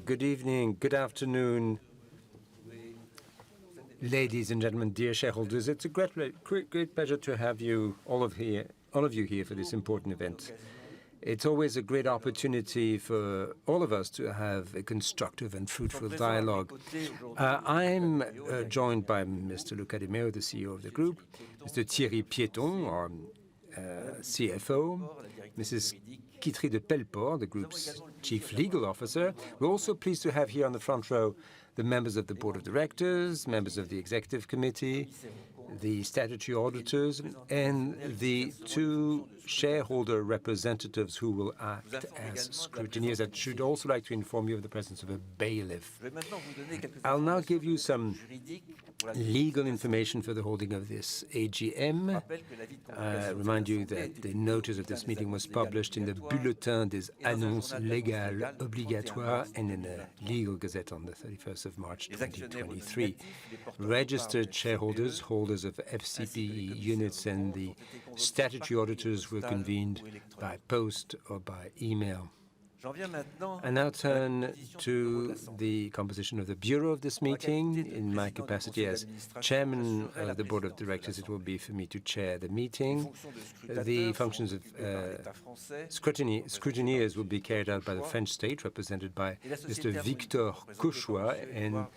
Good evening, good afternoon, ladies and gentlemen, dear shareholders. It's a great pleasure to have you, all of you here for this important event. It's always a great opportunity for all of us to have a constructive and fruitful dialogue. I'm joined by Mr. Luca, the CEO of the group, Mr. Thierry Piéton, our CFO, Mrs. Quitterie de Pelleport, the group's chief legal officer. We're also pleased to have here on the front row the members of the board of directors, members of the executive committee, the statutory auditors, and the two shareholder representatives who will act as scrutineers. I should also like to inform you of the presence of a bailiff. I'll now give you some legal information for the holding of this AGM. I remind you that the notice of this meeting was published in the Bulletin des Annonces Légales Obligatoires and in the Legal Gazette on the 31st of March 2023. Registered shareholders, holders of FCPE units, and the statutory auditors were convened by post or by email. I now turn to the composition of the bureau of this meeting. In my capacity as chairman of the board of directors, it will be for me to chair the meeting. The functions of scrutineers will be carried out by the French state, represented by Mr. Victor Cauchois, and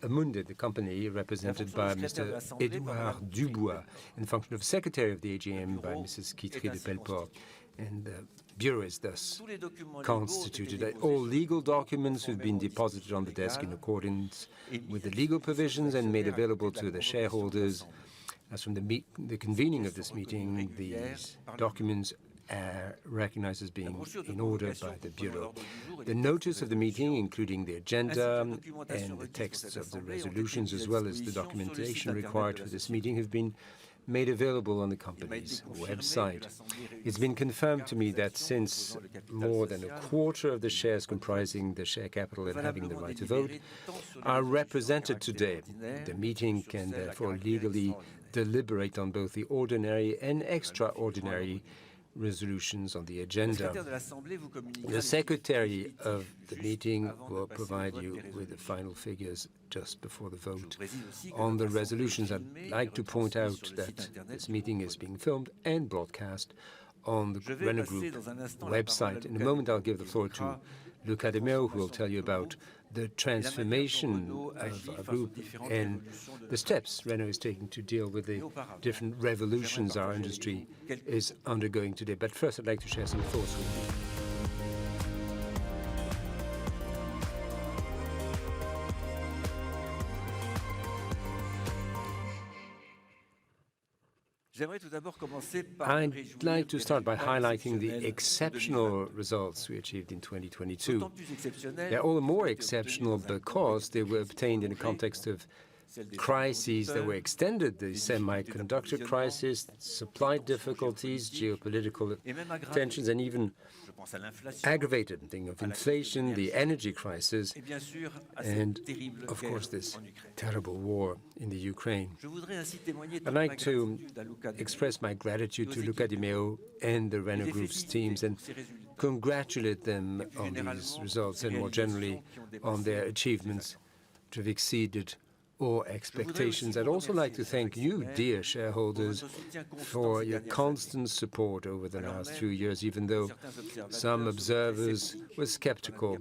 Amundi, the company, represented by Mr. Edouard Dubois, and the function of secretary of the AGM by Mrs. Quitterie de Pelleport. And the bureau is thus constituted. All legal documents have been deposited on the desk in accordance with the legal provisions and made available to the shareholders. As from the convening of this meeting, these documents are recognized as being in order by the Bureau. The notice of the meeting, including the agenda and the texts of the resolutions, as well as the documentation required for this meeting, have been made available on the company's website. It's been confirmed to me that since more than a quarter of the shares comprising the share capital and having the right to vote are represented today, the meeting can therefore legally deliberate on both the ordinary and extraordinary resolutions on the agenda. The secretary of the meeting will provide you with the final figures just before the vote on the resolutions. I'd like to point out that this meeting is being filmed and broadcast on the Renault Group website. In a moment, I'll give the floor to Luca who will tell you about the transformation of our group and the steps Renault is taking to deal with the different revolutions our industry is undergoing today. But first, I'd like to share some thoughts with you. I'd like to start by highlighting the exceptional results we achieved in 2022. They're all the more exceptional because they were obtained in the context of crises that were extended: the semiconductor crisis, supply difficulties, geopolitical tensions, and even aggravated thing of inflation, the energy crisis, and of course this terrible war in the Ukraine. I'd like to express my gratitude to Luca and the Renault Group's teams and congratulate them on these results and more generally on their achievements which have exceeded all expectations. I'd also like to thank you, dear shareholders, for your constant support over the last few years, even though some observers were skeptical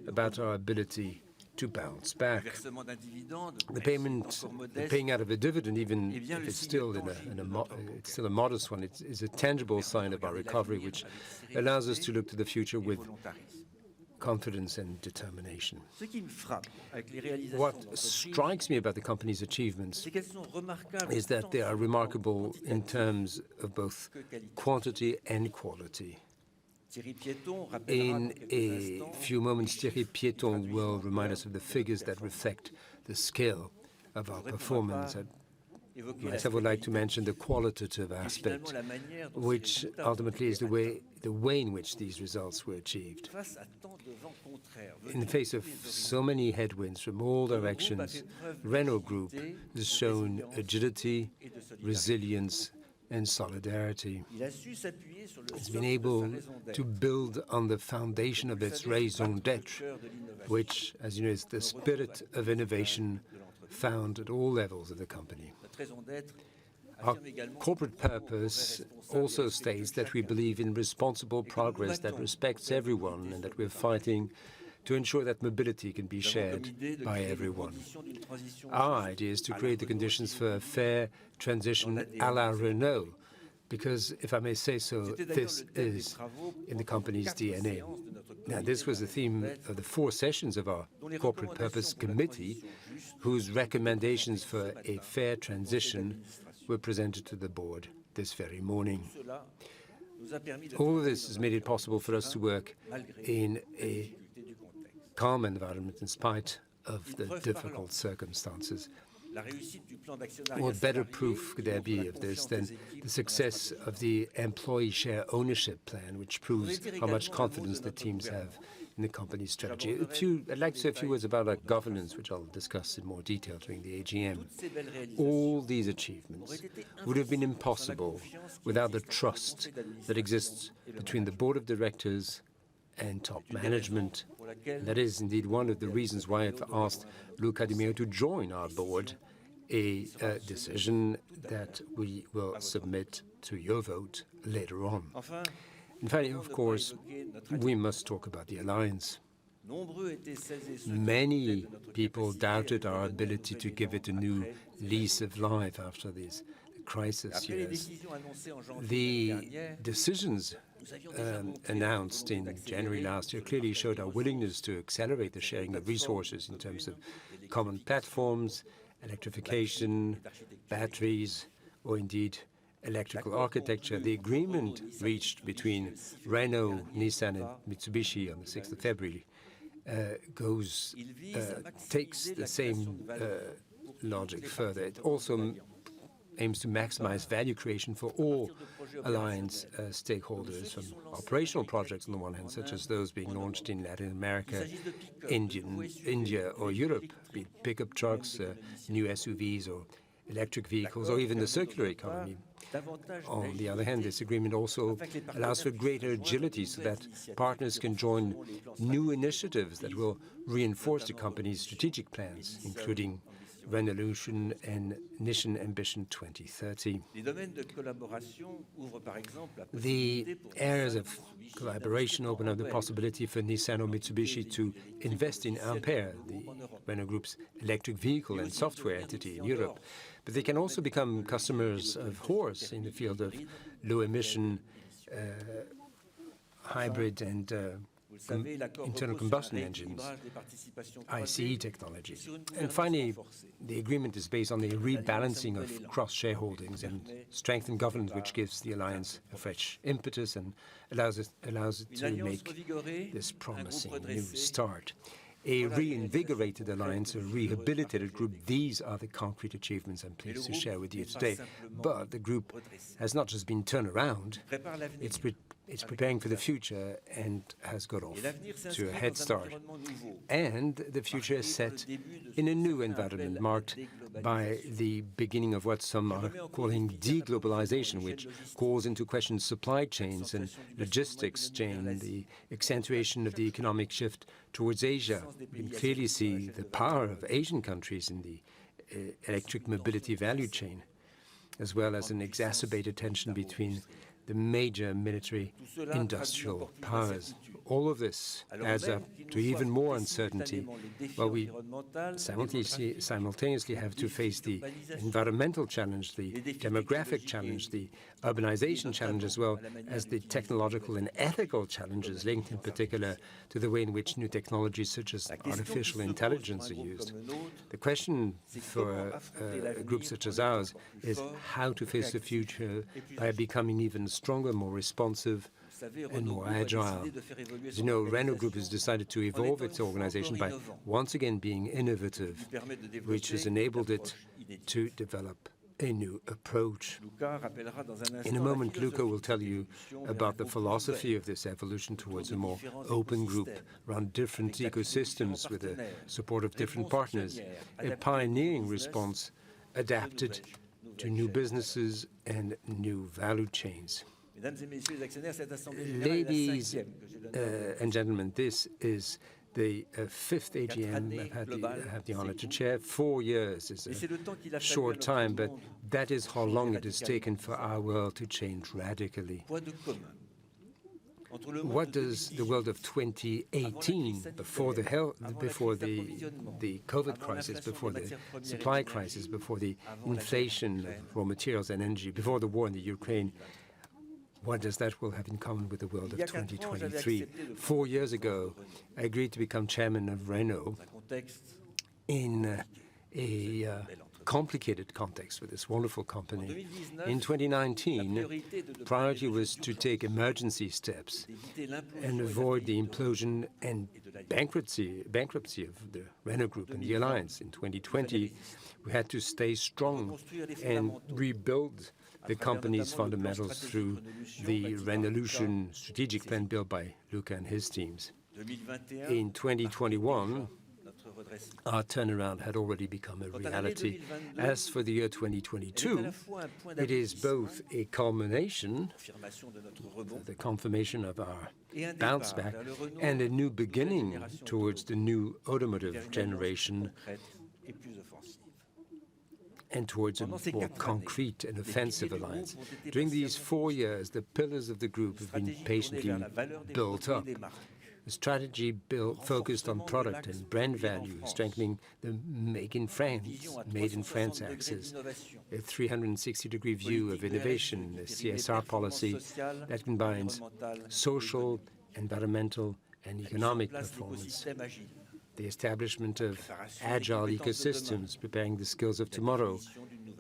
about our ability to bounce back. The paying out of a dividend, even if it's still it's still a modest one, is a tangible sign of our recovery, which allows us to look to the future with confidence and determination. What strikes me about the company's achievements is that they are remarkable in terms of both quantity and quality. In a few moments, Thierry Piéton will remind us of the figures that reflect the scale of our performance. Yes, I would like to mention the qualitative aspect, which ultimately is the way in which these results were achieved. In the face of so many headwinds from all directions, Renault Group has shown agility, resilience, and solidarity. It's been able to build on the foundation of its raison d'être, which, as you know, is the spirit of innovation found at all levels of the company. Our corporate purpose also states that we believe in responsible progress that respects everyone and that we're fighting to ensure that mobility can be shared by everyone. Our idea is to create the conditions for a fair transition à la Renault, because, if I may say so, this is in the company's DNA. Now, this was the theme of the 4 sessions of our Corporate Purpose Committee, whose recommendations for a fair transition were presented to the board this very morning. All of this has made it possible for us to work in a calm environment in spite of the difficult circumstances. What better proof could there be of this than the success of the employee share ownership plan, which proves how much confidence the teams have in the company's strategy. I'd like to say a few words about our governance, which I'll discuss in more detail during the AGM. All these achievements would have been impossible without the trust that exists between the board of directors and top management. And that is indeed one of the reasons why I've asked Luca to join our board, a decision that we will submit to your vote later on. And finally, of course, we must talk about the alliance. Many people doubted our ability to give it a new lease of life after these crisis years. The decisions announced in January last year clearly showed our willingness to accelerate the sharing of resources in terms of common platforms, electrification, batteries, or indeed electrical architecture. The agreement reached between Renault, Nissan, and Mitsubishi on the 6th of February takes the same logic further. It also aims to maximize value creation for all alliance stakeholders, from operational projects on the one hand, such as those being launched in Latin America, India, or Europe, be it pickup trucks, new SUVs, or electric vehicles, or even the circular economy. On the other hand, this agreement also allows for greater agility so that partners can join new initiatives that will reinforce the company's strategic plans, including Renault and Mission Ambition 2030. The areas of collaboration open up the possibility for Nissan or Mitsubishi to invest in Ampere, the Renault Group's electric vehicle and software entity in Europe. But they can also become customers of Horse in the field of low-emission hybrid and internal combustion engines, ICE technology. And finally, the agreement is based on the rebalancing of cross-shareholdings and strengthened governance, which gives the alliance a fresh impetus and allows it to make this promising new start. A reinvigorated alliance, a rehabilitated group, these are the concrete achievements I'm pleased to share with you today. But the group has not just been turned around, it's preparing for the future and has got off to a head start. And the future is set in a new environment marked by the beginning of what some are calling deglobalization, which calls into question supply chains and logistics chain, the accentuation of the economic shift towards Asia. You can clearly see the power of Asian countries in the electric mobility value chain, as well as an exacerbated tension between the major military industrial powers. All of this adds up to even more uncertainty, while we simultaneously have to face the environmental challenge, the demographic challenge, the urbanization challenge, as well as the technological and ethical challenges linked in particular to the way in which new technologies such as artificial intelligence are used. The question for a group such as ours is how to face the future by becoming even stronger, more responsive, and more agile. As you know, Renault Group has decided to evolve its organization by once again being innovative, which has enabled it to develop a new approach. In a moment, Luca will tell you about the philosophy of this evolution towards a more open group around different ecosystems with the support of different partners, a pioneering response adapted to new businesses and new value chains. Ladies and gentlemen, this is the fifth AGM I have the honor to chair. 4 years is a short time, but that is how long it has taken for our world to change radically. What does the world of 2018, before the COVID crisis, before the supply crisis, before the inflation of raw materials and energy, before the war in the Ukraine, what does that will have in common with the world of 2023? 4 years ago, I agreed to become chairman of Renault in a complicated context with this wonderful company. In 2019, priority was to take emergency steps and avoid the implosion and bankruptcy of the Renault Group and the alliance. In 2020, we had to stay strong and rebuild the company's fundamentals through the Renaulution strategic plan built by Luca and his teams. In 2021, our turnaround had already become a reality. As for the year 2022, it is both a culmination, the confirmation of our bounce back, and a new beginning towards the new automotive generation and towards a more concrete and offensive alliance. During these 4 years, the pillars of the group have been patiently built up. A strategy focused on product and brand value, strengthening the made in France axis, a 360-degree view of innovation, a CSR policy that combines social, environmental, and economic performance. The establishment of agile ecosystems, preparing the skills of tomorrow,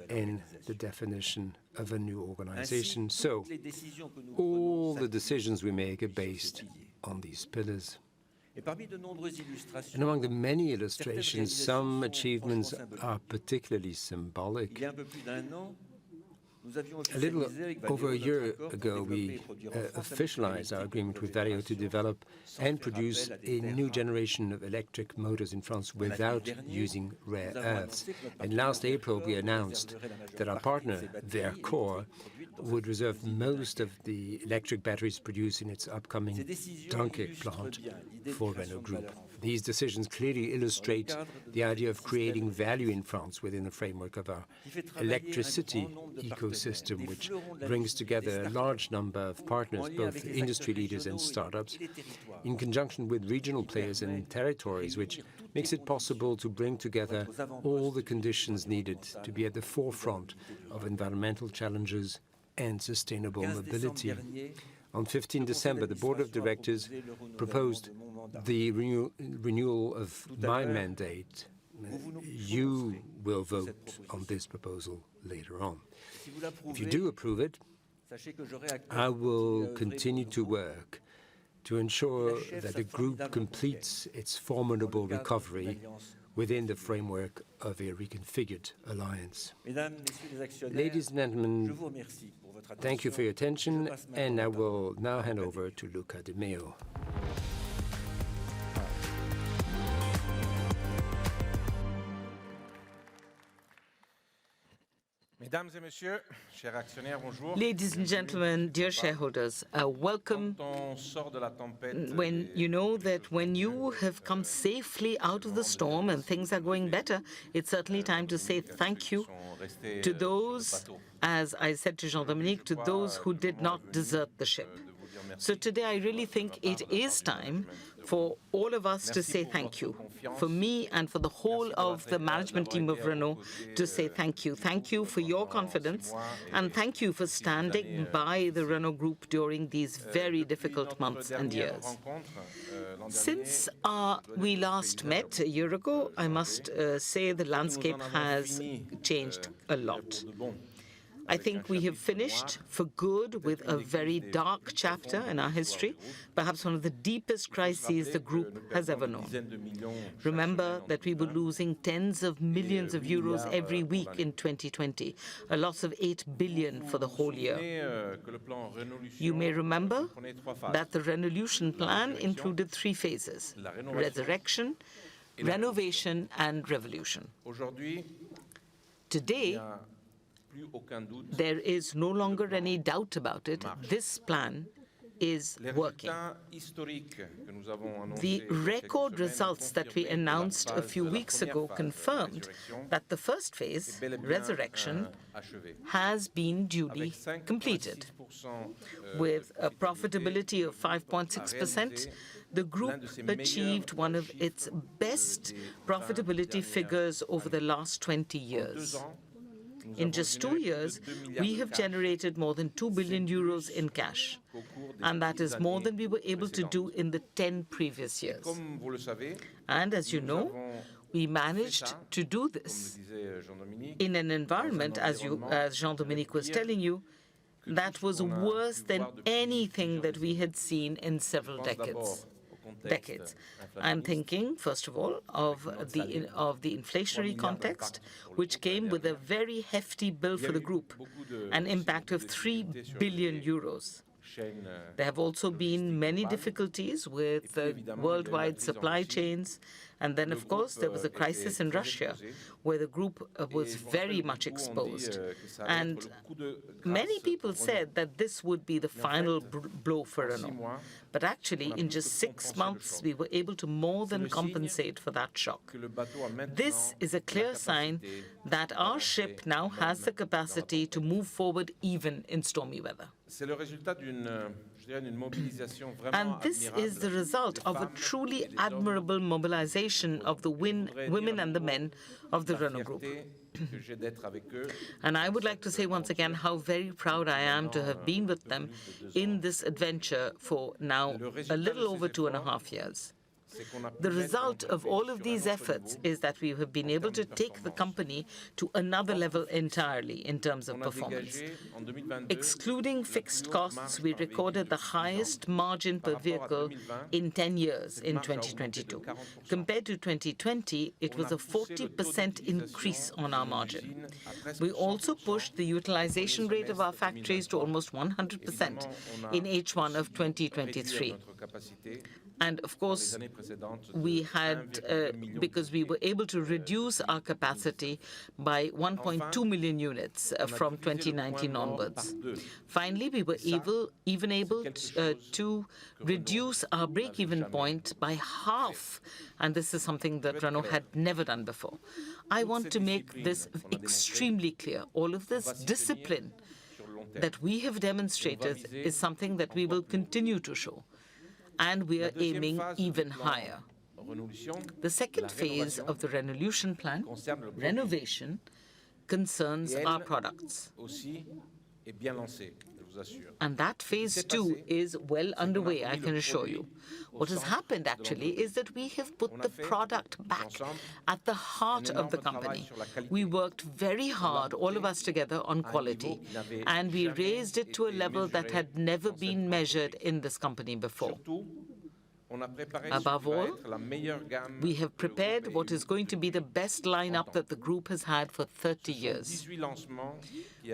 and the definition of a new organization. So, all the decisions we make are based on these pillars. And among the many illustrations, some achievements are particularly symbolic. A little over a year ago, we officialized our agreement with Valeo to develop and produce a new generation of electric motors in France without using rare earths. And last April, we announced that our partner, Vercor, would reserve most of the electric batteries produced in its upcoming Dunkirk plant for Renault Group. These decisions clearly illustrate the idea of creating value in France within the framework of our electricity ecosystem, which brings together a large number of partners, both industry leaders and startups, in conjunction with regional players and territories, which makes it possible to bring together all the conditions needed to be at the forefront of environmental challenges and sustainable mobility. On 15 December, the Board of Directors proposed the renewal of my mandate. You will vote on this proposal later on. If you do approve it, I will continue to work to ensure that the group completes its formidable recovery within the framework of a reconfigured alliance. Ladies and gentlemen, thank you for your attention, and I will now hand over to Luca de Meo. Ladies and gentlemen, dear shareholders, welcome. When you know that when you have come safely out of the storm and things are going better, it's certainly time to say thank you to those, as I said to Jean-Dominique, to those who did not desert the ship. So today I really think it is time for all of us to say thank you, for me and for the whole of the management team of Renault to say thank you. Thank you for your confidence, and thank you for standing by the Renault Group during these very difficult months and years. Since we last met a year ago, I must say the landscape has changed a lot. I think we have finished for good with a very dark chapter in our history, perhaps one of the deepest crises the group has ever known. Remember that we were losing tens of millions of euros every week in 2020, a loss of 8 billion for the whole year. You may remember that the Renaulution plan included 3 phases: resurrection, renovation, and revolution. Today, there is no longer any doubt about it. This plan is working. The record results that we announced a few weeks ago confirmed that the first phase, resurrection, has been duly completed. With a profitability of 5.6%, the group achieved one of its best profitability figures over the last 20 years. In just 2 years, we have generated more than 2 billion euros in cash, and that is more than we were able to do in the 10 previous years. And as you know, we managed to do this in an environment, as Jean-Dominique was telling you, that was worse than anything that we had seen in several decades. I'm thinking, first of all, of the inflationary context, which came with a very hefty bill for the group, an impact of 3 billion euros. There have also been many difficulties with worldwide supply chains. And then, of course, there was a crisis in Russia, where the group was very much exposed. And many people said that this would be the final blow for Renault. But actually, in just 6 months, we were able to more than compensate for that shock. This is a clear sign that our ship now has the capacity to move forward even in stormy weather. And this is the result of a truly admirable mobilization of the women and the men of the Renault Group. And I would like to say once again how very proud I am to have been with them in this adventure for now a little over 2.5 years. The result of all of these efforts is that we have been able to take the company to another level entirely in terms of performance. Excluding fixed costs, we recorded the highest margin per vehicle in 10 years in 2022. Compared to 2020, it was a 40% increase on our margin. We also pushed the utilization rate of our factories to almost 100% in H1 of 2023. And of course, we had, because we were able to reduce our capacity by 1.2 million units from 2019 onwards. Finally, we were even able to reduce our break-even point by half, and this is something that Renault had never done before. I want to make this extremely clear. All of this discipline that we have demonstrated is something that we will continue to show, and we are aiming even higher. The second phase of the Renaulution plan, renovation, concerns our products. And that phase too is well underway, I can assure you. What has happened actually is that we have put the product back at the heart of the company. We worked very hard, all of us together, on quality, and we raised it to a level that had never been measured in this company before. Above all, we have prepared what is going to be the best lineup that the group has had for 30 years.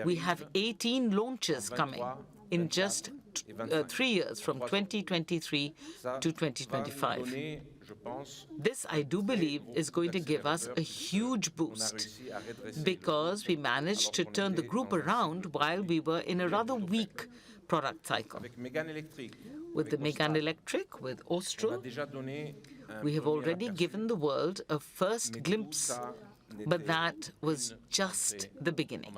We have 18 launches coming in just 3 years, from 2023 to 2025. This, I do believe, is going to give us a huge boost, because we managed to turn the group around while we were in a rather weak product cycle. With the Mégane Electric, with Austral, we have already given the world a first glimpse, but that was just the beginning.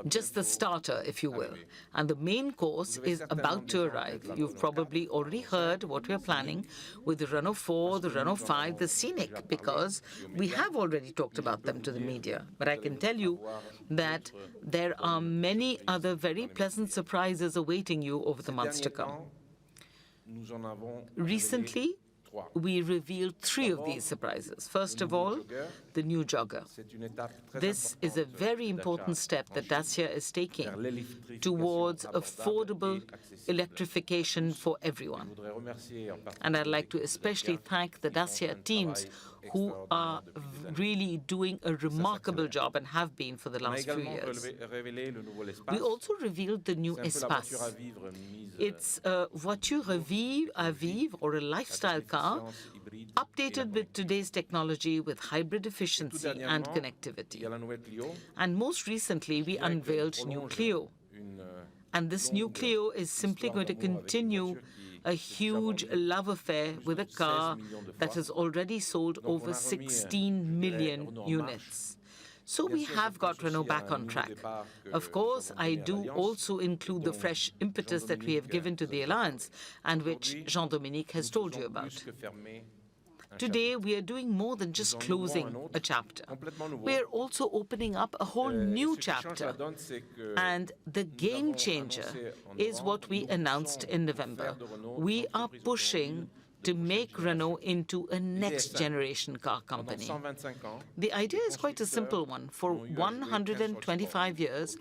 Just the starter, if you will. And the main course is about to arrive. You've probably already heard what we're planning with the Renault 4, the Renault 5, the Scenic, because we have already talked about them to the media. But I can tell you that there are many other very pleasant surprises awaiting you over the months to come. Recently, we revealed 3 of these surprises. First of all, the new Jogger. This is a very important step that Dacia is taking towards affordable electrification for everyone. And I'd like to especially thank the Dacia teams, who are really doing a remarkable job and have been for the last few years. We also revealed the new Espace. It's a voiture à vivre, or a lifestyle car, updated with today's technology, with hybrid efficiency and connectivity. And most recently, we unveiled new Clio. And this new Clio is simply going to continue a huge love affair with a car that has already sold over 16 million units. So we have got Renault back on track. Of course, I do also include the fresh impetus that we have given to the alliance, and which Jean-Dominique has told you about. Today, we are doing more than just closing a chapter. We are also opening up a whole new chapter. And the game changer is what we announced in November. We are pushing to make Renault into a next-generation car company. The idea is quite a simple one. For 125 years,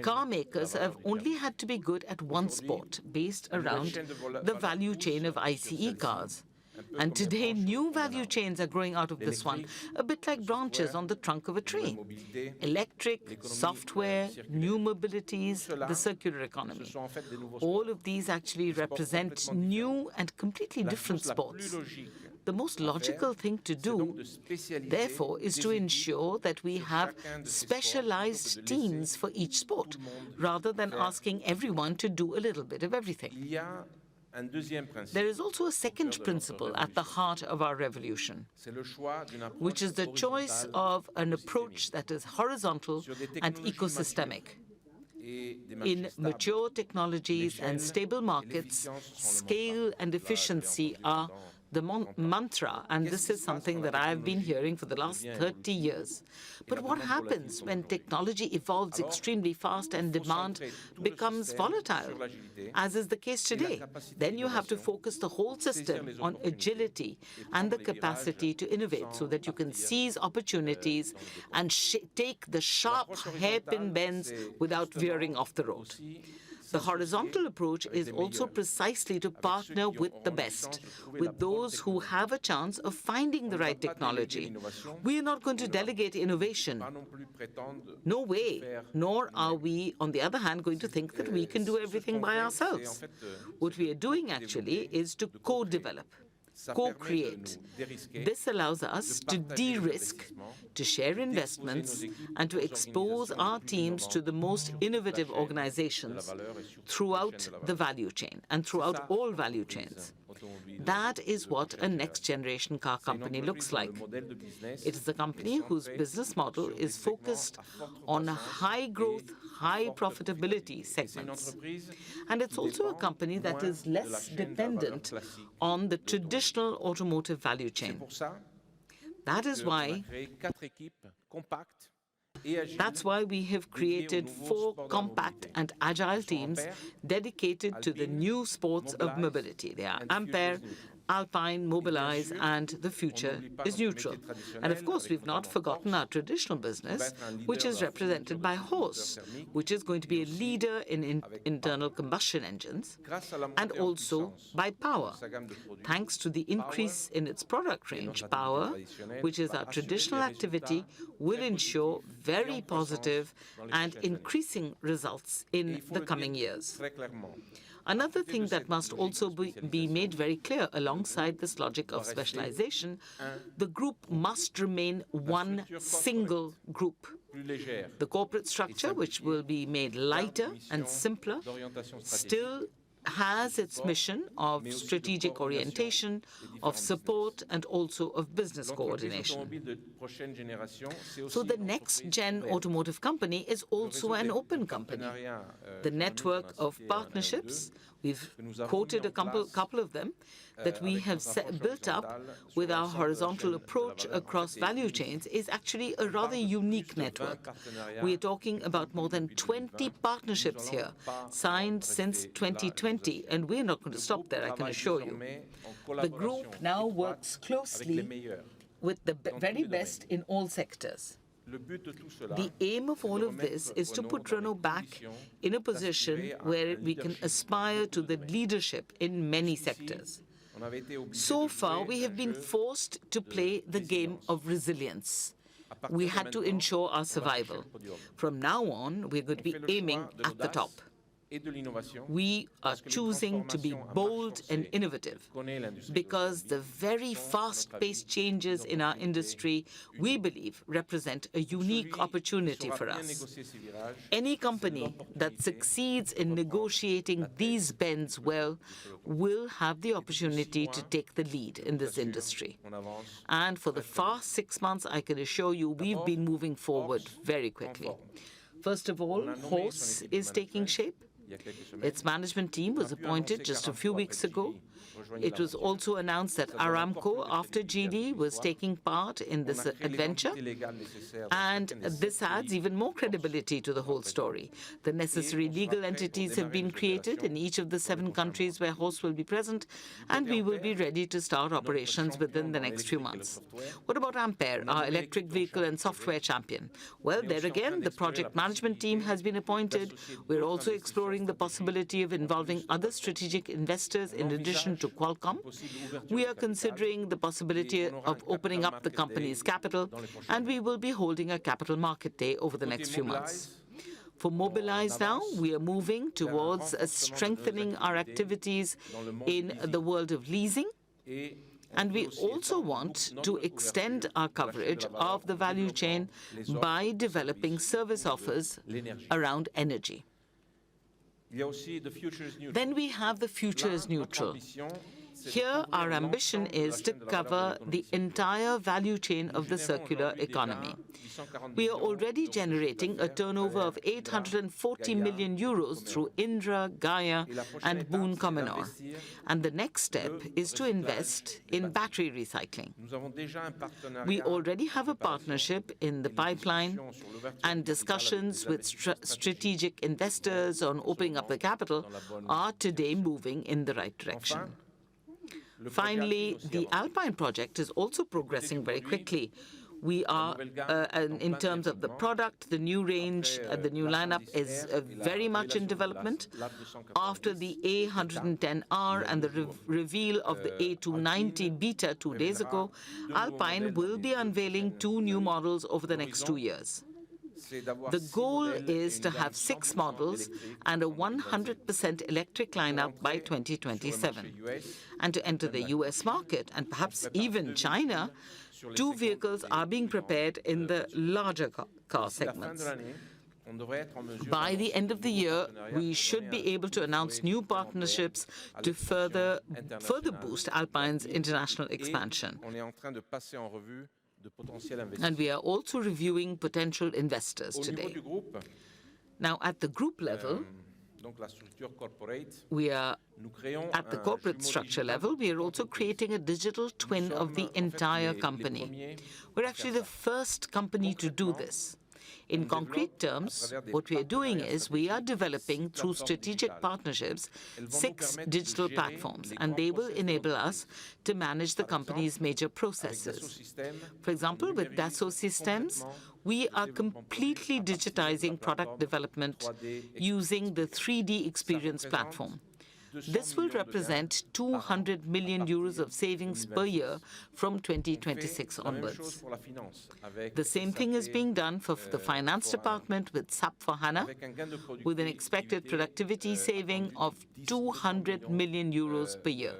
car makers have only had to be good at one sport, based around the value chain of ICE cars. And today, new value chains are growing out of this one, a bit like branches on the trunk of a tree. Electric, software, new mobilities, the circular economy. All of these actually represent new and completely different sports. The most logical thing to do, therefore, is to ensure that we have specialized teams for each sport, rather than asking everyone to do a little bit of everything. There is also a second principle at the heart of our revolution, which is the choice of an approach that is horizontal and ecosystemic. In mature technologies and stable markets, scale and efficiency are the mantra, and this is something that I've been hearing for the last 30 years. But what happens when technology evolves extremely fast and demand becomes volatile, as is the case today? Then you have to focus the whole system on agility and the capacity to innovate, so that you can seize opportunities and take the sharp hairpin bends without veering off the road. The horizontal approach is also precisely to partner with the best, with those who have a chance of finding the right technology. We are not going to delegate innovation. No way. Nor are we, on the other hand, going to think that we can do everything by ourselves. What we are doing, actually, is to co-develop, co-create. This allows us to de-risk, to share investments, and to expose our teams to the most innovative organizations throughout the value chain and throughout all value chains. That is what a next-generation car company looks like. It is a company whose business model is focused on high-growth, high-profitability segments. And it's also a company that is less dependent on the traditional automotive value chain. That is why we have created 4 compact and agile teams dedicated to the new sports of mobility. They are Ampere, Alpine, Mobilize, and the future is neutral. And of course, we've not forgotten our traditional business, which is represented by Horse, which is going to be a leader in internal combustion engines, and also by Power. Thanks to the increase in its product range, Power, which is our traditional activity, will ensure very positive and increasing results in the coming years. Another thing that must also be made very clear alongside this logic of specialization, the group must remain one single group. The corporate structure, which will be made lighter and simpler, still has its mission of strategic orientation, of support, and also of business coordination. So the next-gen automotive company is also an open company. The network of partnerships, we've quoted a couple of them, that we have built up with our horizontal approach across value chains is actually a rather unique network. We are talking about more than 20 partnerships here, signed since 2020, and we're not going to stop there, I can assure you. The group now works closely with the very best in all sectors. The aim of all of this is to put Renault back in a position where we can aspire to the leadership in many sectors. So far, we have been forced to play the game of resilience. We had to ensure our survival. From now on, we're going to be aiming at the top. We are choosing to be bold and innovative because the very fast-paced changes in our industry, we believe, represent a unique opportunity for us. Any company that succeeds in negotiating these bends well will have the opportunity to take the lead in this industry. And for the past 6 months, I can assure you, we've been moving forward very quickly. First of all, Horse is taking shape. Its management team was appointed just a few weeks ago. It was also announced that Aramco, after GD, was taking part in this adventure, and this adds even more credibility to the whole story. The necessary legal entities have been created in each of the 7 countries where Horse will be present, and we will be ready to start operations within the next few months. What about Ampere, our electric vehicle and software champion? Well, there again, the project management team has been appointed. We're also exploring the possibility of involving other strategic investors in addition to Qualcomm. We are considering the possibility of opening up the company's capital, and we will be holding a capital market day over the next few months. For Mobilize now, we are moving towards strengthening our activities in the world of leasing, and we also want to extend our coverage of the value chain by developing service offers around energy. Then we have the future is neutral. Here, our ambition is to cover the entire value chain of the circular economy. We are already generating a turnover of 840 million euros through Indra, Gaia, and Boon Cominor. And the next step is to invest in battery recycling. We already have a partnership in the pipeline, and discussions with strategic investors on opening up the capital are today moving in the right direction. Finally, the Alpine project is also progressing very quickly. We are, in terms of the product, the new range, the new lineup is very much in development. After the A110R and the reveal of the A290 Beta 2 days ago, Alpine will be unveiling 2 new models over the next 2 years. The goal is to have 6 models and a 100% electric lineup by 2027. And to enter the US market, and perhaps even China, 2 vehicles are being prepared in the larger car segments. By the end of the year, we should be able to announce new partnerships to further boost Alpine's international expansion. And we are also reviewing potential investors today. Now, at the group level, we are at the corporate structure level, we are also creating a digital twin of the entire company. We're actually the first company to do this. In concrete terms, what we are doing is we are developing, through strategic partnerships, 6 digital platforms, and they will enable us to manage the company's major processes. For example, with Dassault Systems, we are completely digitizing product development using the 3D Experience platform. This will represent 200 million euros of savings per year from 2026 onwards. The same thing is being done for the finance department with SAP for HANA, with an expected productivity saving of 200 million euros per year.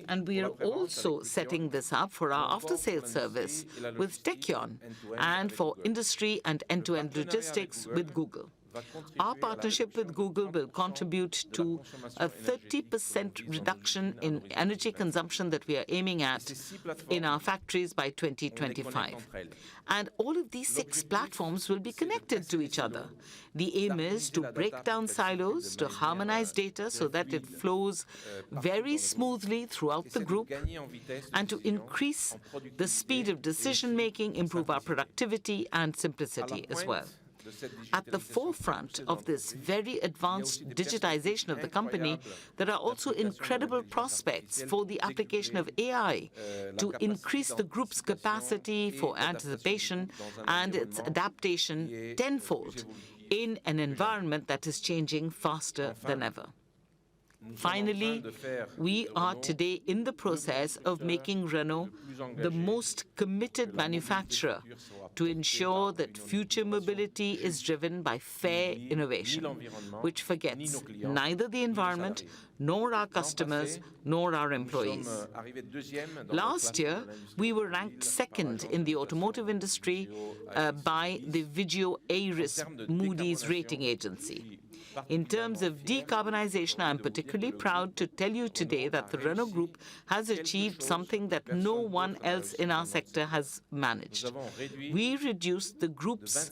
And we are also setting this up for our after-sales service with Tekion and for industry and end-to-end logistics with Google. Our partnership with Google will contribute to a 30% reduction in energy consumption that we are aiming at in our factories by 2025. And all of these 6 platforms will be connected to each other. The aim is to break down silos, to harmonize data so that it flows very smoothly throughout the group, and to increase the speed of decision-making, improve our productivity and simplicity as well. At the forefront of this very advanced digitization of the company, there are also incredible prospects for the application of AI to increase the group's capacity for anticipation and its adaptation tenfold in an environment that is changing faster than ever. Finally, we are today in the process of making Renault the most committed manufacturer to ensure that future mobility is driven by fair innovation, which forgets neither the environment, nor our customers, nor our employees. Last year, we were ranked 2nd in the automotive industry by the Vigeo Eiris Moody's rating agency. In terms of decarbonization, I am particularly proud to tell you today that the Renault Group has achieved something that no one else in our sector has managed. We reduced the group's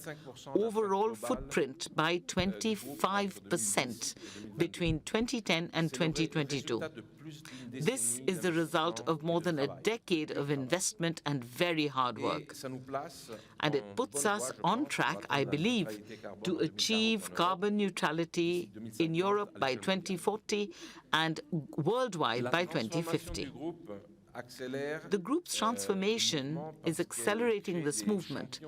overall footprint by 25% between 2010 and 2022. This is the result of more than a decade of investment and very hard work. And it puts us on track, I believe, to achieve carbon neutrality in Europe by 2040 and worldwide by 2050. The group's transformation is accelerating this movement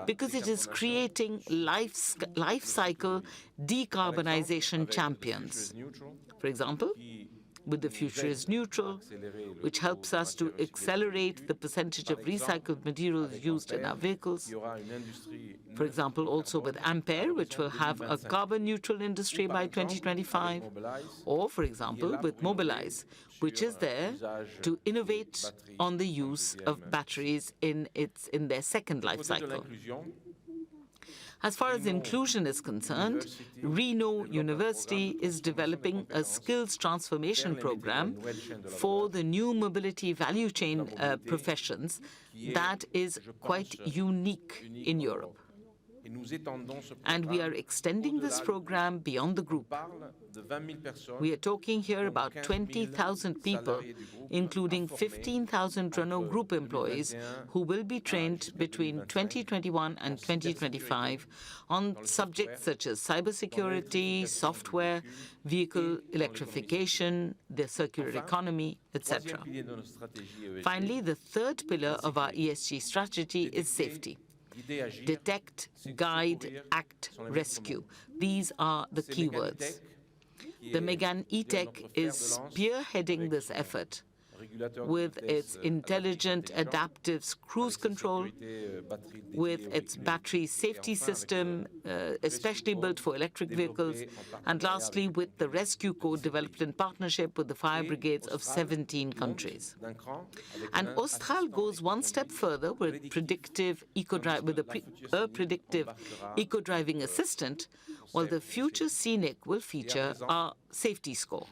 because it is creating life cycle decarbonization champions. For example, with the Future is Neutral, which helps us to accelerate the percentage of recycled materials used in our vehicles. For example, also with Ampere, which will have a carbon-neutral industry by 2025. Or, for example, with Mobilize, which is there to innovate on the use of batteries in their second life cycle. As far as inclusion is concerned, Renault University is developing a skills transformation program for the new mobility value chain professions that is quite unique in Europe. And we are extending this program beyond the group. We are talking here about 20,000 people, including 15,000 Renault Group employees who will be trained between 2021 and 2025 on subjects such as cybersecurity, software, vehicle electrification, the circular economy, etc. Finally, the third pillar of our ESG strategy is safety. Detect, guide, act, rescue. These are the key words. The Mégane E-Tech is spearheading this effort with its intelligent adaptive cruise control, with its battery safety system, especially built for electric vehicles, and lastly, with the rescue code developed in partnership with the fire brigades of 17 countries. And Austral goes one step further with predictive predictive eco-driving assistant, while the future Scenic will feature our safety score.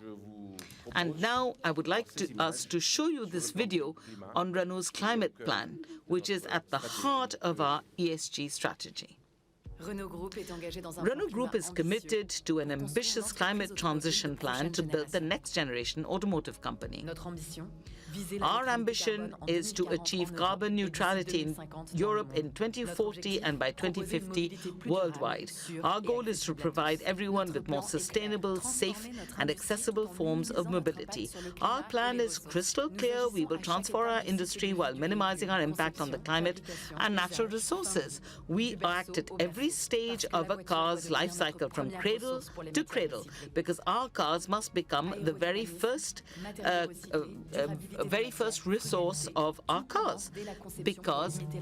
And now I would like us to show you this video on Renault's climate plan, which is at the heart of our ESG strategy. Renault Group is committed to an ambitious climate transition plan to build the next generation automotive company. Our ambition is to achieve carbon neutrality in Europe in 2040 and by 2050 worldwide. Our goal is to provide everyone with more sustainable, safe, and accessible forms of mobility. Our plan is crystal clear. We will transform our industry while minimizing our impact on the climate and natural resources. We act at every stage of a car's life cycle, from cradle to cradle, because our cars must become the very first resource of our cars.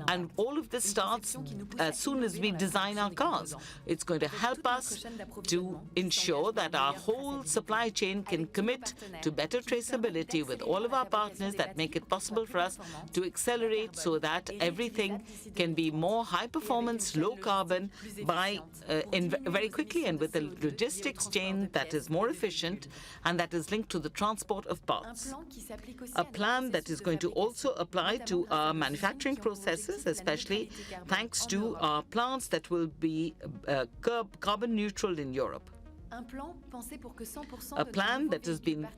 And all of this starts as soon as we design our cars. It's going to help us to ensure that our whole supply chain can commit to better traceability with all of our partners that make it possible for us to accelerate so that everything can be more high performance, low carbon very quickly, and with a logistics chain that is more efficient and that is linked to the transport of parts. A plan that is going to also apply to our manufacturing processes, especially thanks to our plants that will be carbon neutral in Europe. A plan that has been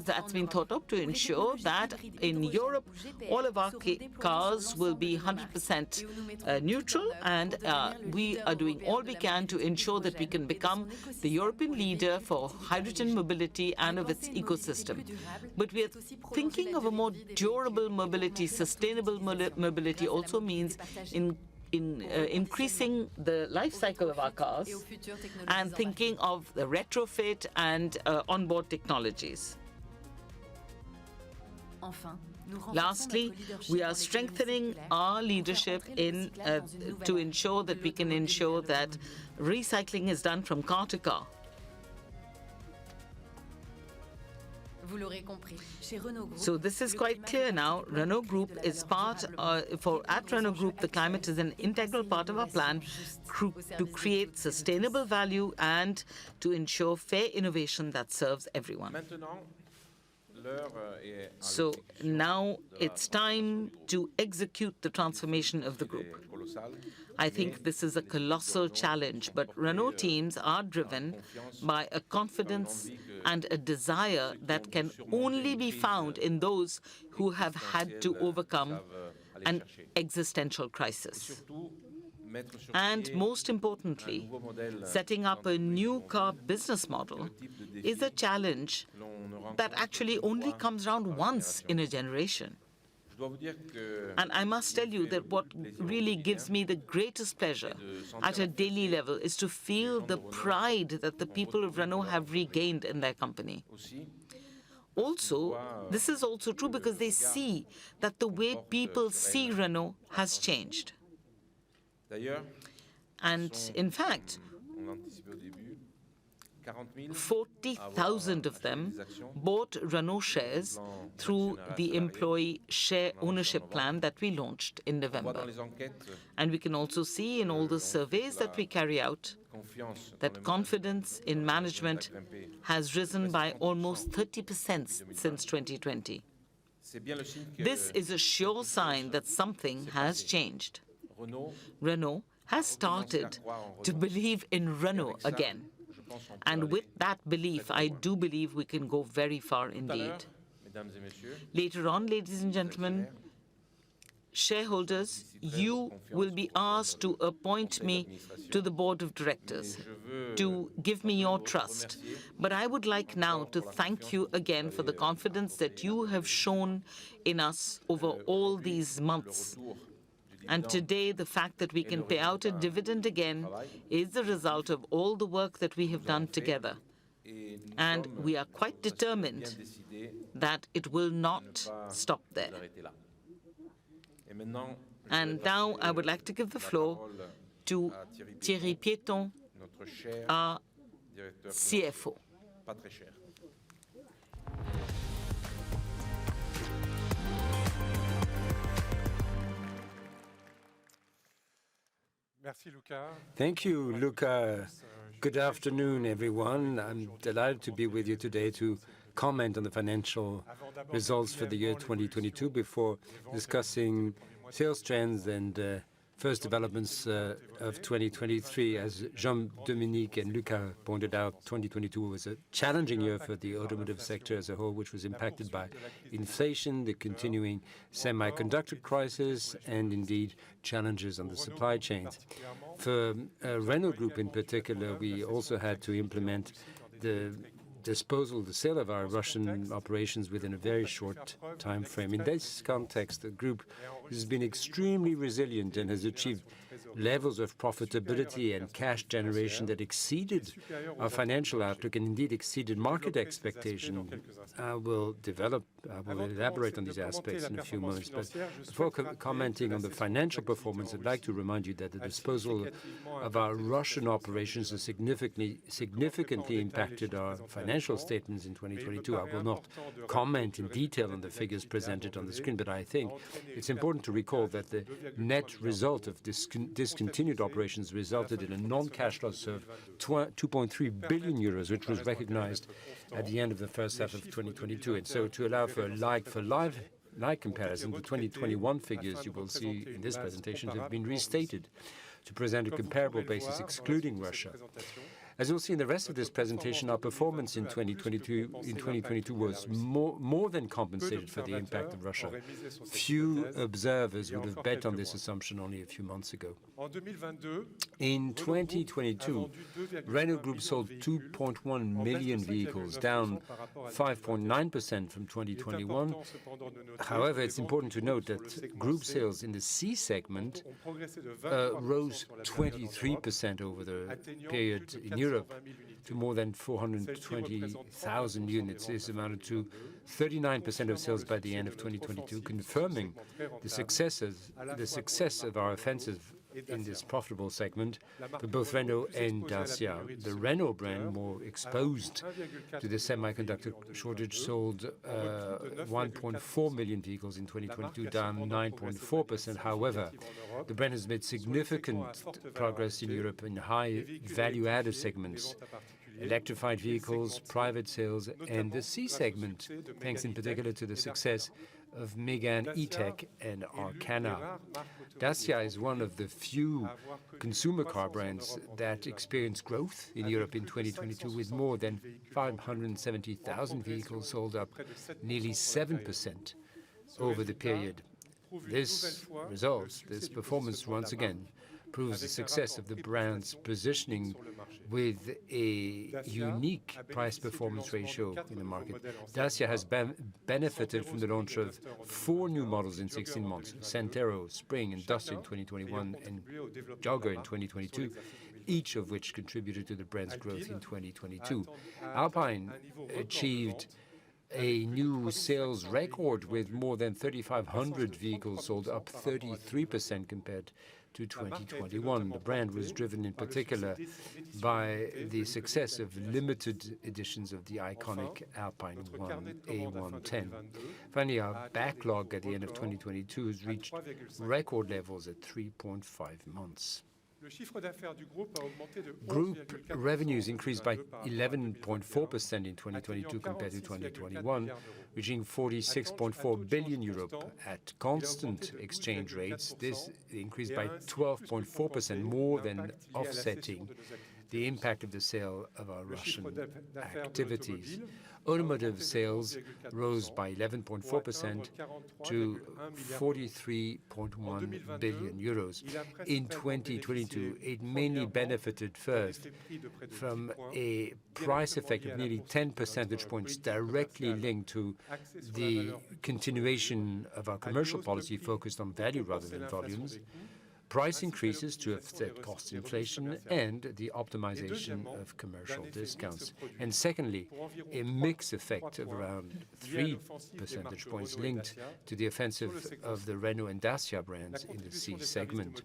that's been thought up to ensure that in Europe all of our cars will be 100% neutral, and we are doing all we can to ensure that we can become the European leader for hydrogen mobility and of its ecosystem. But we are thinking of a more durable mobility. Sustainable mobility also means increasing the life cycle of our cars and thinking of the retrofit and onboard technologies. Lastly, we are strengthening our leadership to ensure that we can ensure that recycling is done from car to car. So this is quite clear now. Renault Group is at Renault Group, the climate is an integral part of our plan to create sustainable value and to ensure fair innovation that serves everyone. So now it's time to execute the transformation of the group. I think this is a colossal challenge, but Renault teams are driven by a confidence and a desire that can only be found in those who have had to overcome an existential crisis. And most importantly, setting up a new car business model is a challenge that actually only comes around once in a generation. And I must tell you that what really gives me the greatest pleasure at a daily level is to feel the pride that the people of Renault have regained in their company. Also, this is also true because they see that the way people see Renault has changed. And in fact, 40,000 of them bought Renault shares through the employee share ownership plan that we launched in November. And we can also see in all the surveys that we carry out that confidence in management has risen by almost 30% since 2020. This is a sure sign that something has changed. Renault has started to believe in Renault again. And with that belief, I do believe we can go very far indeed. Later on, ladies and gentlemen, shareholders, you will be asked to appoint me to the board of directors, to give me your trust. But I would like now to thank you again for the confidence that you have shown in us over all these months. And today, the fact that we can pay out a dividend again is the result of all the work that we have done together. And we are quite determined that it will not stop there. And now I would like to give the floor to Thierry Piéton, our CFO. Thank you, Luca. Good afternoon, everyone. I'm delighted to be with you today to comment on the financial results for the year 2022 before discussing sales trends and first developments of 2023. As Jean-Dominique and Luca pointed out, 2022 was a challenging year for the automotive sector as a whole, which was impacted by inflation, the continuing semiconductor crisis, and indeed challenges on the supply chains. For Renault Group in particular, we also had to implement the sale of our Russian operations within a very short time frame. In this context, the group has been extremely resilient and has achieved levels of profitability and cash generation that exceeded our financial outlook and indeed exceeded market expectation. I will elaborate on these aspects in a few moments. But before commenting on the financial performance, I'd like to remind you that the disposal of our Russian operations has significantly impacted our financial statements in 2022. I will not comment in detail on the figures presented on the screen, but I think it's important to recall that the net result of discontinued operations resulted in a non-cash loss of 2.3 billion euros, which was recognized at the end of the first half of 2022. And so to allow for a like comparison, the 2021 figures you will see in this presentation have been restated to present a comparable basis excluding Russia. As you'll see in the rest of this presentation, our performance in 2022 was more than compensated for the impact of Russia. Few observers would have bet on this assumption only a few months ago. In 2022, Renault Group sold 2.1 million vehicles, down 5.9% from 2021. However, it's important to note that group sales in the C segment rose 23% over the period in Europe to more than 420,000 units. This amounted to 39% of sales by the end of 2022, confirming the success of our offensive in this profitable segment for both Renault and Dacia. The Renault brand, more exposed to the semiconductor shortage, sold 1.4 million vehicles in 2022, down 9.4%. However, the brand has made significant progress in Europe in high value-added segments, electrified vehicles, private sales, and the C segment, thanks in particular to the success of Mégane E-Tech and Arcana. Dacia is one of the few consumer car brands that experienced growth in Europe in 2022, with more than 570,000 vehicles sold, up nearly 7% over the period. This performance once again proves the success of the brand's positioning with a unique price-performance ratio in the market. Dacia has benefited from the launch of 4 new models in 16 months, Sandero, Spring, and Duster in 2021, and Jogger in 2022, each of which contributed to the brand's growth in 2022. Alpine achieved a new sales record with more than 3,500 vehicles sold, up 33% compared to 2021. The brand was driven in particular by the success of limited editions of the iconic Alpine A110. Finally, our backlog at the end of 2022 has reached record levels at 3.5 months. Group revenues increased by 11.4% in 2022 compared to 2021, reaching 46.4 billion euro. At constant exchange rates, this increased by 12.4%, more than offsetting the impact of the sale of our Russian activities. Automotive sales rose by 11.4% to 43.1 billion euros. In 2022, it mainly benefited first from a price effect of nearly 10 percentage points directly linked to the continuation of our commercial policy focused on value rather than volumes, price increases to offset cost inflation, and the optimization of commercial discounts. And secondly, a mix effect of around 3 percentage points linked to the offensive of the Renault and Dacia brands in the C segment.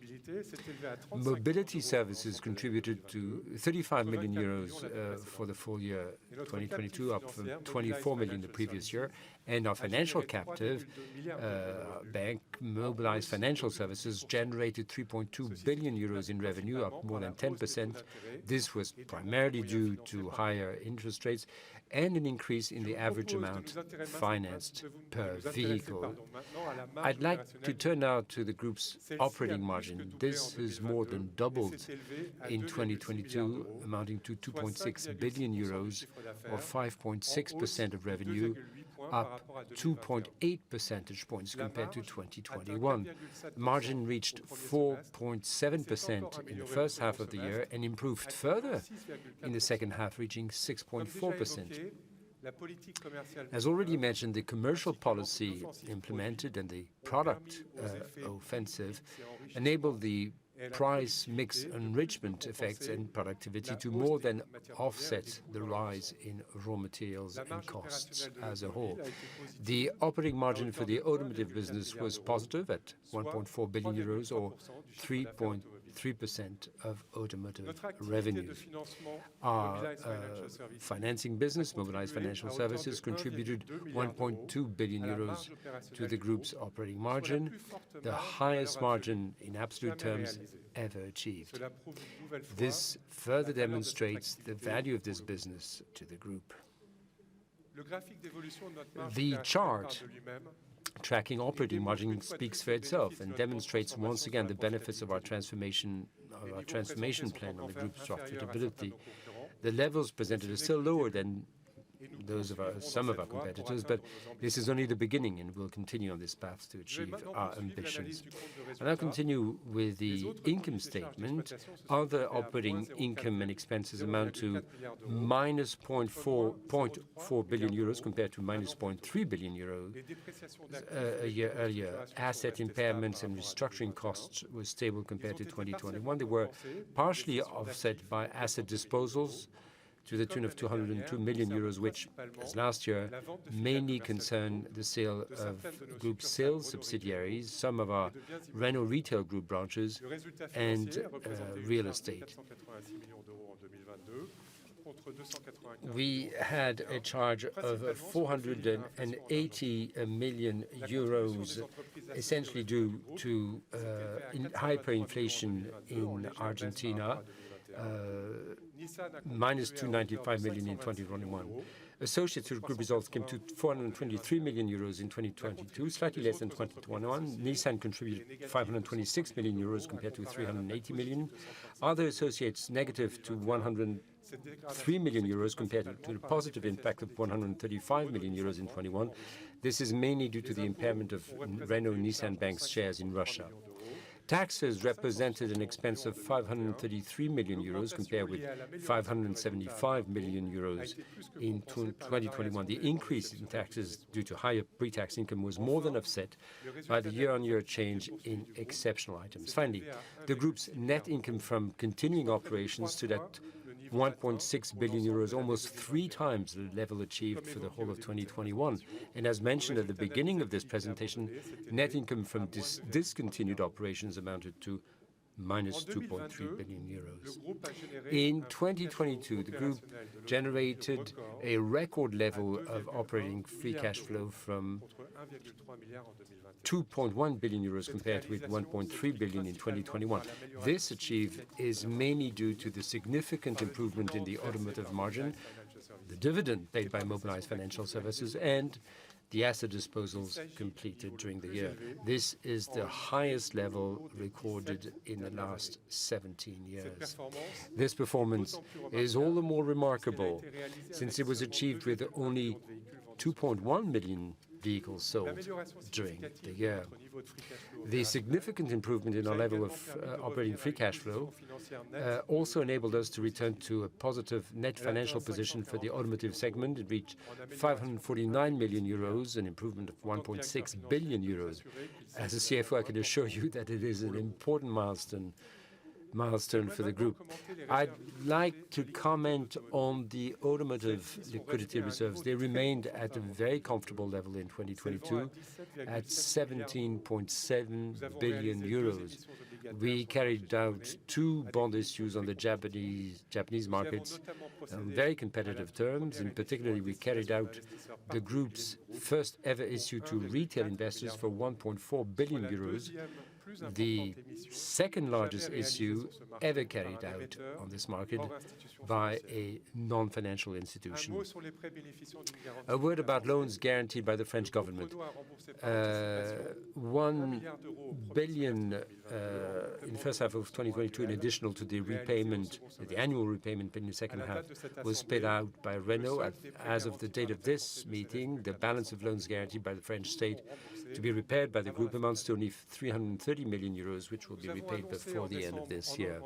Mobility services contributed to 35 million euros for the full year 2022, up from 24 million the previous year. And our financial captive, bank Mobilized Financial Services, generated 3.2 billion euros in revenue, up more than 10%. This was primarily due to higher interest rates and an increase in the average amount financed per vehicle. I'd like to turn now to the group's operating margin. This has more than doubled in 2022, amounting to 2.6 billion euros, or 5.6% of revenue, up 2.8 percentage points compared to 2021. Margin reached 4.7% in the first half of the year and improved further in the second half, reaching 6.4%. As already mentioned, the commercial policy implemented and the product offensive enabled the price mix enrichment effects and productivity to more than offset the rise in raw materials and costs as a whole. The operating margin for the automotive business was positive at 1.4 billion euros, or 3.3% of automotive revenue. Our financing business, Mobilized Financial Services, contributed 1.2 billion euros to the group's operating margin, the highest margin in absolute terms ever achieved. This further demonstrates the value of this business to the group. The chart tracking operating margin speaks for itself and demonstrates once again the benefits of our transformation plan on the group's profitability. The levels presented are still lower than those of some of our competitors, but this is only the beginning, and we'll continue on this path to achieve our ambitions. I'll now continue with the income statement. Other operating income and expenses amount to minus 0.4 billion euros compared to minus 0.3 billion euros a year earlier. Asset impairments and restructuring costs were stable compared to 2021. They were partially offset by asset disposals to the tune of 202 million euros, which, as last year, mainly concern the sale of group sales subsidiaries, some of our Renault Retail Group branches, and real estate. We had a charge of 480 million euros, essentially due to hyperinflation in Argentina, minus 295 million in 2021. Associates with group results came to 423 million euros in 2022, slightly less than 2021. Nissan contributed 526 million euros compared to 380 million. Other associates negative to 103 million euros compared to the positive impact of 135 million euros in 2021. This is mainly due to the impairment of Renault Nissan Bank's shares in Russia. Taxes represented an expense of 533 million euros compared with 575 million euros in 2021. The increase in taxes due to higher pre-tax income was more than offset by the year-on-year change in exceptional items. Finally, the group's net income from continuing operations stood at 1.6 billion euros, almost 3 times the level achieved for the whole of 2021. And as mentioned at the beginning of this presentation, net income from discontinued operations amounted to minus 2.3 billion euros. In 2022, the group generated a record level of operating free cash flow from 2.1 billion euros compared with 1.3 billion in 2021. This achievement is mainly due to the significant improvement in the automotive margin, the dividend paid by Mobilize Financial Services, and the asset disposals completed during the year. This is the highest level recorded in the last 17 years. This performance is all the more remarkable since it was achieved with only 2.1 million vehicles sold during the year. The significant improvement in our level of operating free cash flow also enabled us to return to a positive net financial position for the automotive segment. It reached 549 million euros, an improvement of 1.6 billion euros. As a CFO, I can assure you that it is an important milestone for the group. I'd like to comment on the automotive liquidity reserves. They remained at a very comfortable level in 2022 at 17.7 billion euros. We carried out 2 bond issues on the Japanese markets on very competitive terms. In particular, we carried out the group's first ever issue to retail investors for 1.4 billion euros, the second largest issue ever carried out on this market by a non-financial institution. A word about loans guaranteed by the French government. 1 billion in the first half of 2022, in addition to the repayment, the annual repayment in the second half, was paid out by Renault. As of the date of this meeting, the balance of loans guaranteed by the French state to be repaired by the group amounts to only 330 million euros, which will be repaid before the end of this year.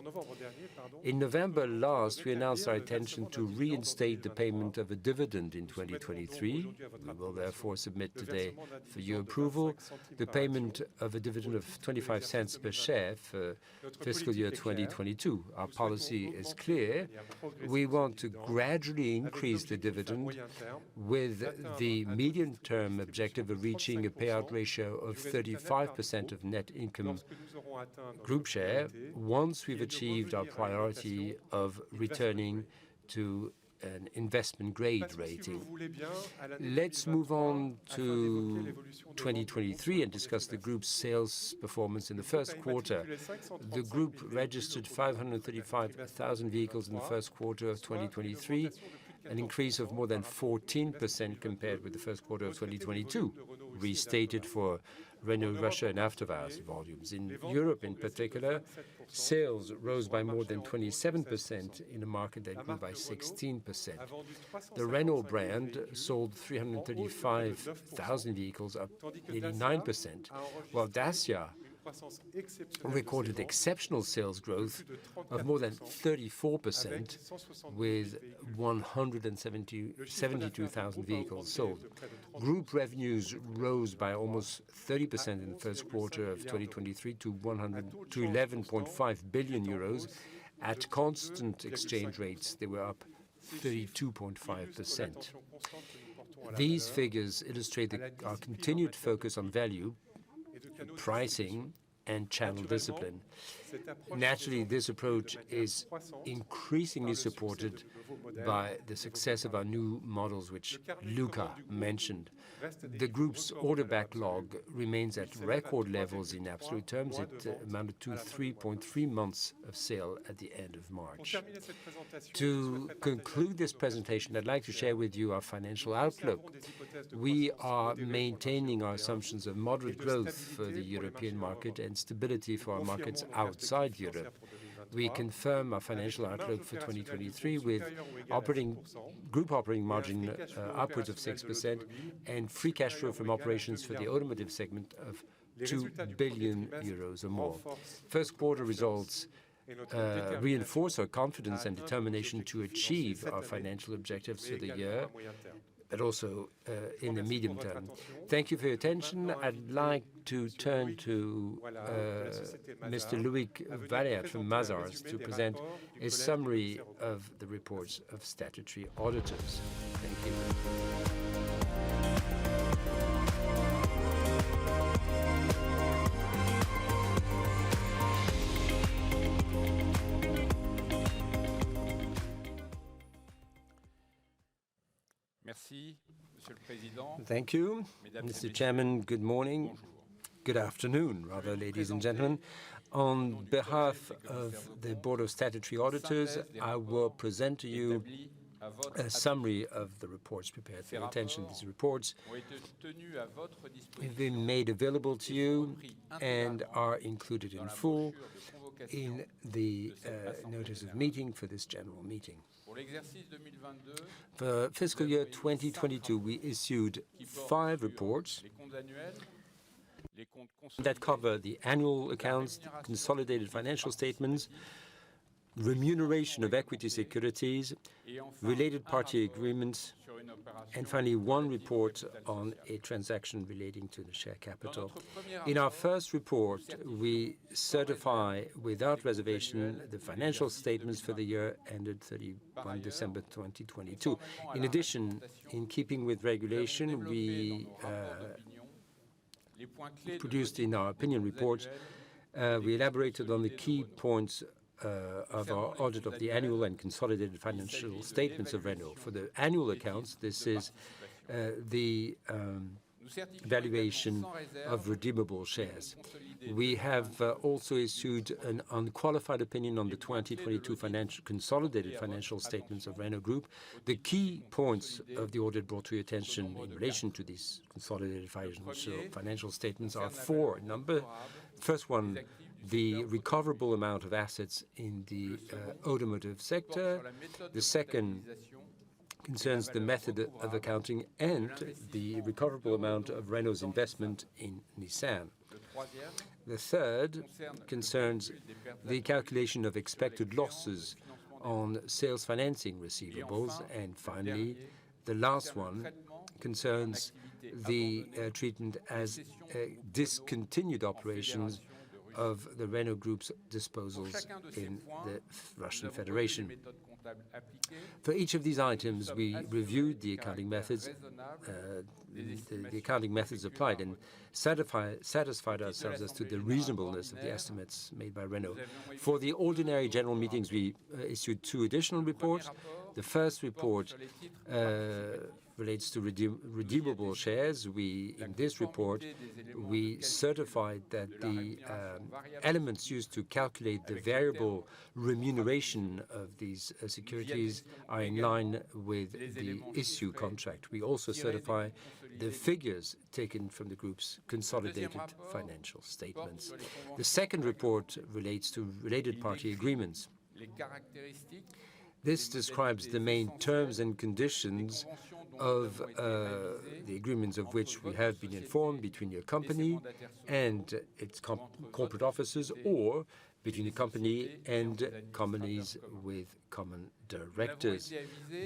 In November last, we announced our intention to reinstate the payment of a dividend in 2023. We will therefore submit today for your approval the payment of a dividend of 25 cents per share for fiscal year 2022. Our policy is clear. We want to gradually increase the dividend with the medium-term objective of reaching a payout ratio of 35% of net income group share once we've achieved our priority of returning to an investment grade rating. Let's move on to 2023 and discuss the group's sales performance in the first quarter. The group registered 535,000 vehicles in the first quarter of 2023, an increase of more than 14% compared with the first quarter of 2022, restated for Renault Russia and afterwards volumes. In Europe in particular, sales rose by more than 27% in a market that grew by 16%. The Renault brand sold 335,000 vehicles, up nearly 9%, while Dacia recorded exceptional sales growth of more than 34% with 172,000 vehicles sold. Group revenues rose by almost 30% in the first quarter of 2023 to 11.5 billion euros. At constant exchange rates, they were up 32.5%. These figures illustrate our continued focus on value, pricing, and channel discipline. Naturally, this approach is increasingly supported by the success of our new models, which Luca mentioned. The group's order backlog remains at record levels in absolute terms. It amounted to 3.3 months of sale at the end of March. To conclude this presentation, I'd like to share with you our financial outlook. We are maintaining our assumptions of moderate growth for the European market and stability for our markets outside Europe. We confirm our financial outlook for 2023 with group operating margin upwards of 6% and free cash flow from operations for the automotive segment of 2 billion euros or more. First quarter results reinforce our confidence and determination to achieve our financial objectives for the year, but also in the medium term. Thank you for your attention. I'd like to turn to Mr. Loïc Vallière from Mazars to present a summary of the reports of statutory auditors. Thank you. Thank you, Mr. Chairman. Good morning. Good afternoon, rather, ladies and gentlemen. On behalf of the Board of Statutory Auditors, I will present to you a summary of the reports prepared for your attention. These reports have been made available to you and are included in full in the notice of meeting for this general meeting. For fiscal year 2022, we issued 5 reports that cover the annual accounts, the consolidated financial statements, remuneration of equity securities, related party agreements, and finally 1 report on a transaction relating to the share capital. In our first report, we certify without reservation the financial statements for the year ended 31 December 2022. In addition, in keeping with regulation, we produced in our opinion reports, we elaborated on the key points of our audit of the annual and consolidated financial statements of Renault. For the annual accounts, this is the valuation of redeemable shares. We have also issued an unqualified opinion on the 2022 consolidated financial statements of Renault Group. The key points of the audit brought to your attention in relation to these consolidated financial statements are 4 in number. First one, the recoverable amount of assets in the automotive sector. The second concerns the method of accounting and the recoverable amount of Renault's investment in Nissan. The third concerns the calculation of expected losses on sales financing receivables. And finally, the last one concerns the treatment as discontinued operations of the Renault Group's disposals in the Russian Federation. For each of these items, we reviewed the accounting methods, the accounting methods applied, and satisfied ourselves as to the reasonableness of the estimates made by Renault. For the ordinary general meetings, we issued 2 additional reports. The first report relates to redeemable shares. In this report, we certified that the elements used to calculate the variable remuneration of these securities are in line with the issue contract. We also certify the figures taken from the group's consolidated financial statements. The second report relates to related party agreements. This describes the main terms and conditions of the agreements of which we have been informed between your company and its corporate officers, or between the company and companies with common directors.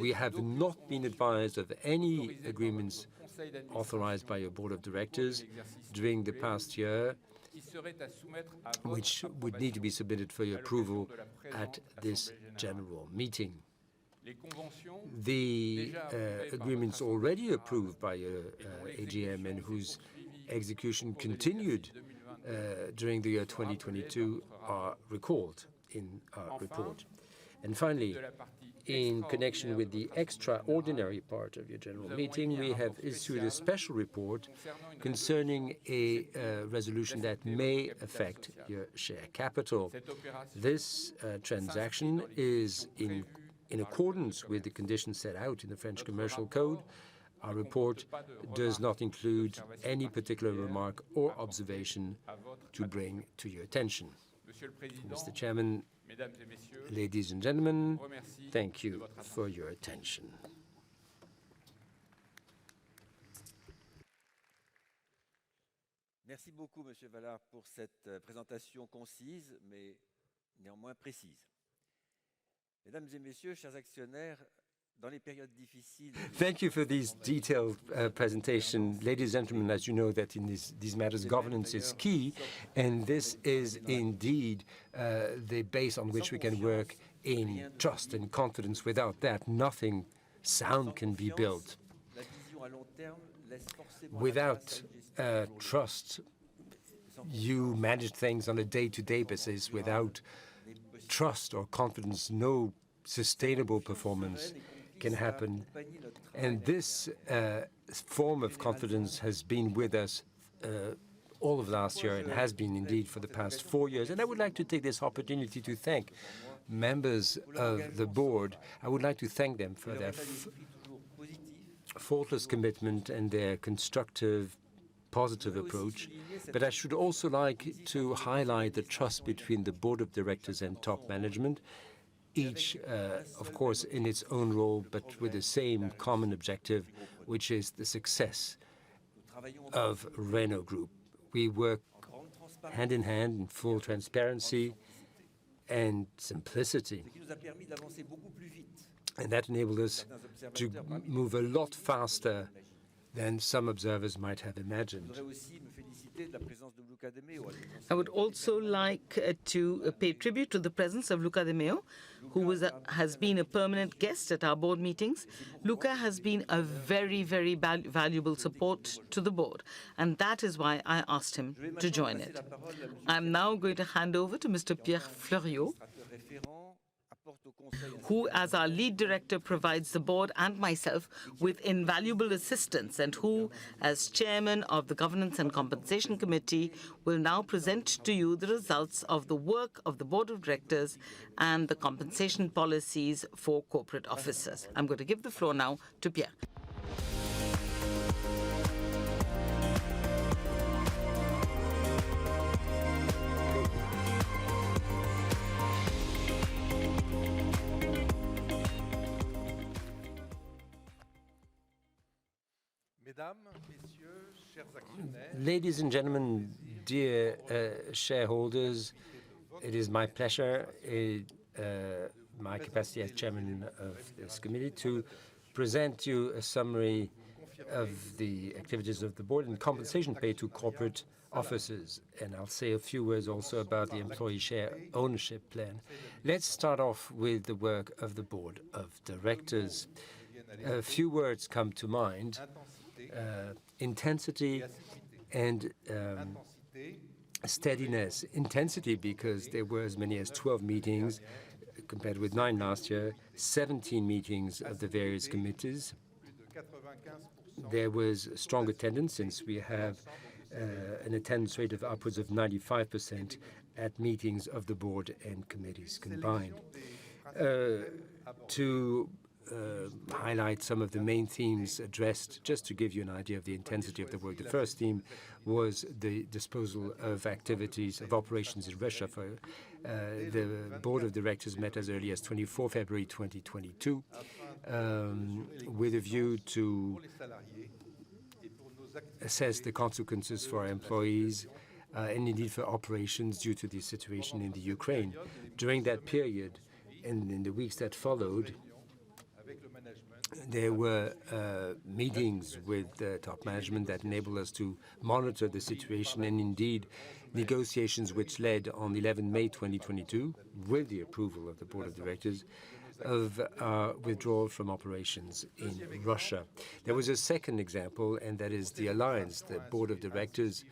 We have not been advised of any agreements authorized by your board of directors during the past year, which would need to be submitted for your approval at this general meeting. The agreements already approved by your AGM and whose execution continued during the year 2022 are recalled in our report. And finally, in connection with the extraordinary part of your general meeting, we have issued a special report concerning a resolution that may affect your share capital. This transaction is in accordance with the conditions set out in the French Commercial Code. Our report does not include any particular remark or observation to bring to your attention. Mr. Chairman, ladies and gentlemen, thank you for your attention. Merci beaucoup, Monsieur Valard, pour cette présentation concise, mais néanmoins précise. Mesdames et messieurs, chers actionnaires, dans les périodes difficiles. Thank you for these detailed presentation. Ladies and gentlemen, as you know that in these matters, governance is key, and this is indeed the base on which we can work in trust and confidence. Without that, nothing sound can be built. Without trust, you manage things on a day-to-day basis. Without trust or confidence, no sustainable performance can happen. And this form of confidence has been with us all of last year and has been indeed for the past 4 years. And I would like to take this opportunity to thank members of the board. I would like to thank them for their faultless commitment and their constructive, positive approach. But I should also like to highlight the trust between the board of directors and top management, each, of course, in its own role, but with the same common objective, which is the success of Renault Group. We work hand in hand in full transparency and simplicity. And that enabled us to move a lot faster than some observers might have imagined. I would also like to pay tribute to the presence of Luca de Meo, who has been a permanent guest at our board meetings. Luca has been a very, very valuable support to the board, and that is why I asked him to join it. I'm now going to hand over to Mr. Pierre Fleuriot, who, as our lead director, provides the board and myself with invaluable assistance, and who, as chairman of the Governance and Compensation Committee, will now present to you the results of the work of the board of directors and the compensation policies for corporate officers. I'm going to give the floor now to Pierre. Ladies and gentlemen, dear shareholders, it is my pleasure, my capacity as chairman of this committee, to present you a summary of the activities of the board and compensation paid to corporate officers. And I'll say a few words also about the employee share ownership plan. Let's start off with the work of the board of directors. A few words come to mind. Intensity and steadiness. Intensity because there were as many as 12 meetings compared with 9 last year, 17 meetings of the various committees. There was strong attendance since we have an attendance rate of upwards of 95% at meetings of the board and committees combined. To highlight some of the main themes addressed, just to give you an idea of the intensity of the work. The first theme was the disposal of activities, of operations in Russia. The board of directors met as early as 24 February 2022 with a view to assess the consequences for our employees and indeed for operations due to the situation in the Ukraine. During that period and in the weeks that followed, there were meetings with top management that enabled us to monitor the situation, and indeed negotiations which led on 11 May 2022, with the approval of the board of directors, of withdrawal from operations in Russia. There was a second example, and that is the alliance. The board of directors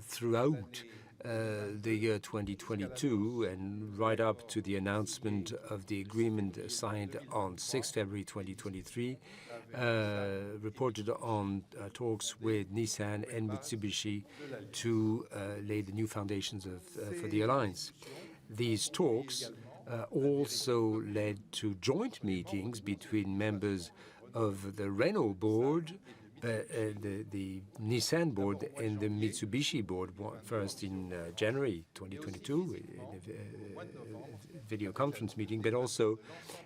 throughout the year 2022 and right up to the announcement of the agreement signed on 6 February 2023, reported on talks with Nissan and Mitsubishi to lay the new foundations for the alliance. These talks also led to joint meetings between members of the Renault board, the Nissan board and the Mitsubishi board, first in January 2022 in a video conference meeting, but also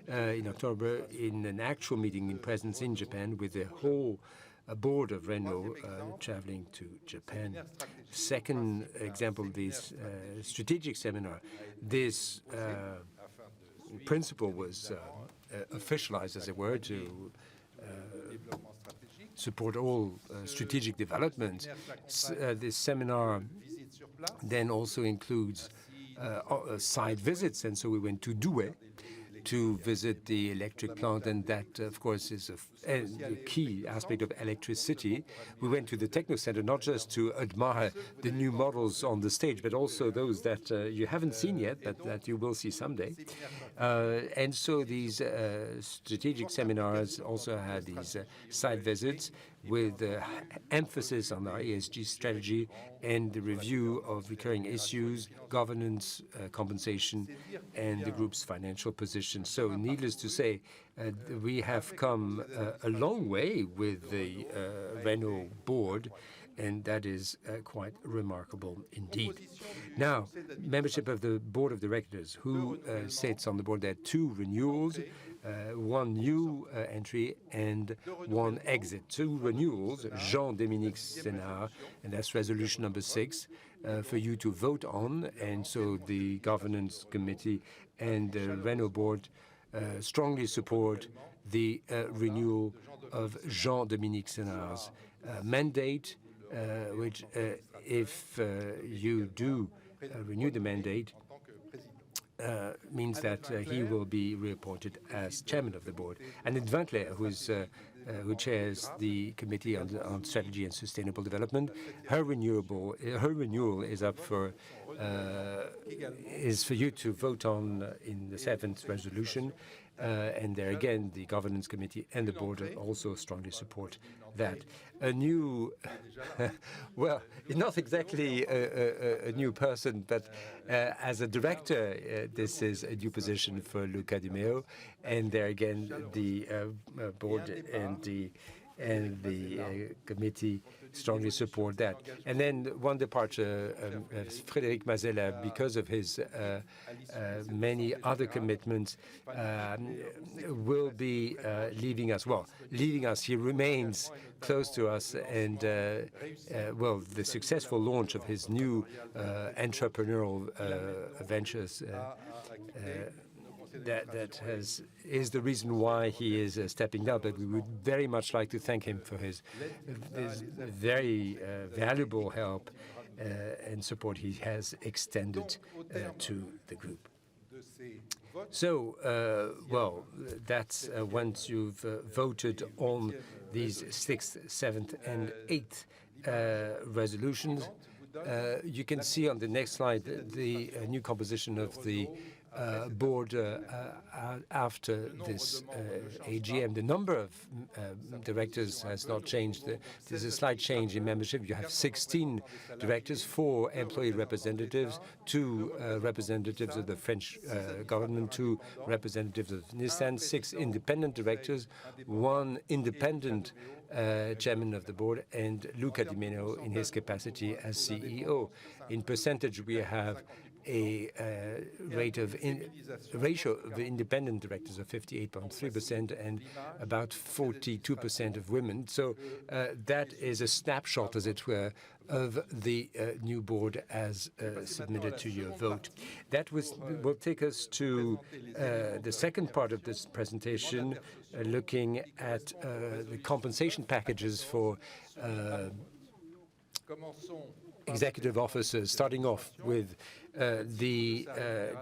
in October in an actual meeting in presence in Japan with the whole board of Renault traveling to Japan. Second example, this strategic seminar. This principle was officialized, as it were, to support all strategic development. This seminar then also includes site visits, and so we went to Douai to visit the electric plant, and that, of course, is a key aspect of electricity. We went to the Techno Center not just to admire the new models on the stage, but also those that you haven't seen yet, but that you will see someday. And so these strategic seminars also had these site visits with emphasis on our ESG strategy and the review of recurring issues, governance, compensation, and the group's financial position. So needless to say, we have come a long way with the Renault board, and that is quite remarkable indeed. Now, membership of the board of directors. Who sits on the board? There are 2 renewals, 1 new entry, and 1 exit. 2 renewals, Jean-Dominique Senard, and that's resolution number 6, for you to vote on. And so the governance committee and the Renault board strongly support the renewal of Jean-Dominique Senard's mandate, which, if you do renew the mandate, means that he will be reappointed as chairman of the board. And Annette Winkler, who chairs the Committee on Strategy and Sustainable Development, her renewal is up for you to vote on in the 7th resolution. And there again, the governance committee and the board also strongly support that. A new, well, not exactly a new person, but as a director, this is a new position for Luca. And there again, the board and the committee strongly support that. And then one departure, Frédéric Mazella, because of his many other commitments, will be leaving us. Well, leaving us, he remains close to us, and well, the successful launch of his new entrepreneurial ventures is the reason why he is stepping down. But we would very much like to thank him for his very valuable help and support he has extended to the group. So, well, that's once you've voted on these 6th, 7th, and 8th resolutions, you can see on the next slide the new composition of the board after this AGM. The number of directors has not changed. There's a slight change in membership. You have 16 directors, 4 employee representatives, 2 representatives of the French government, 2 representatives of Nissan, 6 independent directors, 1 independent chairman of the board, and Luca in his capacity as CEO. In percentage, we have a ratio of independent directors of 58.3% and about 42% of women. So that is a snapshot, as it were, of the new board as submitted to your vote. That will take us to the second part of this presentation, looking at the compensation packages for executive officers, starting off with the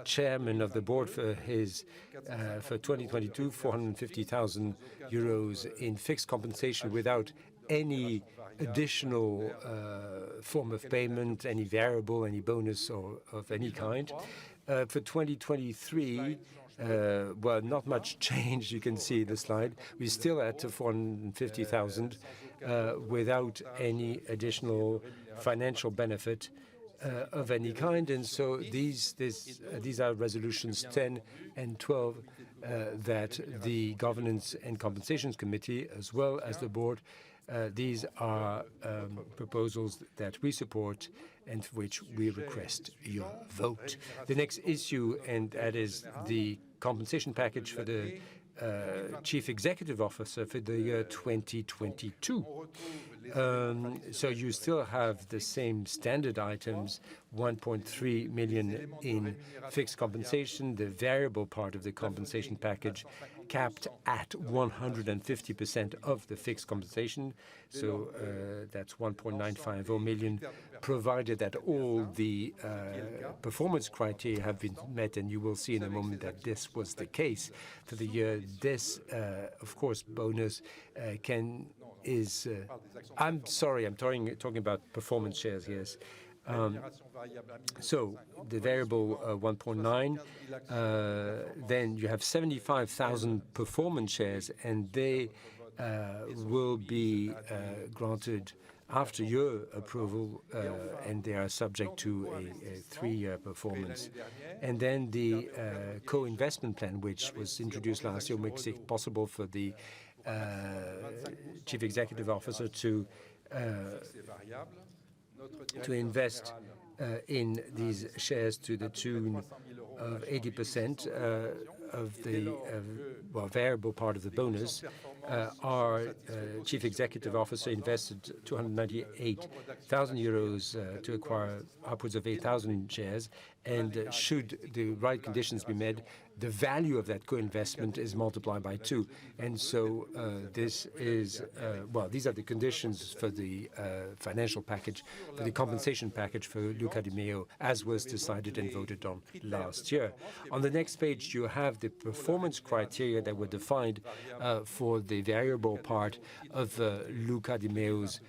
chairman of the board for 2022, 450,000 euros in fixed compensation without any additional form of payment, any variable, any bonus or of any kind. For 2023, well, not much change. You can see the slide. We're still at 450,000 without any additional financial benefit of any kind. And so these are resolutions 10 and 12 that the Governance and Compensations Committee, as well as the board, these are proposals that we support and for which we request your vote. The next issue, and that is the compensation package for the Chief Executive Officer for the year 2022. So you still have the same standard items, 1.3 million in fixed compensation, the variable part of the compensation package capped at 150% of the fixed compensation. So that's 1.950 million, provided that all the performance criteria have been met, and you will see in a moment that this was the case for the year. This, of course, bonus I'm sorry, I'm talking about performance shares, yes. So the variable 1.9, then you have 75,000 performance shares, and they will be granted after your approval, and they are subject to a 3-year performance. And then the co-investment plan, which was introduced last year, makes it possible for the Chief Executive Officer to invest in these shares to the tune of 80% of the variable part of the bonus. Our Chief Executive Officer invested 298,000 euros to acquire upwards of 8,000 shares, and should the right conditions be met, the value of that co-investment is multiplied by 2. And so this is, these are the conditions for the financial package, for the compensation package for Luca Di Meo, as was decided and voted on last year. On the next page, you have the performance criteria that were defined for the variable part of Luca Di Meo's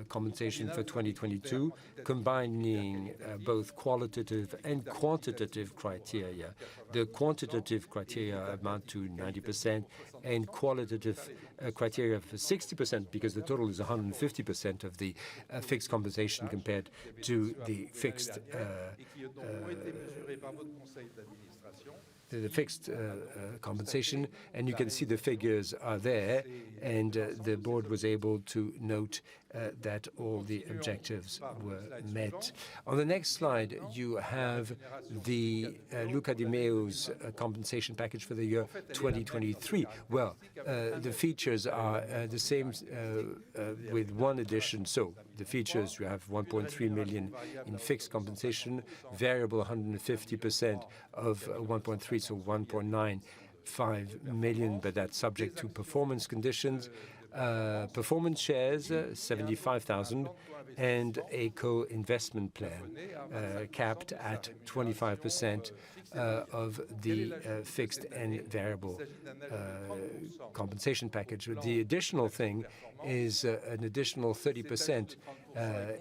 compensation for 2022, combining both qualitative and quantitative criteria. The quantitative criteria amount to 90%, and qualitative criteria for 60%, because the total is 150% of the fixed compensation compared to the fixed compensation. And you can see the figures are there, and the board was able to note that all the objectives were met. On the next slide, you have the Luca Di Meo's compensation package for the year 2023. Well, the features are the same with one addition. So the features, you have 1.3 million in fixed compensation, variable 150% of 1.3, so 1.95 million, but that's subject to performance conditions. Performance shares, 75,000, and a co-investment plan capped at 25% of the fixed and variable compensation package. The additional thing is an additional 30%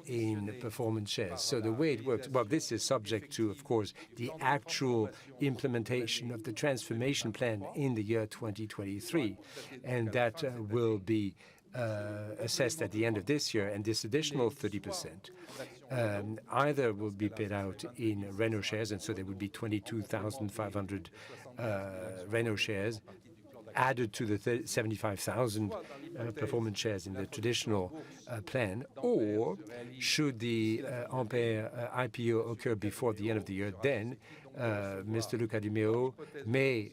in performance shares. So the way it works, well, this is subject to, of course, the actual implementation of the transformation plan in the year 2023, and that will be assessed at the end of this year, and this additional 30% either will be paid out in Renault shares, and so there would be 22,500 Renault shares added to the 75,000 performance shares in the traditional plan, or should the Ampere IPO occur before the end of the year, then Mr. Luca Di Meo may,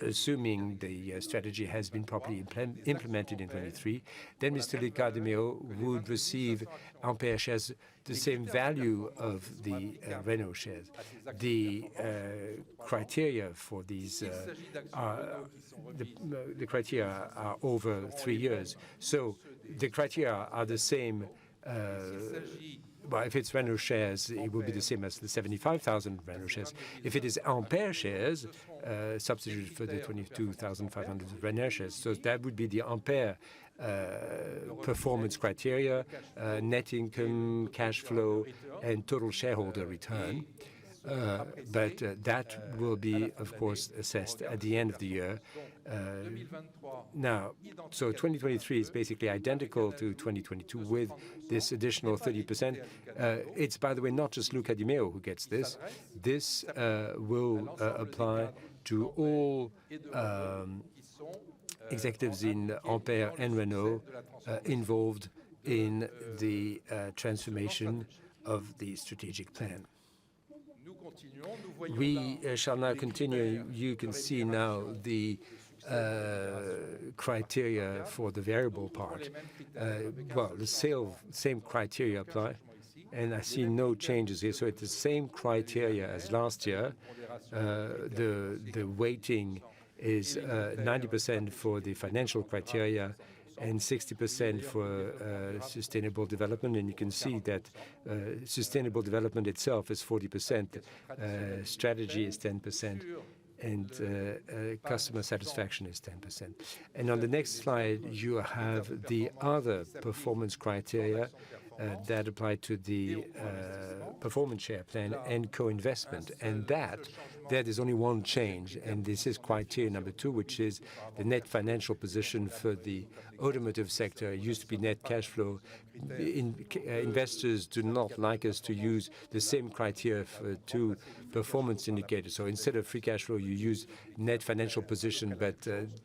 assuming the strategy has been properly implemented in 23, then Mr. Luca Di Meo would receive Ampere shares the same value of the Renault shares. The criteria for these the criteria are over 3 years. So the criteria are the same. Well, if it's Renault shares, it will be the same as the 75,000 Renault shares. If it is Ampere shares, substituted for the 22,500 Renault shares, so that would be the Ampere performance criteria, net income, cash flow, and total shareholder return. But that will be, of course, assessed at the end of the year. Now, so 2023 is basically identical to 2022 with this additional 30%. It's, by the way, not just Luca Di Meo who gets this. This will apply to all executives in Ampere and Renault involved in the transformation of the strategic plan. We shall now continue. You can see now the criteria for the variable part. Well, the same criteria apply, and I see no changes here. So it's the same criteria as last year. The weighting is 90% for the financial criteria and 60% for sustainable development. And you can see that sustainable development itself is 40%, strategy is 10%, and customer satisfaction is 10%. And on the next slide, you have the other performance criteria that apply to the performance share plan and co-investment. And that is only one change, and this is criteria number 2, which is the net financial position for the automotive sector. It used to be net cash flow. Investors do not like us to use the same criteria for 2 performance indicators. So instead of free cash flow, you use net financial position, but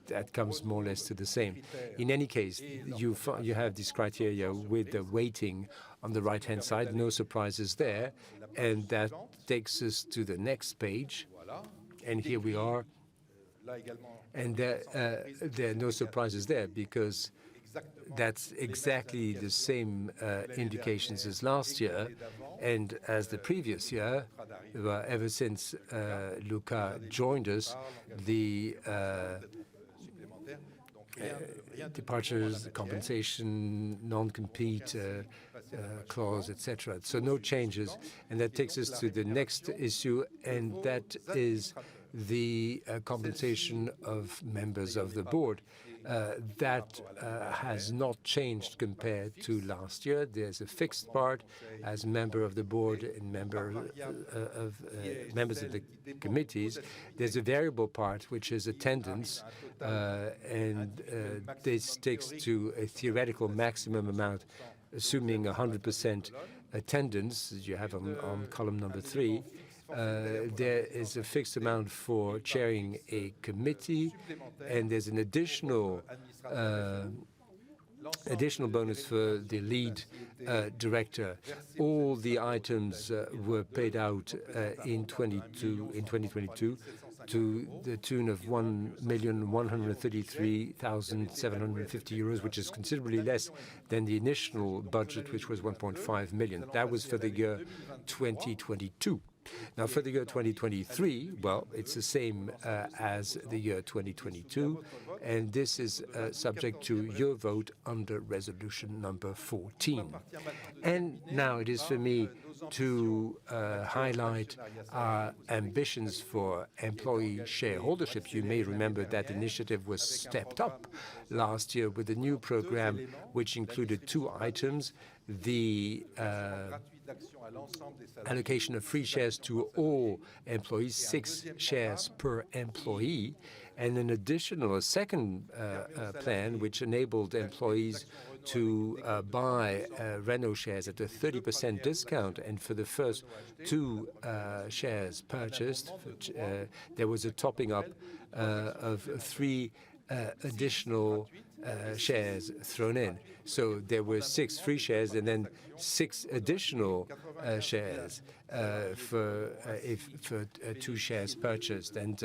that comes more or less to the same. In any case, you have this criteria with the weighting on the right-hand side, no surprises there. And that takes us to the next page. And here we are. And there are no surprises there, because that's exactly the same indications as last year and as the previous year. Ever since Luca joined us, the departures, compensation, non-compete clause, etc. So no changes. And that takes us to the next issue, and that is the compensation of members of the board. That has not changed compared to last year. There's a fixed part as member of the board and members of the committees. There's a variable part, which is attendance, and this takes to a theoretical maximum amount, assuming 100% attendance, as you have on column number 3. There is a fixed amount for chairing a committee, and there's an additional bonus for the lead director. All the items were paid out in 2022 to the tune of €1,133,750, which is considerably less than the initial budget, which was 1.5 million. That was for the year 2022. Now, for the year 2023, well, it's the same as the year 2022, and this is subject to your vote under resolution number 14. And now it is for me to highlight our ambitions for employee shareholdership. You may remember that initiative was stepped up last year with a new program, which included 2 items: the allocation of free shares to all employees, 6 shares per employee, and a second plan which enabled employees to buy Renault shares at a 30% discount. And for the first 2 shares purchased, there was a topping up of 3 additional shares thrown in. So there were 6 free shares and then 6 additional shares for 2 shares purchased. And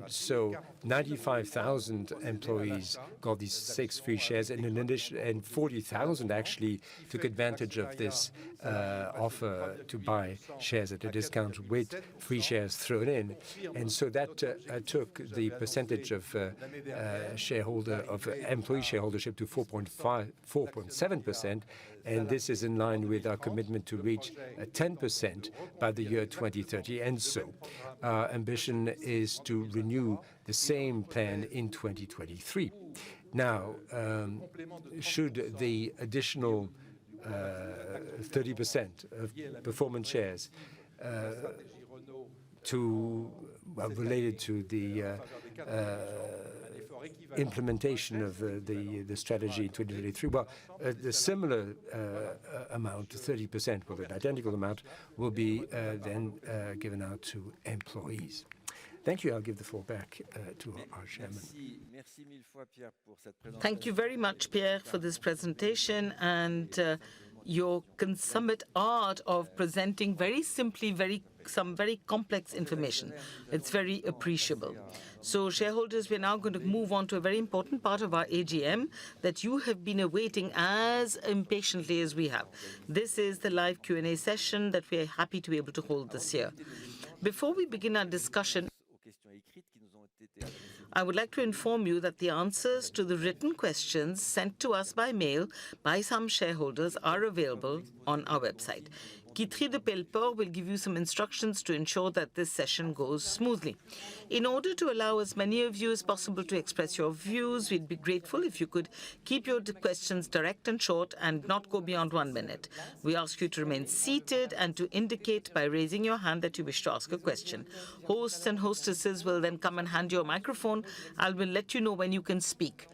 so 95,000 employees got these 6 free shares, and in addition, and 40,000 actually took advantage of this offer to buy shares at a discount with free shares thrown in. And so that took the percentage of employee shareholdership to 4.7%, and this is in line with our commitment to reach 10% by the year 2030. And so our ambition is to renew the same plan in 2023. Now, should the additional 30% of performance shares related to the implementation of the strategy in 2023. Well, the similar amount, 30%, well, an identical amount, will be then given out to employees. Thank you. I'll give the floor back to our chairman. Thank you very much, Pierre, for this presentation. And your consummate art of presenting very simply some very complex information. It's very appreciable. So shareholders, we're now going to move on to a very important part of our AGM that you have been awaiting as impatiently as we have. This is the live Q&A session that we are happy to be able to hold this year. Before we begin our discussion, I would like to inform you that the answers to the written questions sent to us by mail by some shareholders are available on our website. Quitterie de Pelleport will give you some instructions to ensure that this session goes smoothly. In order to allow as many of you as possible to express your views, we'd be grateful if you could keep your questions direct and short and not go beyond 1 minute. We ask you to remain seated and to indicate by raising your hand that you wish to ask a question. Hosts and hostesses will then come and hand you a microphone. I will let you know when you can speak.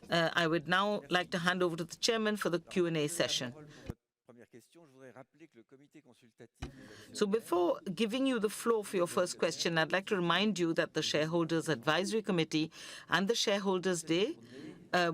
I would now like to hand over to the chairman for the Q&A session. So before giving you the floor for your first question, I'd like to remind you that the Shareholders Advisory Committee and the Shareholders' Day,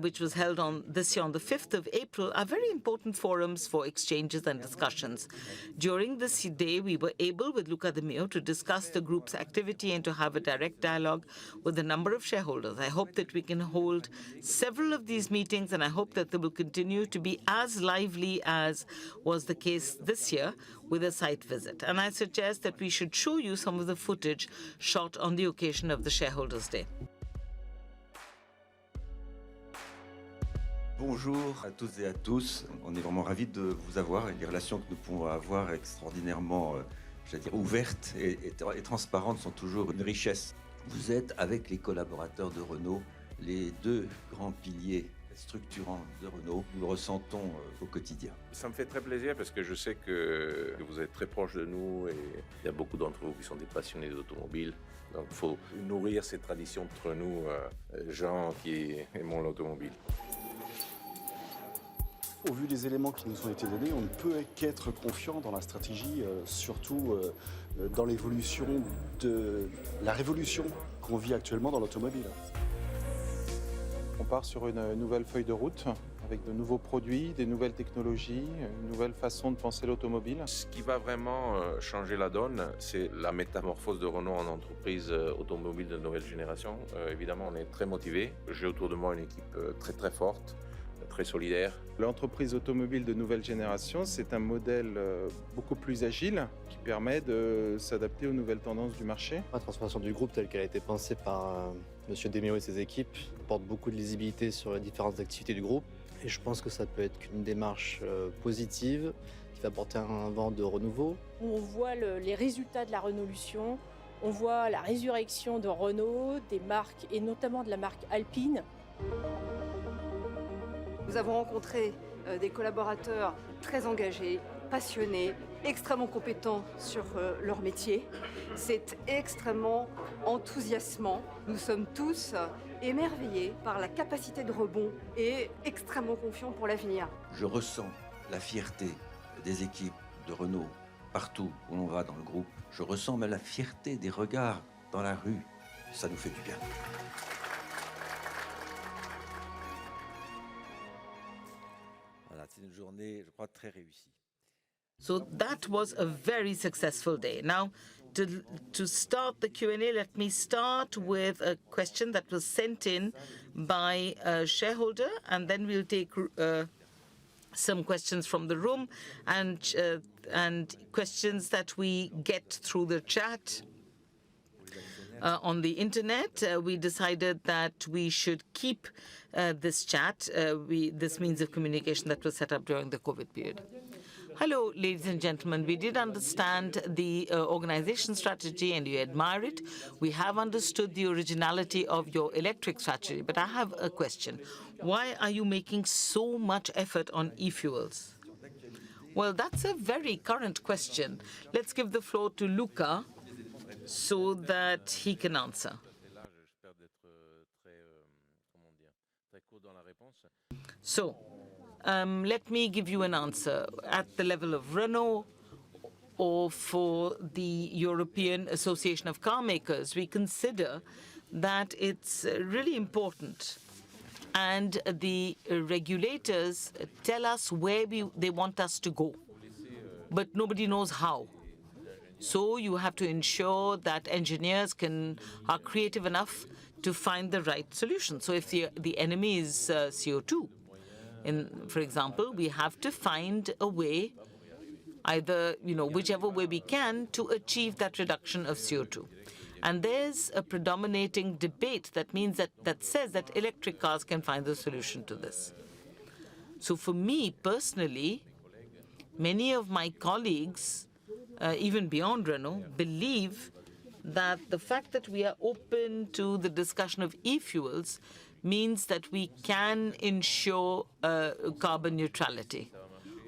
which was held on this year on the 5th of April, are very important forums for exchanges and discussions. During this day, we were able, with Luca to discuss the group's activity and to have a direct dialogue with a number of shareholders. I hope that we can hold several of these meetings, and I hope that they will continue to be as lively as was the case this year with a site visit. And I suggest that we should show you some of the footage shot on the occasion of the Shareholders' Day. Bonjour à toutes et à tous. On est vraiment ravis de vous avoir et les relations que nous pouvons avoir extraordinairement, j'allais dire, ouvertes et transparentes sont toujours une richesse. Vous êtes, avec les collaborateurs de Renault, les deux grands piliers structurants de Renault. Nous le ressentons au quotidien. Ça me fait très plaisir parce que je sais que vous êtes très proches de nous et il y a beaucoup d'entre vous qui sont des passionnés d'automobile. Donc il faut nourrir ces traditions entre nous, gens qui aiment l'automobile. Au vu des éléments qui nous ont été donnés, on ne peut qu'être confiant dans la stratégie, surtout dans l'évolution de la révolution qu'on vit actuellement dans l'automobile. On part sur une nouvelle feuille de route avec de nouveaux produits, des nouvelles technologies, une nouvelle façon de penser l'automobile. Ce qui va vraiment changer la donne, c'est la métamorphose de Renault en entreprise automobile de nouvelle génération. Évidemment, on est très motivés. J'ai autour de moi une équipe très très forte, très solidaire. L'entreprise automobile de nouvelle génération, c'est un modèle beaucoup plus agile qui permet de s'adapter aux nouvelles tendances du marché. La transformation du groupe telle qu'elle a été pensée par M. Desméo et ses équipes apporte beaucoup de lisibilité sur les différentes activités du groupe. Et je pense que ça peut être qu'une démarche positive qui va apporter un vent de renouveau. On voit les résultats de la Renaulution, on voit la résurrection de Renault, des marques et notamment de la marque Alpine. Nous avons rencontré des collaborateurs très engagés, passionnés, extrêmement compétents sur leur métier. C'est extrêmement enthousiasmant. Nous sommes tous émerveillés par la capacité de rebond et extrêmement confiants pour l'avenir. Je ressens la fierté des équipes de Renault partout où l'on va dans le groupe. Je ressens même la fierté des regards dans la rue. Ça nous fait du bien. C'est une journée, je crois, très réussie. So that was a very successful day. Now, to start the Q&A, let me start with a question that was sent in by a shareholder, and then we'll take some questions from the room and questions that we get through the chat. On the internet, we decided that we should keep this chat, this means of communication that was set up during the COVID period. Hello, ladies and gentlemen. We did understand the organization strategy and you admire it. We have understood the originality of your electric strategy, but I have a question. Why are you making so much effort on e-fuels? Well, that's a very current question. Let's give the floor to Luca so that he can answer. So, let me give you an answer. At the level of Renault or for the European Association of Car Makers, we consider that it's really important and the regulators tell us where they want us to go, but nobody knows how. So you have to ensure that engineers are creative enough to find the right solution. So if the enemy is CO2, for example, we have to find a way, either, whichever way we can, to achieve that reduction of CO2. And there's a predominating debate that says that electric cars can find the solution to this. So for me personally, many of my colleagues, even beyond Renault, believe that the fact that we are open to the discussion of e-fuels means that we can ensure carbon neutrality.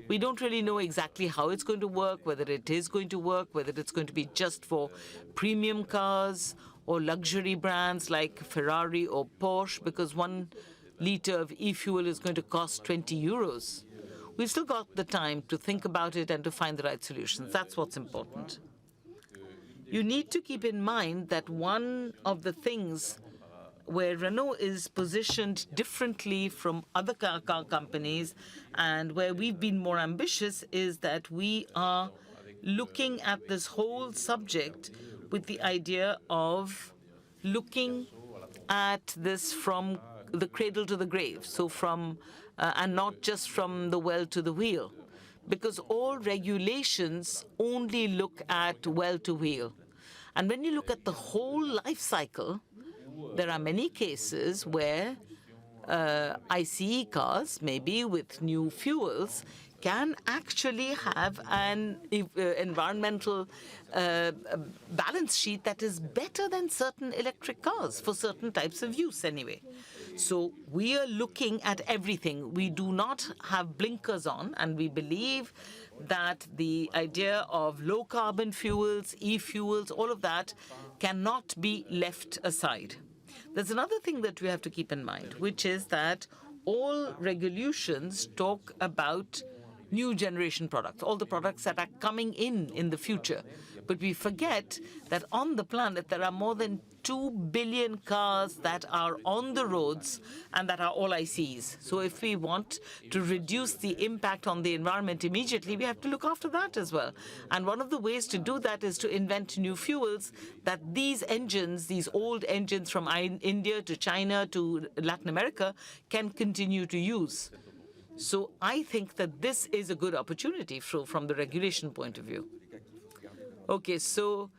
We don't really know exactly how it's going to work, whether it is going to work, whether it's going to be just for premium cars or luxury brands like Ferrari or Porsche, because 1 liter of e-fuel is going to cost 20 euros. We've still got the time to think about it and to find the right solutions. That's what's important. You need to keep in mind that one of the things where Renault is positioned differently from other car companies and where we've been more ambitious is that we are looking at this whole subject with the idea of looking at this from the cradle to the grave, so and not just from the well to the wheel, because all regulations only look at well to wheel. And when you look at the whole life cycle, there are many cases where ICE cars, maybe with new fuels, can actually have an environmental balance sheet that is better than certain electric cars, for certain types of use anyway. So we are looking at everything. We do not have blinkers on, and we believe that the idea of low-carbon fuels, e-fuels, all of that cannot be left aside. There's another thing that we have to keep in mind, which is that all regulations talk about new generation products, all the products that are coming in the future. But we forget that on the planet there are more than 2 billion cars that are on the roads and that are all ICEs. So if we want to reduce the impact on the environment immediately, we have to look after that as well. And one of the ways to do that is to invent new fuels that these engines, these old engines from India to China to Latin America, can continue to use. So I think that this is a good opportunity from the regulation point of view. Okay, so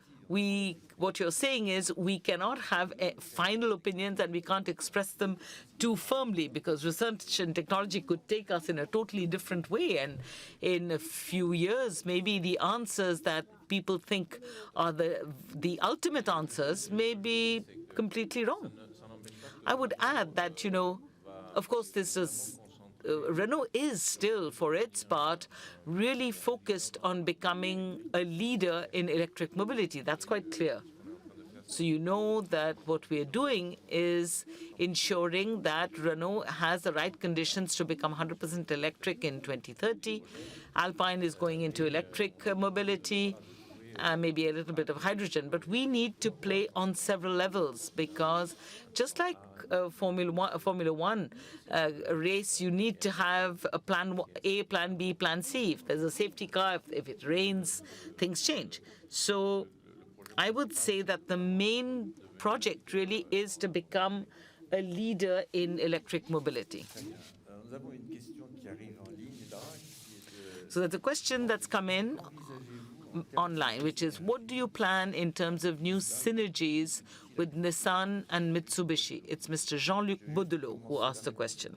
what you're saying is we cannot have final opinions and we can't express them too firmly, because research and technology could take us in a totally different way. And in a few years, maybe the answers that people think are the ultimate answers may be completely wrong. I would add that, of course, this is Renault is still, for its part, really focused on becoming a leader in electric mobility. That's quite clear. So you know that what we're doing is ensuring that Renault has the right conditions to become 100% electric in 2030. Alpine is going into electric mobility, maybe a little bit of hydrogen. But we need to play on several levels, because just like Formula One race, you need to have a plan A, plan B, plan C. If there's a safety car, if it rains, things change. So I would say that the main project really is to become a leader in electric mobility. So there's a question that's come in online, which is, what do you plan in terms of new synergies with Nissan and Mitsubishi? It's Mr. Jean-Luc Baudelot who asked the question.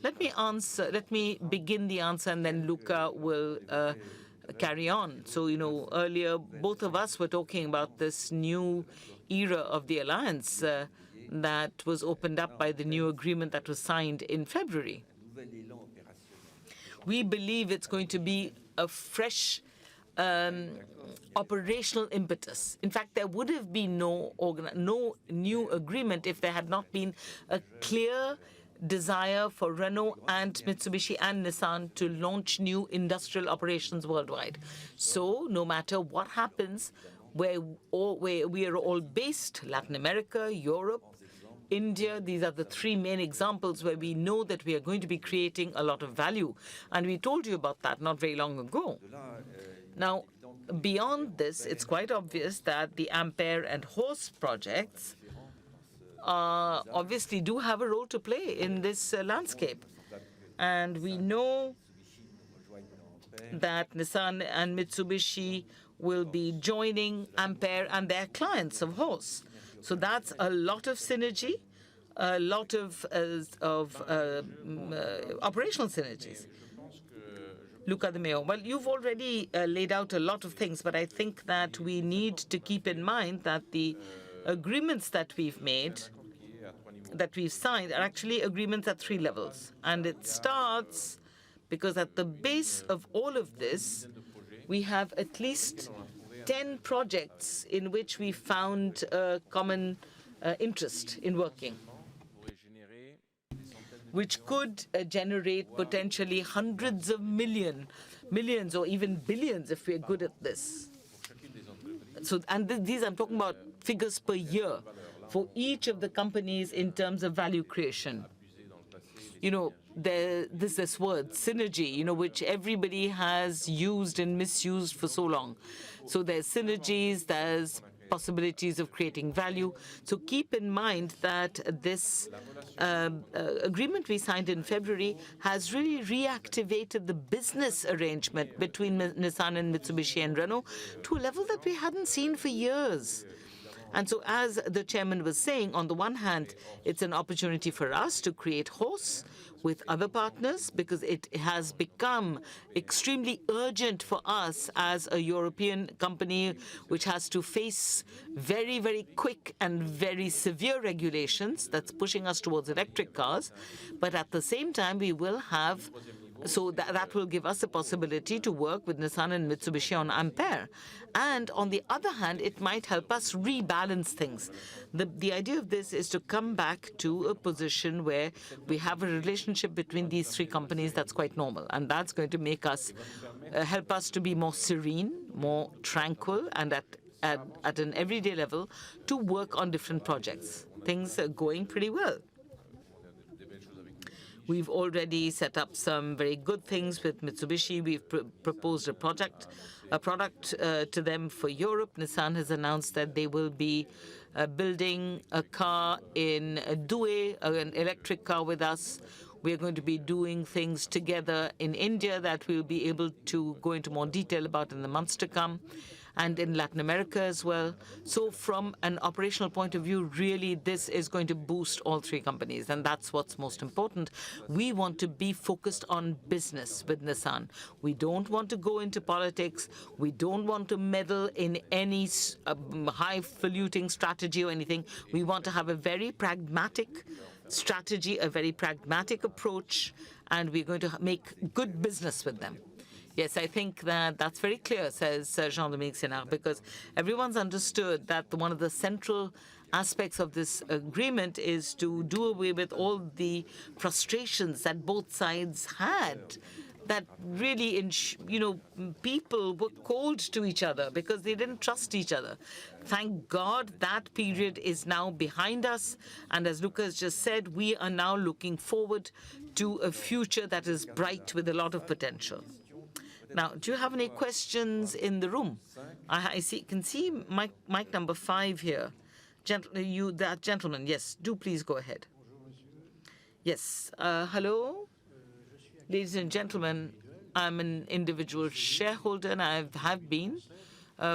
Let me begin the answer, and then Luca will carry on. So, earlier both of us were talking about this new era of the alliance that was opened up by the new agreement that was signed in February. We believe it's going to be a fresh operational impetus. In fact, there would have been no new agreement if there had not been a clear desire for Renault and Mitsubishi and Nissan to launch new industrial operations worldwide. So no matter what happens, where we are all based, Latin America, Europe, India. These are the three main examples where we know that we are going to be creating a lot of value. And we told you about that not very long ago. Now, beyond this, it's quite obvious that the Ampere and Horse projects obviously do have a role to play in this landscape. And we know that Nissan and Mitsubishi will be joining Ampere and their clients of Horse. So that's a lot of synergy, a lot of operational synergies. Luca de Meo. Well, you've already laid out a lot of things, but I think that we need to keep in mind that the agreements that we've made, that we've signed, are actually agreements at three levels. And it starts because at the base of all of this, we have at least 10 projects in which we found a common interest in working, which could generate potentially hundreds of millions or even billions if we're good at this. So, and these I'm talking about figures per year for each of the companies in terms of value creation. You know, there's this word, synergy, you know, which everybody has used and misused for so long. So there's synergies, there's possibilities of creating value. So keep in mind that this agreement we signed in February has really reactivated the business arrangement between Nissan and Mitsubishi and Renault to a level that we hadn't seen for years. And so, as the chairman was saying, on the one hand, it's an opportunity for us to create Horse with other partners because it has become extremely urgent for us as a European company which has to face very, very quick and very severe regulations that's pushing us towards electric cars. But at the same time, we will have so that will give us a possibility to work with Nissan and Mitsubishi on Ampere. And on the other hand, it might help us rebalance things. The idea of this is to come back to a position where we have a relationship between these three companies that's quite normal. And that's going to make us, help us to be more serene, more tranquil, and at an everyday level to work on different projects. Things are going pretty well. We've already set up some very good things with Mitsubishi. We've proposed a product to them for Europe. Nissan has announced that they will be building a car in Douai, an electric car with us. We're going to be doing things together in India that we'll be able to go into more detail about in the months to come, and in Latin America as well. So from an operational point of view, really, this is going to boost all three companies, and that's what's most important. We want to be focused on business with Nissan. We don't want to go into politics. We don't want to meddle in any highfalutin strategy or anything. We want to have a very pragmatic strategy, a very pragmatic approach, and we're going to make good business with them. Yes, I think that that's very clear, says Jean-Dominique Senard, because everyone's understood that one of the central aspects of this agreement is to do away with all the frustrations that both sides had, that really, people were cold to each other because they didn't trust each other. Thank God that period is now behind us. And as Luca has just said, we are now looking forward to a future that is bright with a lot of potential. Now, do you have any questions in the room? I can see mic number 5 here. That gentleman, yes, do please go ahead. Yes, hello? Ladies and gentlemen, I'm an individual shareholder, and I have been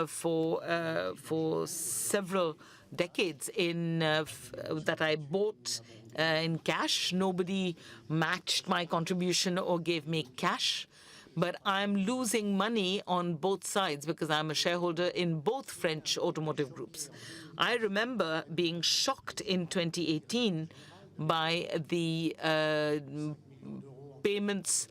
for several decades that I bought in cash. Nobody matched my contribution or gave me cash. But I'm losing money on both sides because I'm a shareholder in both French automotive groups. I remember being shocked in 2018 by the payments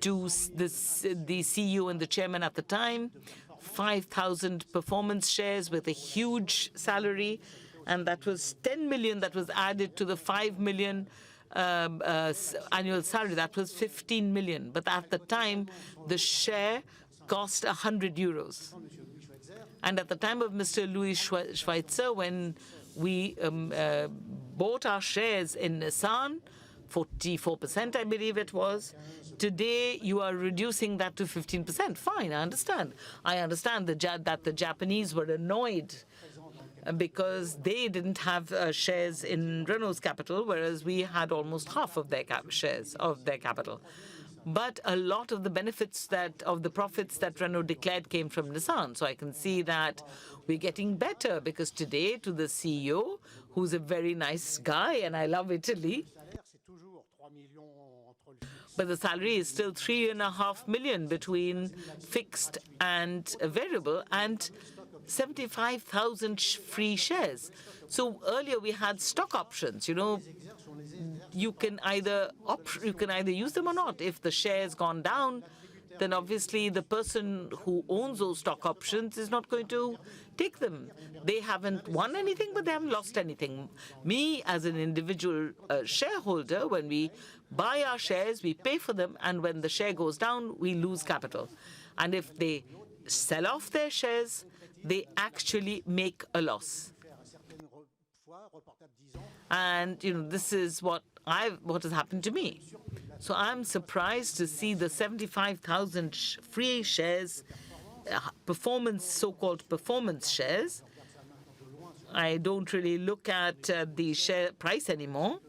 to the CEO and the chairman at the time, 5,000 performance shares with a huge salary, and that was 10 million that was added to the 5 million annual salary. That was 15 million. But at the time, the share cost 100 euros. And at the time of Mr. Louis Schweitzer, when we bought our shares in Nissan, 44%, I believe it was. Today, you are reducing that to 15%. Fine, I understand. I understand that the Japanese were annoyed because they didn't have shares in Renault's capital, whereas we had almost half of their shares of their capital. But a lot of the benefits of the profits that Renault declared came from Nissan. So I can see that we're getting better, because today, to the CEO, who's a very nice guy, and I love Italy, but the salary is still 3.5 million between fixed and variable, and 75,000 free shares. So earlier we had stock options. You can either use them or not. If the share's gone down, then obviously the person who owns those stock options is not going to take them. They haven't won anything, but they haven't lost anything. Me, as an individual shareholder, when we buy our shares, we pay for them, and when the share goes down, we lose capital. And if they sell off their shares, they actually make a loss. And this is what has happened to me. So I'm surprised to see the 75,000 free shares, so-called performance shares. I don't really look at the share price anymore.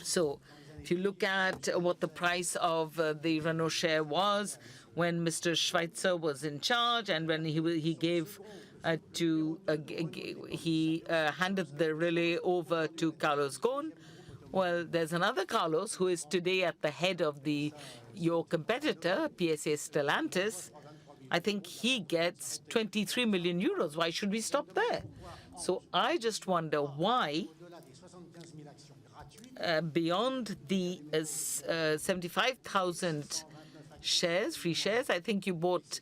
So if you look at what the price of the Renault share was when Mr. Schweitzer was in charge, and when he handed the relay over to Carlos Ghosn. Well, there's another Carlos who is today at the head of your competitor, PSA Stellantis. I think he gets 23 million euros. Why should we stop there? So I just wonder why, beyond the 75,000 shares, free shares, I think you bought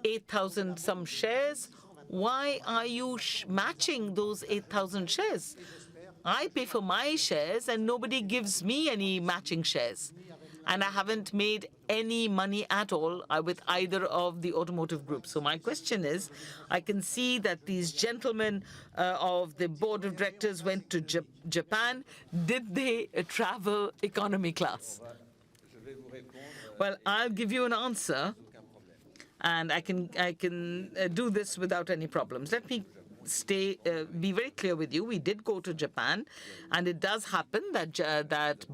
8,000 some shares. Why are you matching those 8,000 shares? I pay for my shares and nobody gives me any matching shares. And I haven't made any money at all with either of the automotive groups. So my question is, I can see that these gentlemen of the board of directors went to Japan. Did they travel economy class? Well, I'll give you an answer, and I can do this without any problems. Let me be very clear with you. We did go to Japan, and it does happen that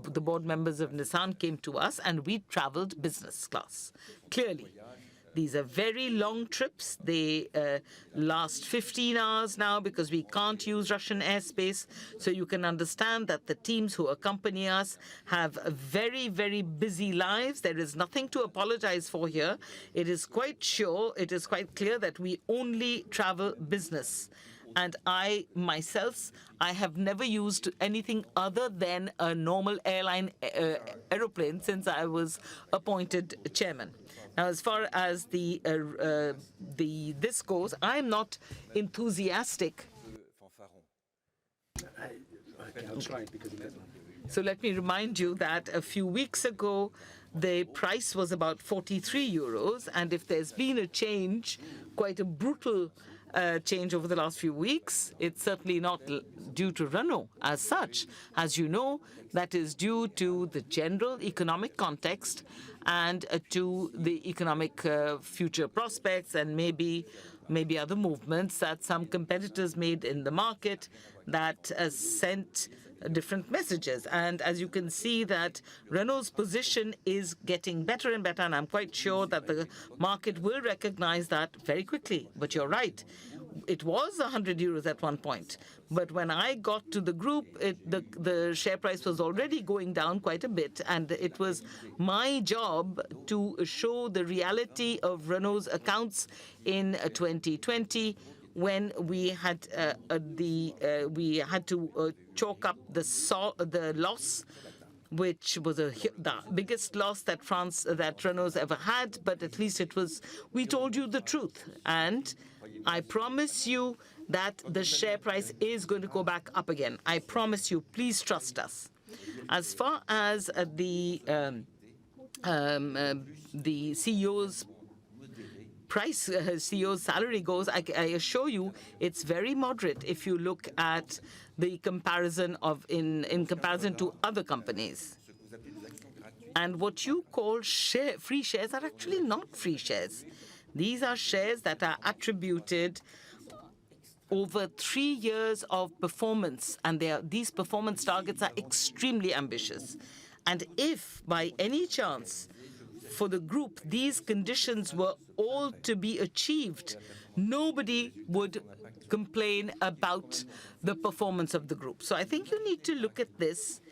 the board members of Nissan came to us, and we traveled business class. Clearly, these are very long trips. They last 15 hours now because we can't use Russian airspace. So you can understand that the teams who accompany us have very, very busy lives. There is nothing to apologize for here. It is quite clear that we only travel business. And I, myself, I have never used anything other than a normal airline aeroplane since I was appointed chairman. Now, as far as this goes, I'm not enthusiastic. So let me remind you that a few weeks ago, the price was about 43 euros, and if there's been a change, quite a brutal change over the last few weeks, it's certainly not due to Renault as such. As you know, that is due to the general economic context and to the economic future prospects, and maybe other movements that some competitors made in the market that sent different messages. And as you can see, that Renault's position is getting better and better, and I'm quite sure that the market will recognize that very quickly. But you're right. It was 100 euros at one point. But when I got to the group, the share price was already going down quite a bit. And it was my job to show the reality of Renault's accounts in 2020, when we had to chalk up the loss, which was the biggest loss that Renault's ever had. But at least we told you the truth. And I promise you that the share price is going to go back up again. I promise you, please trust us. As far as the CEO's price CEO's salary goes, I assure you it's very moderate if you look at the comparison in comparison to other companies. And what you call free shares are actually not free shares. These are shares that are attributed over 3 years of performance, and these performance targets are extremely ambitious. And if, by any chance, for the group, these conditions were all to be achieved, nobody would complain about the performance of the group. So I think you need to look at this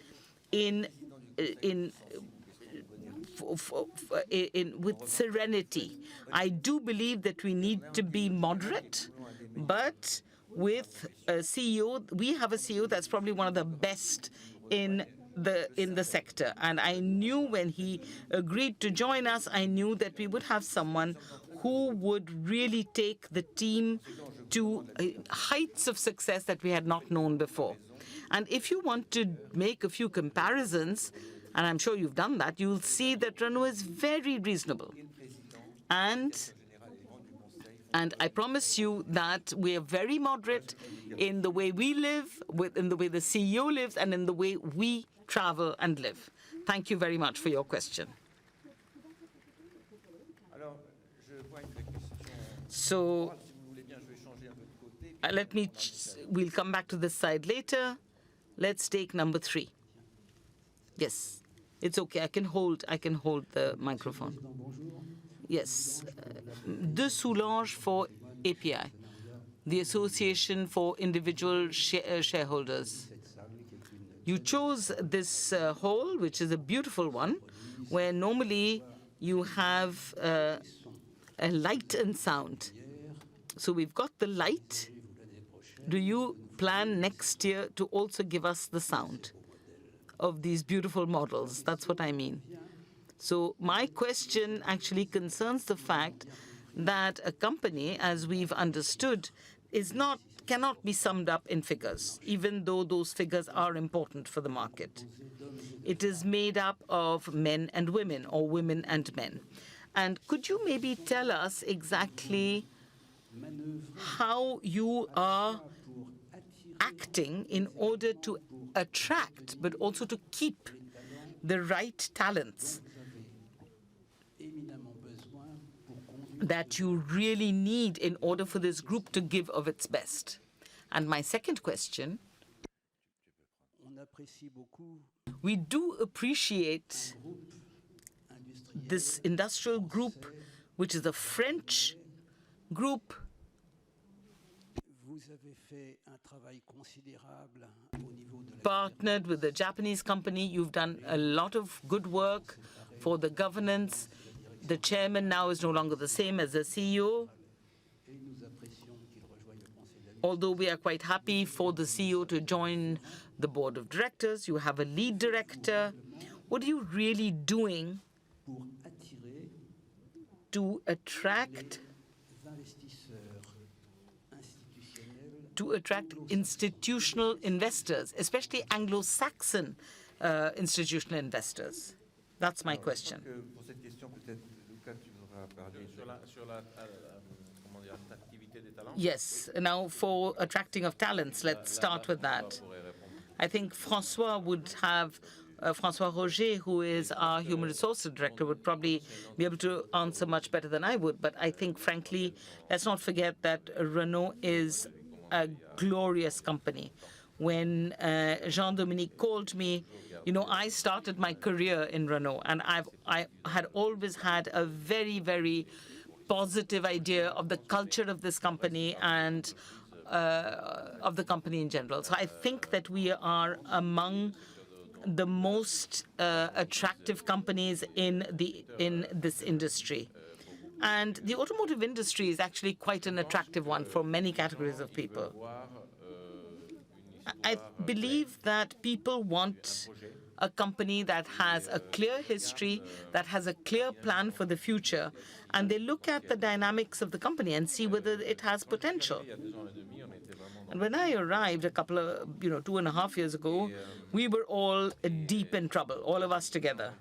with serenity. I do believe that we need to be moderate, but with a CEO, we have a CEO that's probably one of the best in the sector. And I knew when he agreed to join us, I knew that we would have someone who would really take the team to heights of success that we had not known before. And if you want to make a few comparisons, and I'm sure you've done that, you'll see that Renault is very reasonable. And I promise you that we are very moderate in the way we live, in the way the CEO lives, and in the way we travel and live. Thank you very much for your question. So we'll come back to this side later. Let's take number 3. Yes, it's okay. I can hold the microphone. Yes, De Soulange for API, the Association for Individual Shareholders. You chose this hall, which is a beautiful one, where normally you have a light and sound. So we've got the light. Do you plan next year to also give us the sound of these beautiful models? That's what I mean. So my question actually concerns the fact that a company, as we've understood, cannot be summed up in figures, even though those figures are important for the market. It is made up of men and women, or women and men. And could you maybe tell us exactly how you are acting in order to attract, but also to keep the right talents that you really need in order for this group to give of its best? And my second question, we do appreciate this industrial group, which is a French group. Partnered with a Japanese company. You've done a lot of good work for the governance. The chairman now is no longer the same as the CEO. Although we are quite happy for the CEO to join the board of directors, you have a lead director. What are you really doing to attract institutional investors, especially Anglo-Saxon institutional investors? That's my question. Yes. Now, for attracting of talents, let's start with that. I think François Roger, who is our human resources director, would probably be able to answer much better than I would. But I think, frankly, let's not forget that Renault is a glorious company. When Jean-Dominique called me, I started my career in Renault, and I had always had a very, very positive idea of the culture of this company and of the company in general. So I think that we are among the most attractive companies in this industry. And the automotive industry is actually quite an attractive one for many categories of people. I believe that people want a company that has a clear history, that has a clear plan for the future, and they look at the dynamics of the company and see whether it has potential. And when I arrived a couple of, 2.5 years ago, we were all deep in trouble, all of us together.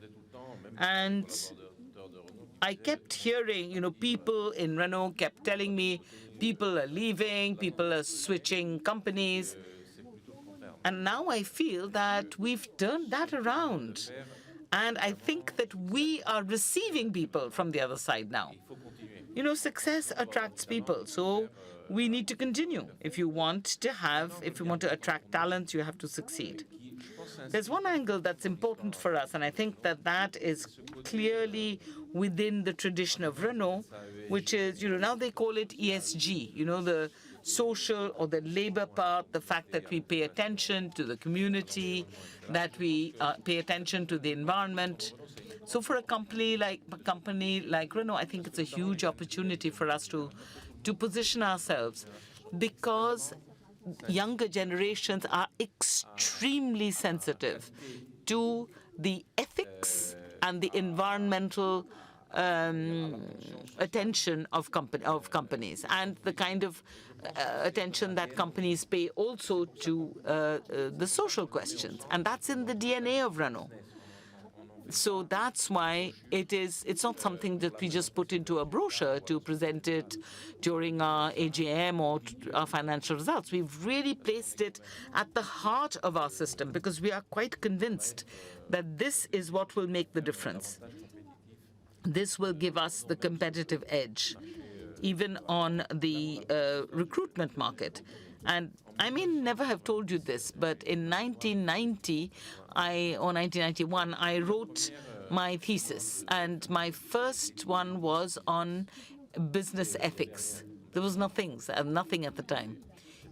And I kept hearing, people in Renault kept telling me people are leaving, people are switching companies. And now I feel that we've turned that around. And I think that we are receiving people from the other side now. Success attracts people, so we need to continue. If you want to attract talent, you have to succeed. There's one angle that's important for us, and I think that is clearly within the tradition of Renault, which is, now they call it ESG, the social or the labor part, the fact that we pay attention to the community, that we pay attention to the environment. So for a company like Renault, I think it's a huge opportunity for us to position ourselves, because younger generations are extremely sensitive to the ethics and the environmental attention of companies, and the kind of attention that companies pay also to the social questions. And that's in the DNA of Renault. So that's why it's not something that we just put into a brochure to present it during our AGM or our financial results. We've really placed it at the heart of our system, because we are quite convinced that this is what will make the difference. This will give us the competitive edge, even on the recruitment market. And I may never have told you this, but in 1990 or 1991, I wrote my thesis, and my first one was on business ethics. There was nothing at the time.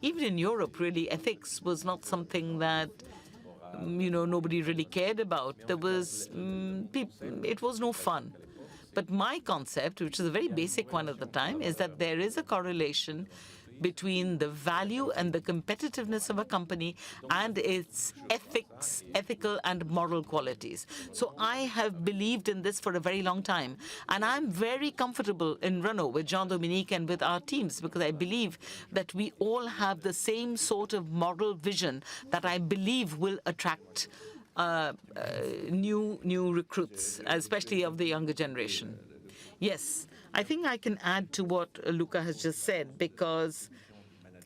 Even in Europe, really, ethics was not something that nobody really cared about. There was it was no fun. But my concept, which is a very basic one at the time, is that there is a correlation between the value and the competitiveness of a company and its ethical and moral qualities. So I have believed in this for a very long time. And I'm very comfortable in Renault with Jean-Dominique and with our teams, because I believe that we all have the same sort of moral vision that I believe will attract new recruits, especially of the younger generation. Yes, I think I can add to what Luca has just said, because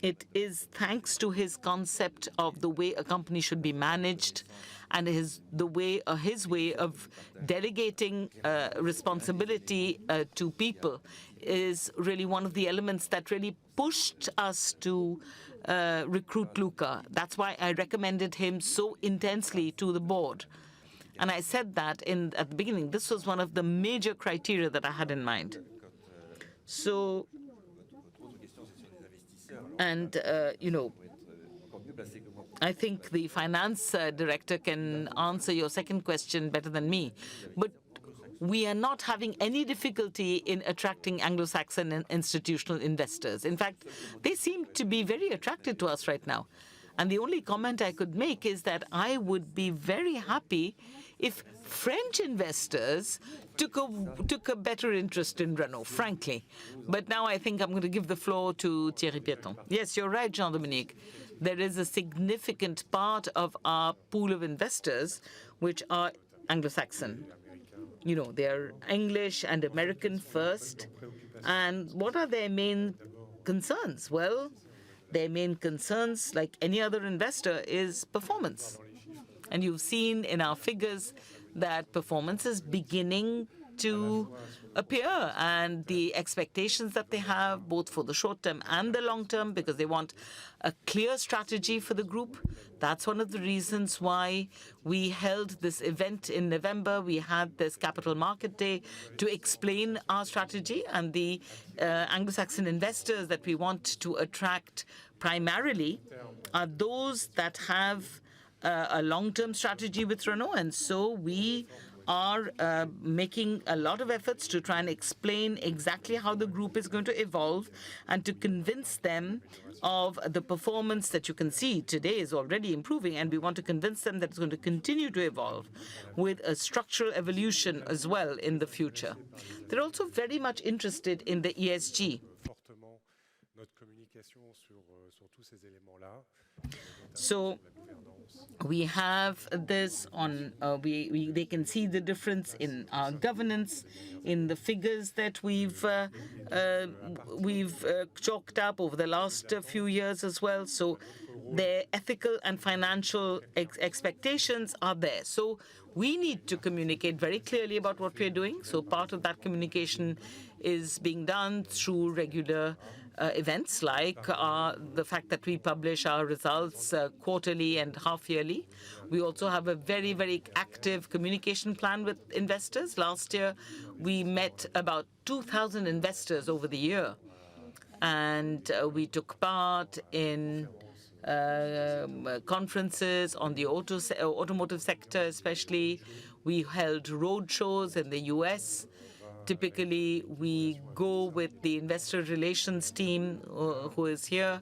it is thanks to his concept of the way a company should be managed, and his way of delegating responsibility to people is really one of the elements that really pushed us to recruit Luca. That's why I recommended him so intensely to the board. And I said that at the beginning. This was one of the major criteria that I had in mind. So, and, I think the finance director can answer your second question better than me. But we are not having any difficulty in attracting Anglo-Saxon and institutional investors. In fact, they seem to be very attracted to us right now. And the only comment I could make is that I would be very happy if French investors took a better interest in Renault, frankly. But now I think I'm going to give the floor to Thierry Piéton. Yes, you're right, Jean-Dominique. There is a significant part of our pool of investors which are Anglo-Saxon. They're English and American first. And what are their main concerns? Well, their main concerns, like any other investor, is performance. And you've seen in our figures that performance is beginning to appear, and the expectations that they have, both for the short term and the long term, because they want a clear strategy for the group. That's one of the reasons why we held this event in November. We had this Capital Market Day to explain our strategy, and the Anglo-Saxon investors that we want to attract primarily are those that have a long-term strategy with Renault. And so we are making a lot of efforts to try and explain exactly how the group is going to evolve, and to convince them of the performance that you can see today is already improving, and we want to convince them that it's going to continue to evolve with a structural evolution as well in the future. They're also very much interested in the ESG. Notre communication sur tous ces éléments-là. So we have this on, they can see the difference in our governance, in the figures that we've chalked up over the last few years as well. So their ethical and financial expectations are there. So we need to communicate very clearly about what we're doing. So part of that communication is being done through regular events like the fact that we publish our results quarterly and half-yearly. We also have a very, very active communication plan with investors. Last year, we met about 2,000 investors over the year, and we took part in conferences on the automotive sector especially. We held road shows in the US. Typically, we go with the investor relations team who is here,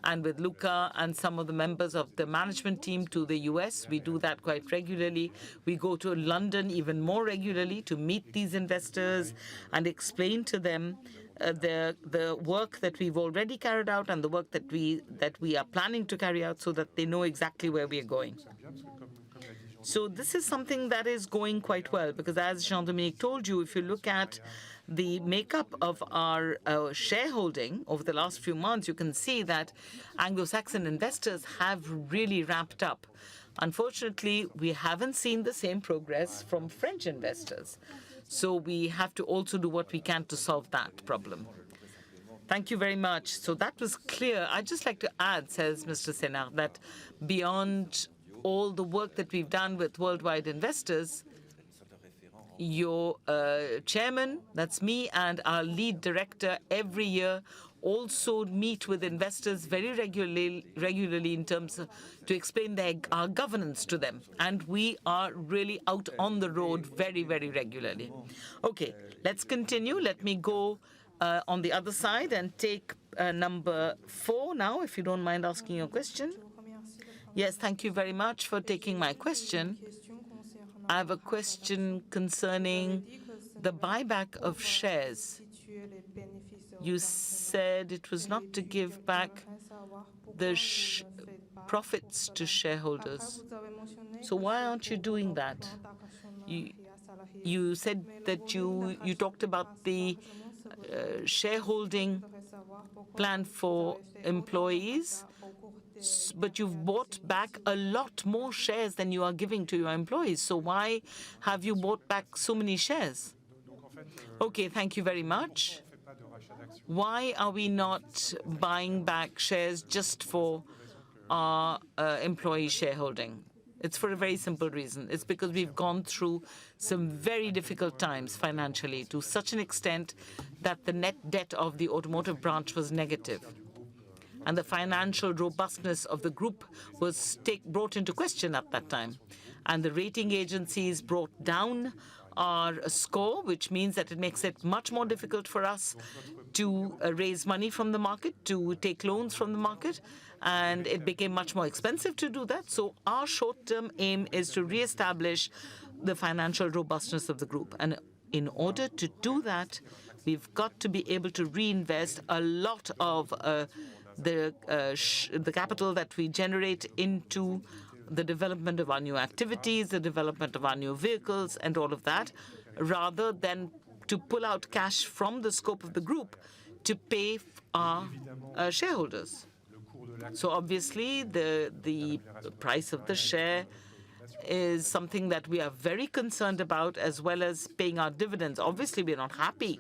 and with Luca and some of the members of the management team to the US. We do that quite regularly. We go to London even more regularly to meet these investors and explain to them the work that we've already carried out and the work that we are planning to carry out, so that they know exactly where we are going. So this is something that is going quite well, because as Jean-Dominique told you, if you look at the makeup of our shareholding over the last few months, you can see that Anglo-Saxon investors have really ramped up. Unfortunately, we haven't seen the same progress from French investors. So we have to also do what we can to solve that problem. Thank you very much. So that was clear. I'd just like to add, says Mr. Senard, that beyond all the work that we've done with worldwide investors, your chairman, that's me, and our lead director every year also meet with investors very regularly in terms of to explain our governance to them. And we are really out on the road very, very regularly. Okay, let's continue. Let me go on the other side and take number 4 now, if you don't mind asking your question. Yes, thank you very much for taking my question. I have a question concerning the buyback of shares. You said it was not to give back the profits to shareholders. So why aren't you doing that? You said that you talked about the shareholding plan for employees, but you've bought back a lot more shares than you are giving to your employees. So why have you bought back so many shares? Okay, thank you very much. Why are we not buying back shares just for our employee shareholding? It's for a very simple reason. It's because we've gone through some very difficult times financially, to such an extent that the net debt of the automotive branch was negative. And the financial robustness of the group was brought into question at that time. And the rating agencies brought down our score, which means that it makes it much more difficult for us to raise money from the market, to take loans from the market, and it became much more expensive to do that. So our short-term aim is to reestablish the financial robustness of the group. And in order to do that, we've got to be able to reinvest a lot of the capital that we generate into the development of our new activities, the development of our new vehicles, and all of that, rather than to pull out cash from the scope of the group to pay our shareholders. So obviously, the price of the share is something that we are very concerned about, as well as paying our dividends. Obviously, we're not happy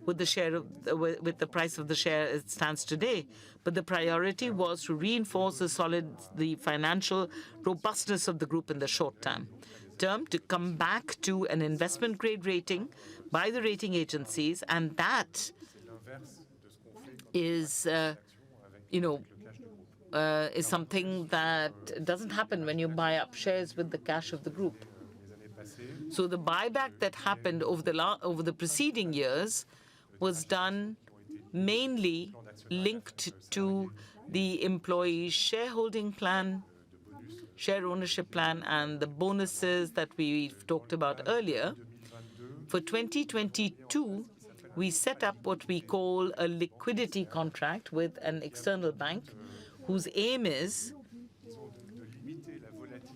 with the price of the share as it stands today, but the priority was to reinforce the financial robustness of the group in the short term, to come back to an investment grade rating by the rating agencies, and that is, is something that doesn't happen when you buy up shares with the cash of the group. So the buyback that happened over the preceding years was done mainly linked to the employee shareholding plan, share ownership plan, and the bonuses that we've talked about earlier. For 2022, we set up what we call a liquidity contract with an external bank, whose aim is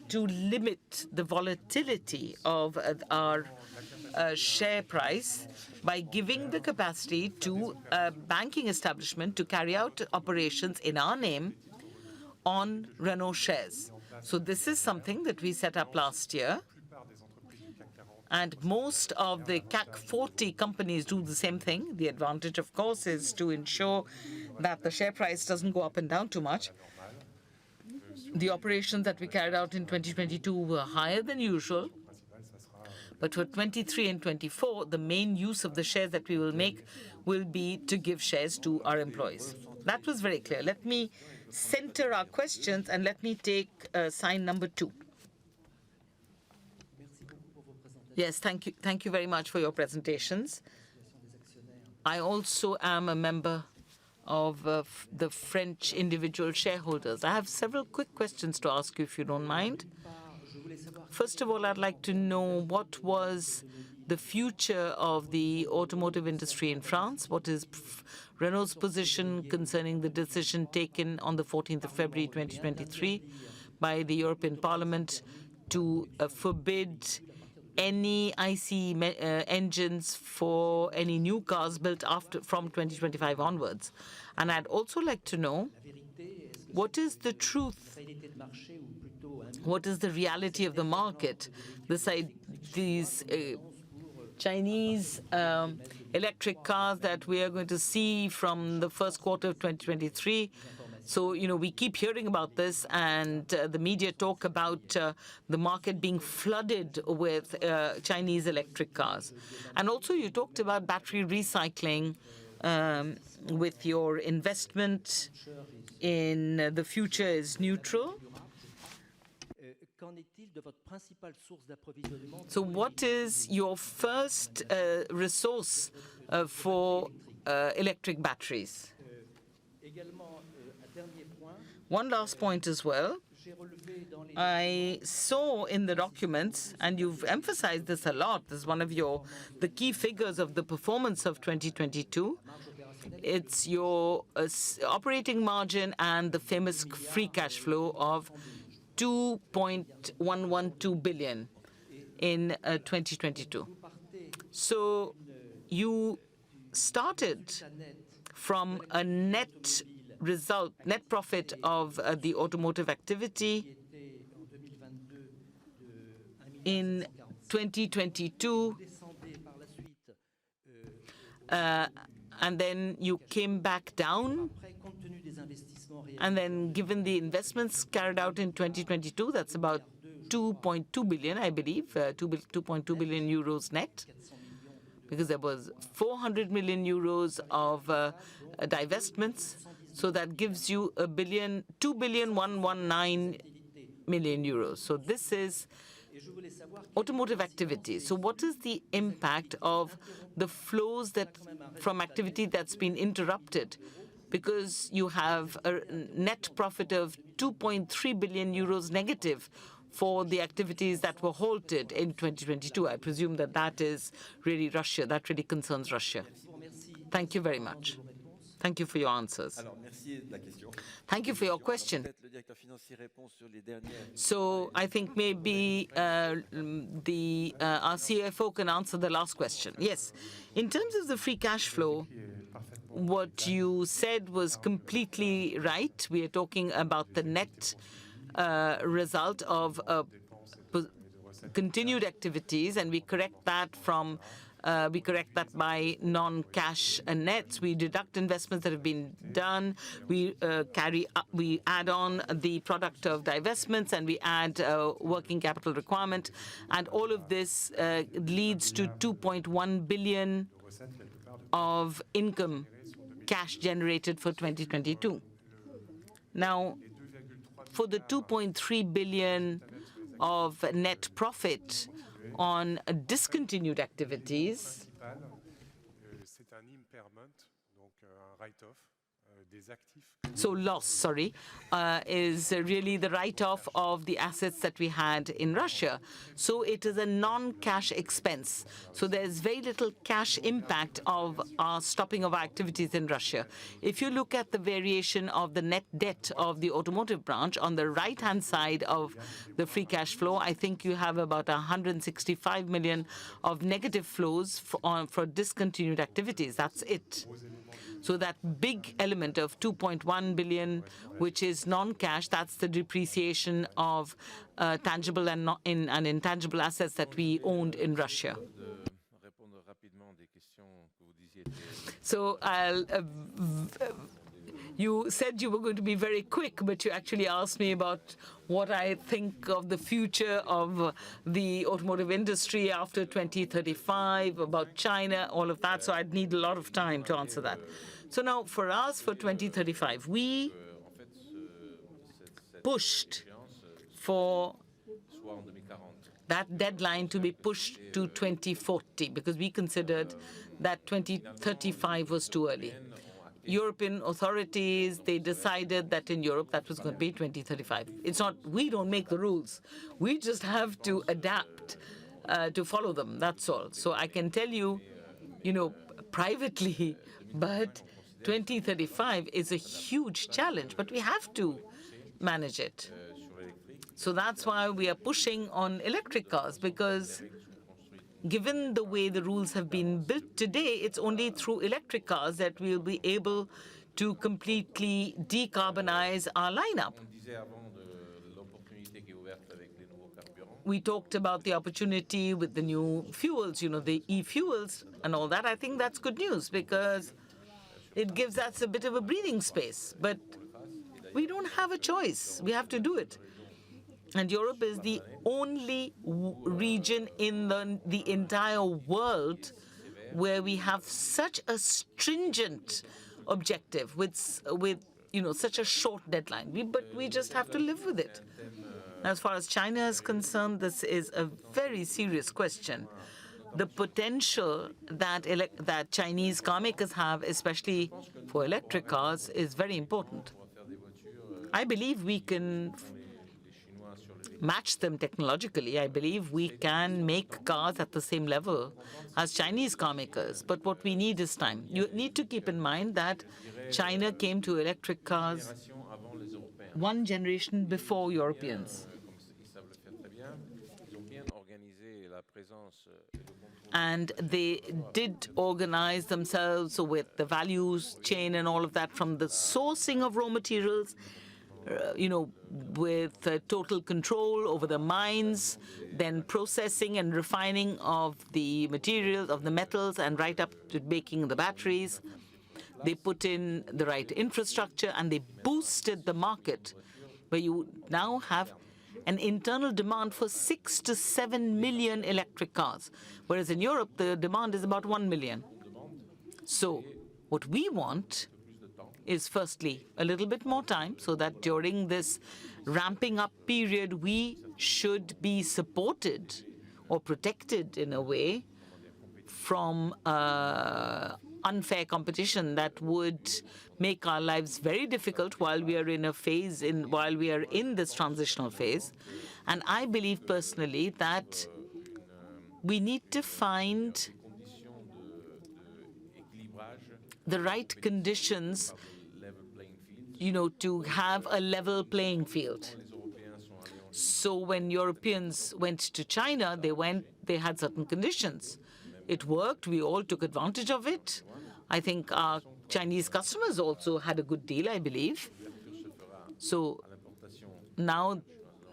to limit the volatility of our share price by giving the capacity to a banking establishment to carry out operations in our name on Renault shares. So this is something that we set up last year. And most of the CAC 40 companies do the same thing. The advantage, of course, is to ensure that the share price doesn't go up and down too much. The operations that we carried out in 2022 were higher than usual. But for 23 and 24, the main use of the shares that we will make will be to give shares to our employees. That was very clear. Let me center our questions and let me take sign number 2. Yes, thank you. Thank you very much for your presentations. I also am a member of the French individual shareholders. I have several quick questions to ask you, if you don't mind. First of all, I'd like to know what was the future of the automotive industry in France? What is Renault's position concerning the decision taken on the 14th of February 2023 by the European Parliament to forbid any ICE engines for any new cars built from 2025 onwards? And I'd also like to know what is the truth, what is the reality of the market, these Chinese electric cars that we are going to see from the first quarter of 2023. So, we keep hearing about this, and the media talk about the market being flooded with Chinese electric cars. And also you talked about battery recycling with your investment in the future is neutral. So what is your first resource for electric batteries? One last point as well. I saw in the documents, and you've emphasized this a lot, this is one of the key figures of the performance of 2022. It's your operating margin and the famous free cash flow of 2.112 billion in 2022. So you started from a net profit of the automotive activity in 2022, and then you came back down, and then given the investments carried out in 2022, that's about 2.2 billion, I believe, 2.2 billion euros net, because there was 400 million euros of divestments. So that gives you 2,119 million euros. So this is automotive activity. So what is the impact of the flows from activity that's been interrupted? Because you have a net profit of 2.3 billion euros negative for the activities that were halted in 2022. I presume that is really Russia. That really concerns Russia. Thank you very much. Thank you for your answers. Thank you for your question. So I think maybe our CFO can answer the last question. Yes. In terms of the free cash flow, what you said was completely right. We are talking about the net result of continued activities, and we correct that by non-cash nets. We deduct investments that have been done. We add on the product of divestments, and we add working capital requirement, and all of this leads to 2.1 billion of income cash generated for 2022. Now, for the 2.3 billion of net profit on discontinued activities, So loss, sorry, is really the write-off of the assets that we had in Russia. So it is a non-cash expense. So there's very little cash impact of our stopping of our activities in Russia. If you look at the variation of the net debt of the automotive branch, on the right-hand side of the free cash flow, I think you have about 165 million of negative flows for discontinued activities. That's it. So that big element of 2.1 billion, which is non-cash, that's the depreciation of tangible and intangible assets that we owned in Russia. So you said you were going to be very quick, but you actually asked me about what I think of the future of the automotive industry after 2035, about China, all of that. So I'd need a lot of time to answer that. So now for us, for 2035, we pushed for that deadline to be pushed to 2040 because we considered that 2035 was too early. European authorities, they decided that in Europe that was going to be 2035. It's not, we don't make the rules. We just have to adapt to follow them, that's all. So I can tell you, privately, but 2035 is a huge challenge, but we have to manage it. So that's why we are pushing on electric cars, because given the way the rules have been built today, it's only through electric cars that we'll be able to completely decarbonize our lineup. We talked about the opportunity with the new fuels, the e-fuels and all that. I think that's good news because it gives us a bit of a breathing space. But we don't have a choice. We have to do it. And Europe is the only region in the entire world where we have such a stringent objective with such a short deadline. But we just have to live with it. As far as China is concerned, this is a very serious question. The potential that Chinese car makers have, especially for electric cars, is very important. I believe we can match them technologically. I believe we can make cars at the same level as Chinese car makers. But what we need is time. You need to keep in mind that China came to electric cars one generation before Europeans. And they did organize themselves with the values chain and all of that, from the sourcing of raw materials, with total control over the mines, then processing and refining of the materials, of the metals, and right up to making the batteries. They put in the right infrastructure and they boosted the market, where you now have an internal demand for 6 to 7 million electric cars, whereas in Europe the demand is about 1 million. So what we want is, firstly, a little bit more time, so that during this ramping up period we should be supported or protected in a way from unfair competition that would make our lives very difficult while we are in this transitional phase. And I believe personally that we need to find the right conditions, to have a level playing field. So when Europeans went to China, they had certain conditions. It worked. We all took advantage of it. I think our Chinese customers also had a good deal, I believe. So now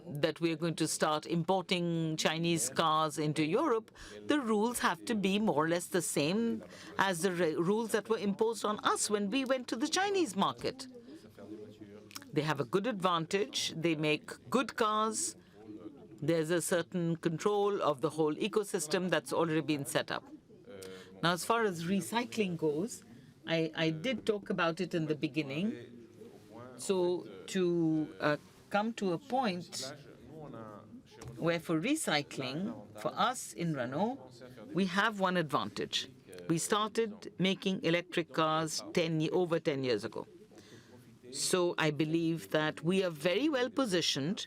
that we're going to start importing Chinese cars into Europe, the rules have to be more or less the same as the rules that were imposed on us when we went to the Chinese market. They have a good advantage. They make good cars. There's a certain control of the whole ecosystem that's already been set up. Now, as far as recycling goes, I did talk about it in the beginning. So to come to a point where for recycling, for us in Renault, we have one advantage. We started making electric cars over 10 years ago. So I believe that we are very well positioned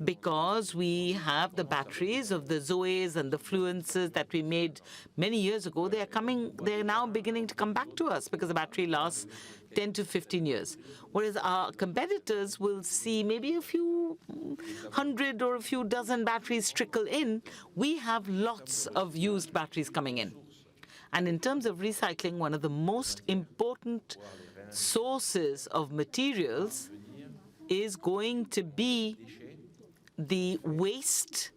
because we have the batteries of the Zoes and the Fluences that we made many years ago. They're now beginning to come back to us because the battery lasts 10 to 15 years. Whereas our competitors will see maybe a few hundred or a few dozen batteries trickle in. We have lots of used batteries coming in. And in terms of recycling, one of the most important sources of materials is going to be the waste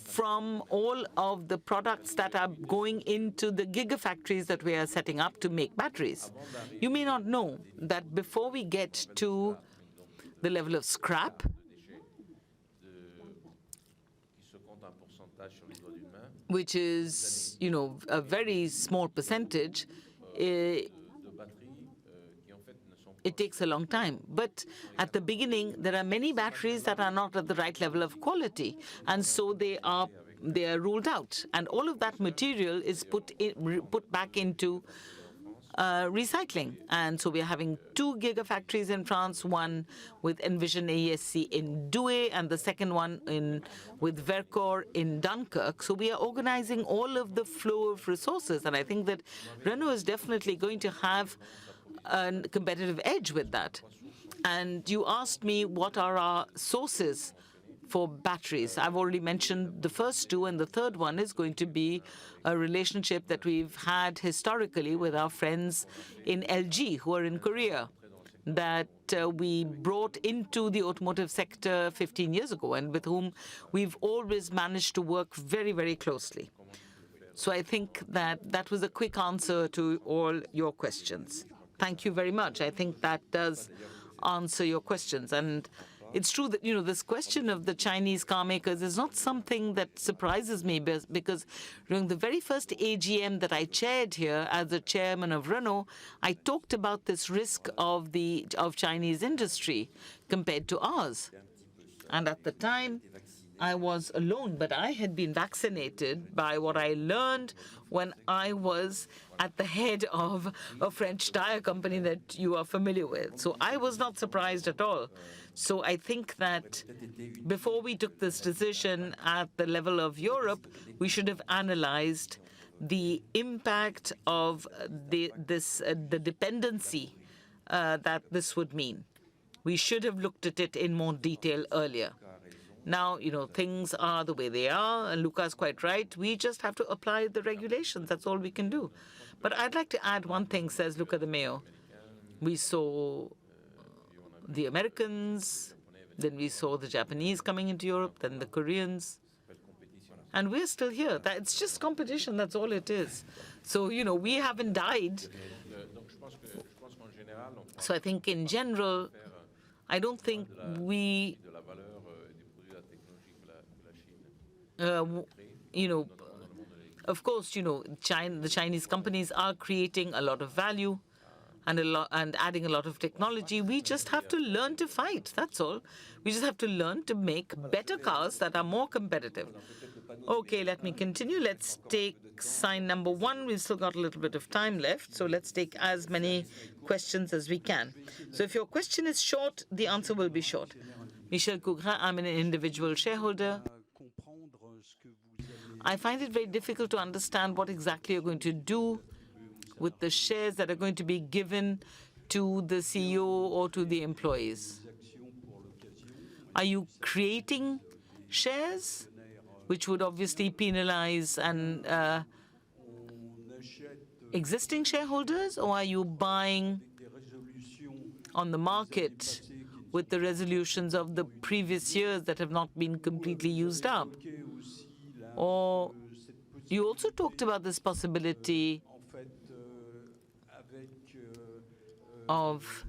from all of the products that are going into the gigafactories that we are setting up to make batteries. You may not know that before we get to the level of scrap, which is, a very small percentage, it takes a long time. But at the beginning, there are many batteries that are not at the right level of quality, and so they are ruled out. And all of that material is put back into recycling. And so we're having 2 gigafactories in France, one with Envision AESC in Douai, and the second one with Vercors in Dunkirk. So we are organizing all of the flow of resources, and I think that Renault is definitely going to have a competitive edge with that. And you asked me what are our sources for batteries. I've already mentioned the first 2, and the third one is going to be a relationship that we've had historically with our friends in LG, who are in Korea, that we brought into the automotive sector 15 years ago, and with whom we've always managed to work very, very closely. So I think that was a quick answer to all your questions. Thank you very much. I think that does answer your questions. And it's true that, this question of the Chinese car makers is not something that surprises me, because during the very first AGM that I chaired here as the chairman of Renault, I talked about this risk of Chinese industry compared to ours. And at the time, I was alone, but I had been vaccinated by what I learned when I was at the head of a French tire company that you are familiar with. So I was not surprised at all. So I think that before we took this decision at the level of Europe, we should have analyzed the impact of the dependency that this would mean. We should have looked at it in more detail earlier. Now, things are the way they are, and Luca's quite right. We just have to apply the regulations. That's all we can do. But I'd like to add one thing, says Luca de Meo. We saw the Americans, then we saw the Japanese coming into Europe, then the Koreans. And we're still here. It's just competition, that's all it is. So, we haven't died. So I think in general, I don't think we... of course, the Chinese companies are creating a lot of value and adding a lot of technology. We just have to learn to fight, that's all. We just have to learn to make better cars that are more competitive. Okay, let me continue. Let's take sign number 1. We've still got a little bit of time left, so let's take as many questions as we can. So if your question is short, the answer will be short. Michel Cougrin, I'm an individual shareholder. I find it very difficult to understand what exactly you're going to do with the shares that are going to be given to the CEO or to the employees. Are you creating shares, which would obviously penalize existing shareholders, or are you buying on the market with the resolutions of the previous years that have not been completely used up? Or you also talked about this possibility of...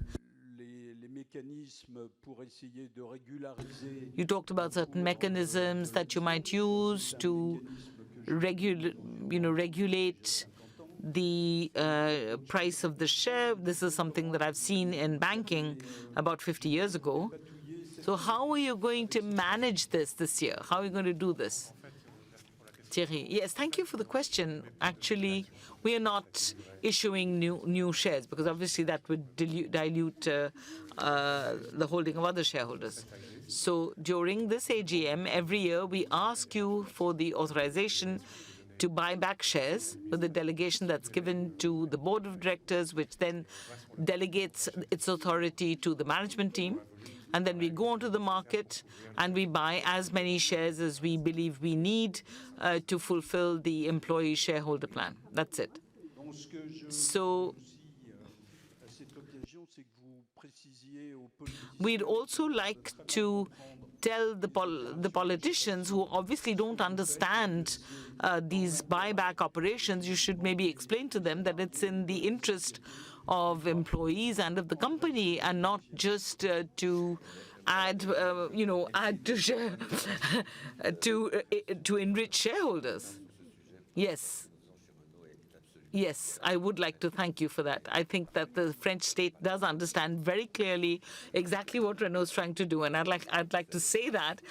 You talked about certain mechanisms that you might use to regulate the price of the share. This is something that I've seen in banking about 50 years ago. So how are you going to manage this year? How are you going to do this? Thierry. Yes, thank you for the question. Actually, we are not issuing new shares because obviously that would dilute the holding of other shareholders. So during this AGM, every year we ask you for the authorization to buy back shares with the delegation that's given to the board of directors, which then delegates its authority to the management team. And then we go onto the market and we buy as many shares as we believe we need to fulfill the employee shareholder plan. That's it. So we'd also like to tell the politicians who obviously don't understand these buyback operations, you should maybe explain to them that it's in the interest of employees and of the company, and not just to add, add to enrich shareholders. Yes. Yes, I would like to thank you for that. I think that the French state does understand very clearly exactly what Renault is trying to do, and I'd like to say that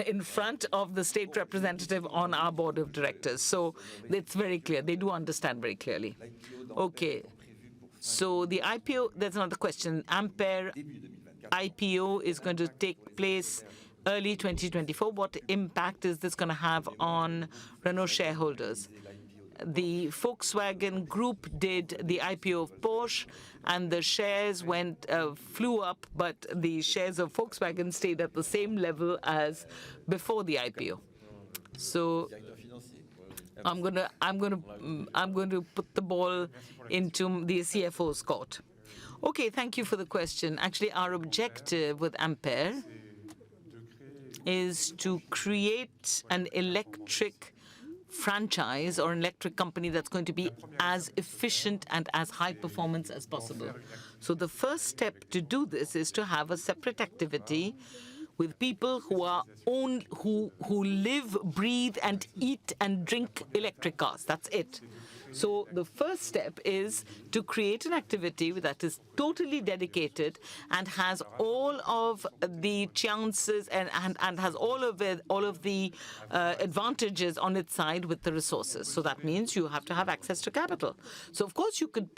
in front of the state representative on our board of directors. So it's very clear. They do understand very clearly. Okay. So the IPO, there's another question. Ampere IPO is going to take place early 2024. What impact is this going to have on Renault shareholders? The Volkswagen Group did the IPO of Porsche, and the shares flew up, but the shares of Volkswagen stayed at the same level as before the IPO. So I'm going to put the ball into the CFO's court. Okay, thank you for the question. Actually, our objective with Ampere is to create an electric franchise or an electric company that's going to be as efficient and as high performance as possible. So the first step to do this is to have a separate activity with people who live, breathe, and eat and drink electric cars. That's it. So the first step is to create an activity that is totally dedicated and has all of the chances and has all of the advantages on its side with the resources. So that means you have to have access to capital. So of course you could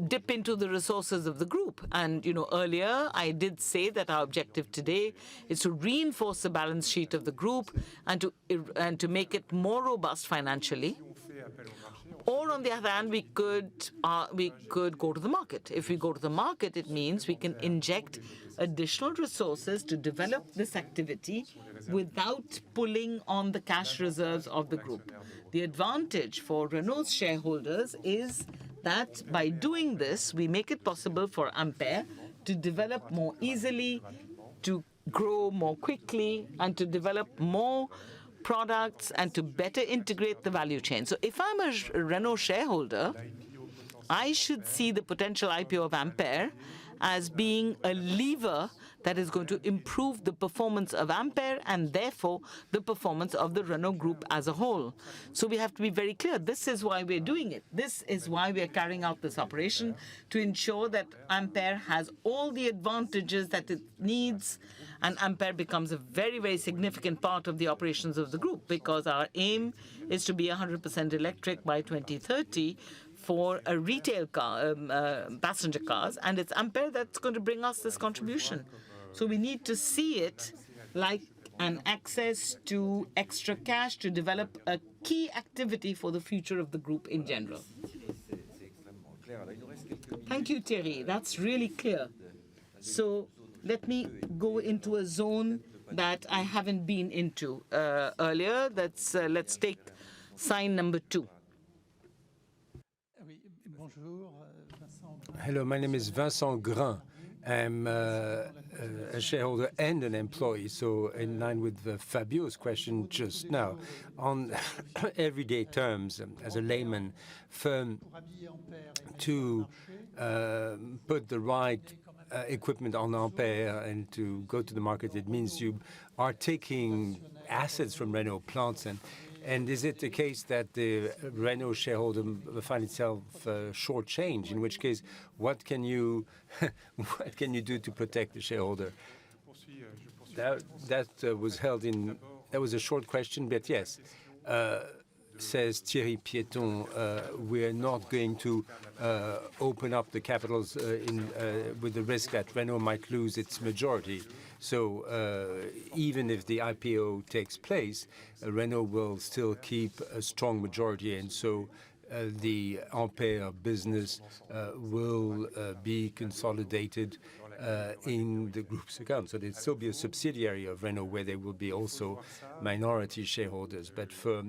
dip into the resources of the group. And earlier I did say that our objective today is to reinforce the balance sheet of the group and to make it more robust financially. Or on the other hand, we could go to the market. If we go to the market, it means we can inject additional resources to develop this activity without pulling on the cash reserves of the group. The advantage for Renault's shareholders is that by doing this, we make it possible for Ampere to develop more easily, to grow more quickly, and to develop more products and to better integrate the value chain. So if I'm a Renault shareholder, I should see the potential IPO of Ampere as being a lever that is going to improve the performance of Ampere and therefore the performance of the Renault Group as a whole. So we have to be very clear. This is why we're doing it. This is why we're carrying out this operation, to ensure that Ampere has all the advantages that it needs, and Ampere becomes a very, very significant part of the operations of the group, because our aim is to be 100% electric by 2030 for a retail car, passenger cars, and it's Ampere that's going to bring us this contribution. So we need to see it like an access to extra cash to develop a key activity for the future of the group in general. Thank you, Thierry. That's really clear. So let me go into a zone that I haven't been into earlier. Let's take sign number 2. Hello, my name is Vincent Grain. I'm a shareholder and an employee, so in line with Fabio's question just now, on everyday terms, as a layman, to put the right equipment on Ampere and to go to the market, it means you are taking assets from Renault plants. And is it the case that the Renault shareholder will find itself shortchanged? In which case, what can you do to protect the shareholder? That was held in that was a short question, but yes. Says Thierry Piéton, we're not going to open up the capitals with the risk that Renault might lose its majority. So even if the IPO takes place, Renault will still keep a strong majority, and so the Ampere business will be consolidated in the group's account. So there'll still be a subsidiary of Renault where there will be also minority shareholders. But for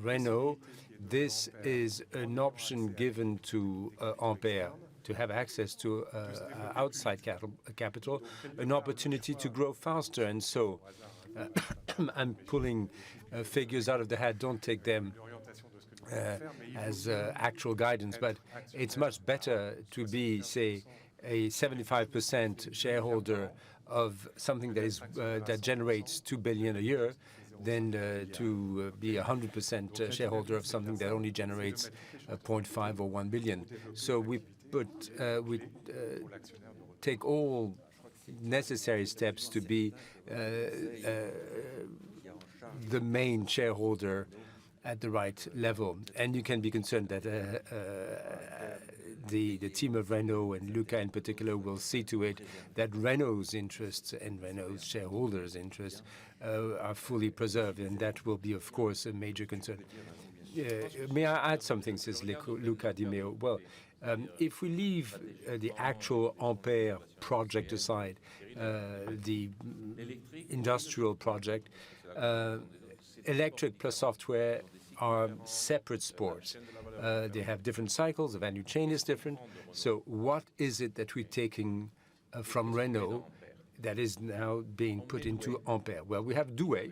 Renault, this is an option given to Ampere to have access to outside capital, an opportunity to grow faster. And so I'm pulling figures out of the hat. Don't take them as actual guidance, but it's much better to be, say, a 75% shareholder of something that is that generates 2 billion a year than to be 100% shareholder of something that only generates 0.5 or 1 billion. So we take all necessary steps to be the main shareholder at the right level. And you can be concerned that the team of Renault and Luca in particular will see to it that Renault's interests and Renault's shareholders' interests are fully preserved, and that will be, of course, a major concern. May I add something, says Luca Di Meo? Well, if we leave the actual Ampere project aside, the industrial project, electric plus software are separate sports. They have different cycles, the value chain is different. So what is it that we're taking from Renault that is now being put into Ampere? Well, we have Douai.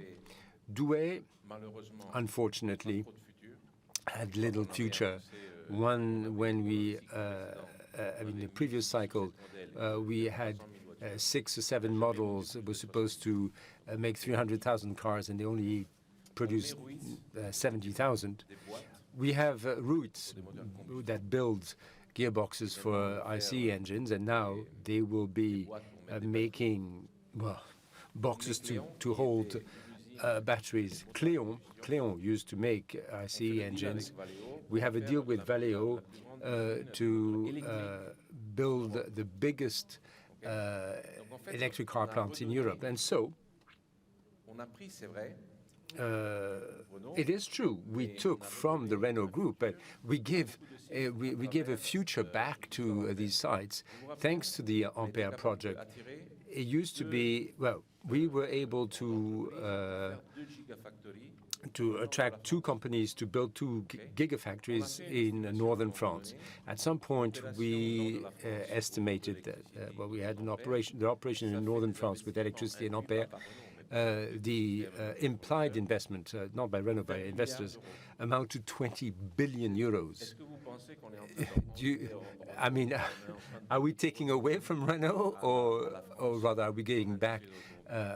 Douai, unfortunately, had little future. When we, the previous cycle, we had 6 or 7 models that were supposed to make 300,000 cars, and they only produced 70,000. We have roots that build gearboxes for ICE engines, and now they will be making boxes to hold batteries. Cléon used to make ICE engines. We have a deal with Valeo to build the biggest electric car plant in Europe. And so it is true, we took from the Renault Group, but we give a future back to these sites thanks to the Ampere project. It used to be, well, we were able to attract 2 companies to build 2 gigafactories in northern France. At some point, we estimated that we had the operation in northern France with electricity and Ampere. The implied investment, not by Renault, by investors, amount to 20 billion euros. Are we taking away from Renault, or rather are we getting back,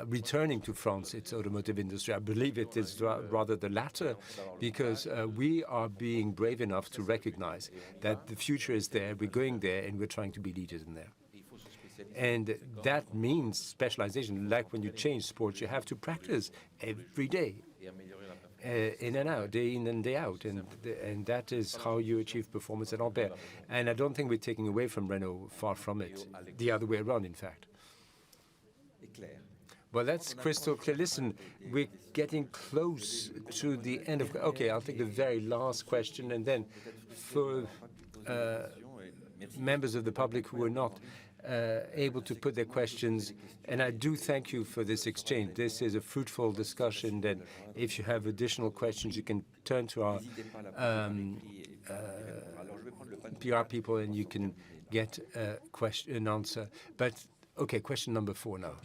returning to France, its automotive industry? I believe it is rather the latter, because we are being brave enough to recognize that the future is there, we're going there, and we're trying to be leaders in there. And that means specialization. Like when you change sports, you have to practice every day, in and out, day in and day out. And that is how you achieve performance at Ampere. And I don't think we're taking away from Renault, far from it. The other way around, in fact. Well, that's crystal clear. Listen, we're getting close to the end of... Okay, I'll take the very last question, and then for members of the public who are not able to put their questions, and I do thank you for this exchange. This is a fruitful discussion. Then, if you have additional questions, you can turn to our PR people, and you can get an answer. But okay, question number 4 now.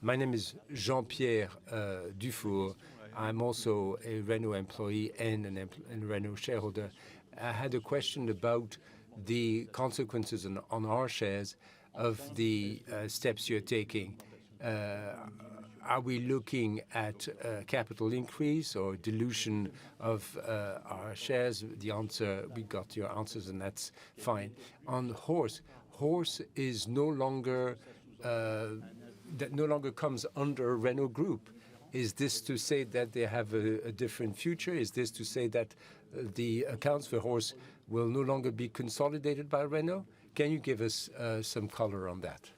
My name is Jean-Pierre Dufour. I'm also a Renault employee and a Renault shareholder. I had a question about the consequences on our shares of the steps you're taking. Are we looking at capital increase or dilution of our shares? The answer, we got your answers, and that's fine. On Horse is no longer that no longer comes under Renault Group. Is this to say that they have a different future? Is this to say that the accounts for Horse will no longer be consolidated by Renault? Can you give us some color on that?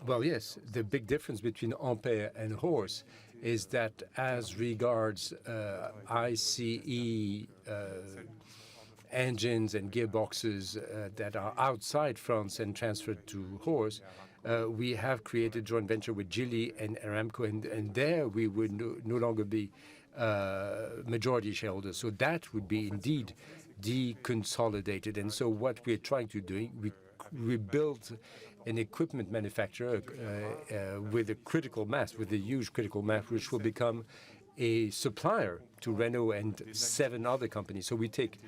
Well, yes, the big difference between Ampere and Horse is that as regards ICE engines and gearboxes that are outside France and transferred to Horse, we have created a joint venture with Geely and Aramco, and there we would no longer be majority shareholders. So that would be indeed deconsolidated. And so what we're trying to do, we built an equipment manufacturer with a critical mass, with a huge critical mass, which will become a supplier to Renault and 7 other companies. So we take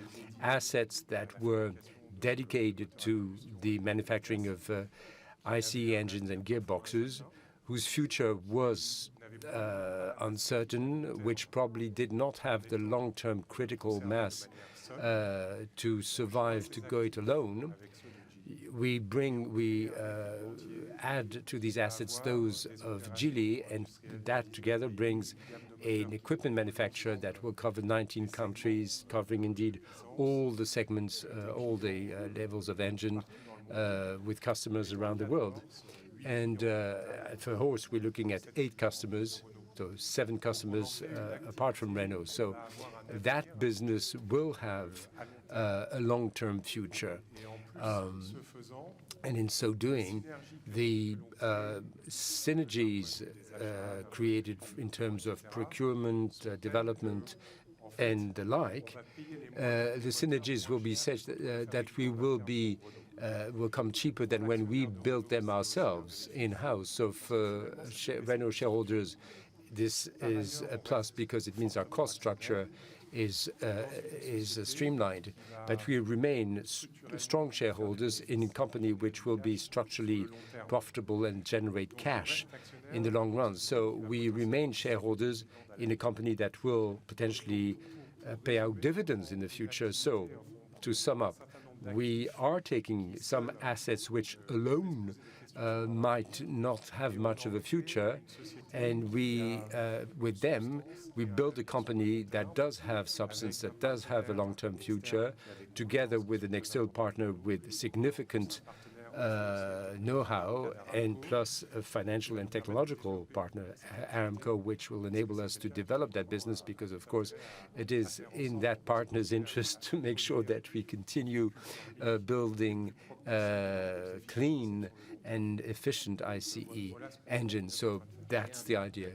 assets that were dedicated to the manufacturing of ICE engines and gearboxes, whose future was uncertain, which probably did not have the long-term critical mass to survive, to go it alone. We add to these assets those of Geely, and that together brings an equipment manufacturer that will cover 19 countries, covering indeed all the segments, all the levels of engine with customers around the world. And for Horse, we're looking at 8 customers, so 7 customers apart from Renault. So that business will have a long-term future. And in so doing, the synergies created in terms of procurement, development, and the like, the synergies will be such that we will come cheaper than when we built them ourselves in-house. So for Renault shareholders, this is a plus because it means our cost structure is streamlined, but we remain strong shareholders in a company which will be structurally profitable and generate cash in the long run. So we remain shareholders in a company that will potentially pay out dividends in the future. So to sum up, we are taking some assets which alone might not have much of a future, and with them, we build a company that does have substance, that does have a long-term future, together with an external partner with significant know-how, and plus a financial and technological partner, Aramco, which will enable us to develop that business, because, of course, it is in that partner's interest to make sure that we continue building clean and efficient ICE engines. So that's the idea.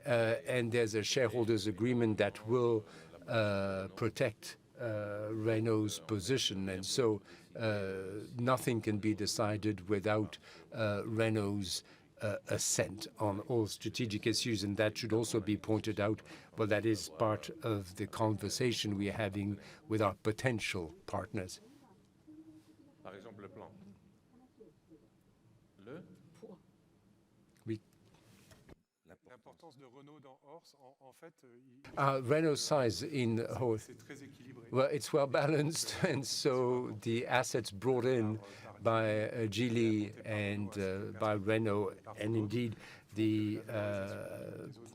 And there's a shareholders' agreement that will protect Renault's position. And so nothing can be decided without Renault's assent on all strategic issues. And that should also be pointed out. Well, that is part of the conversation we are having with our potential partners. Renault's size in Horse, well, it's well balanced, and so the assets brought in by Geely and by Renault, and indeed the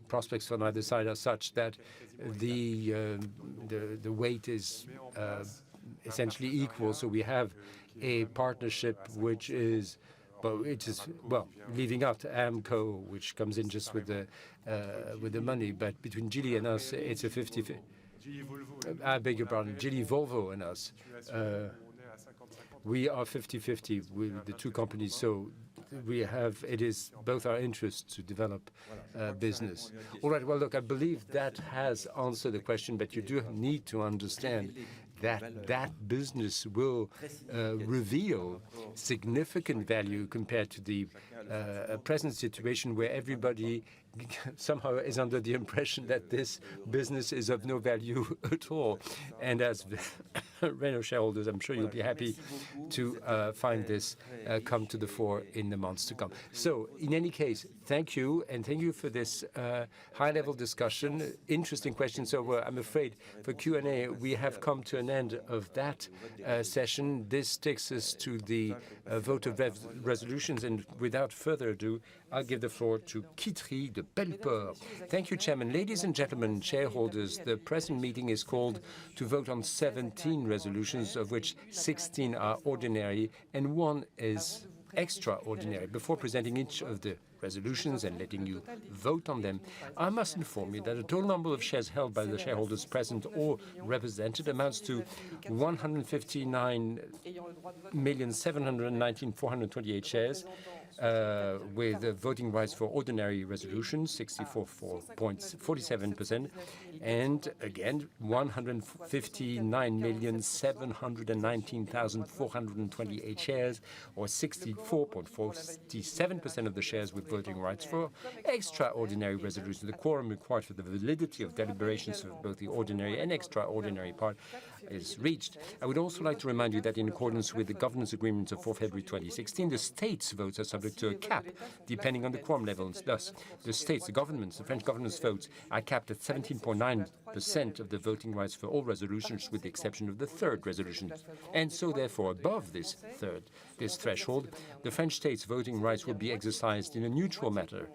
prospects on either side are such that the weight is essentially equal. So we have a partnership which is. But it is, well, leaving out Aramco, which comes in just with the money. But between Geely and us, it's a 50-50. I beg your pardon, Geely, Volvo, and us. We are 50-50 with the 2 companies. So it is both our interests to develop business. All right, well, look, I believe that has answered the question, but you do need to understand that business will reveal significant value compared to the present situation where everybody somehow is under the impression that this business is of no value at all. And as Renault shareholders, I'm sure you'll be happy to find this come to the fore in the months to come. So, in any case, thank you, and thank you for this high-level discussion. Interesting questions. So, I'm afraid for Q&A, we have come to an end of that session. This takes us to the vote of resolutions, and without further ado, I'll give the floor to Quitterie de Pelleport. Thank you, Chairman. Ladies and gentlemen, shareholders, the present meeting is called to vote on 17 resolutions, of which 16 are ordinary and 1 is extraordinary. Before presenting each of the resolutions and letting you vote on them, I must inform you that the total number of shares held by the shareholders present or represented amounts to 159,719,428 shares, with voting rights for ordinary resolutions, 64.47%, and again, 159,719,428 shares, or 64.47% of the shares with voting rights for extraordinary resolutions. The quorum required for the validity of deliberations of both the ordinary and extraordinary part is reached. I would also like to remind you that in accordance with the governance agreement of 4 February 2016, the states' votes are subject to a cap, depending on the quorum levels. Thus, the states, the governments, the French government's votes are capped at 17.9% of the voting rights for all resolutions, with the exception of the third resolution. And so, therefore, above this threshold, the French state's voting rights will be exercised in a neutral manner,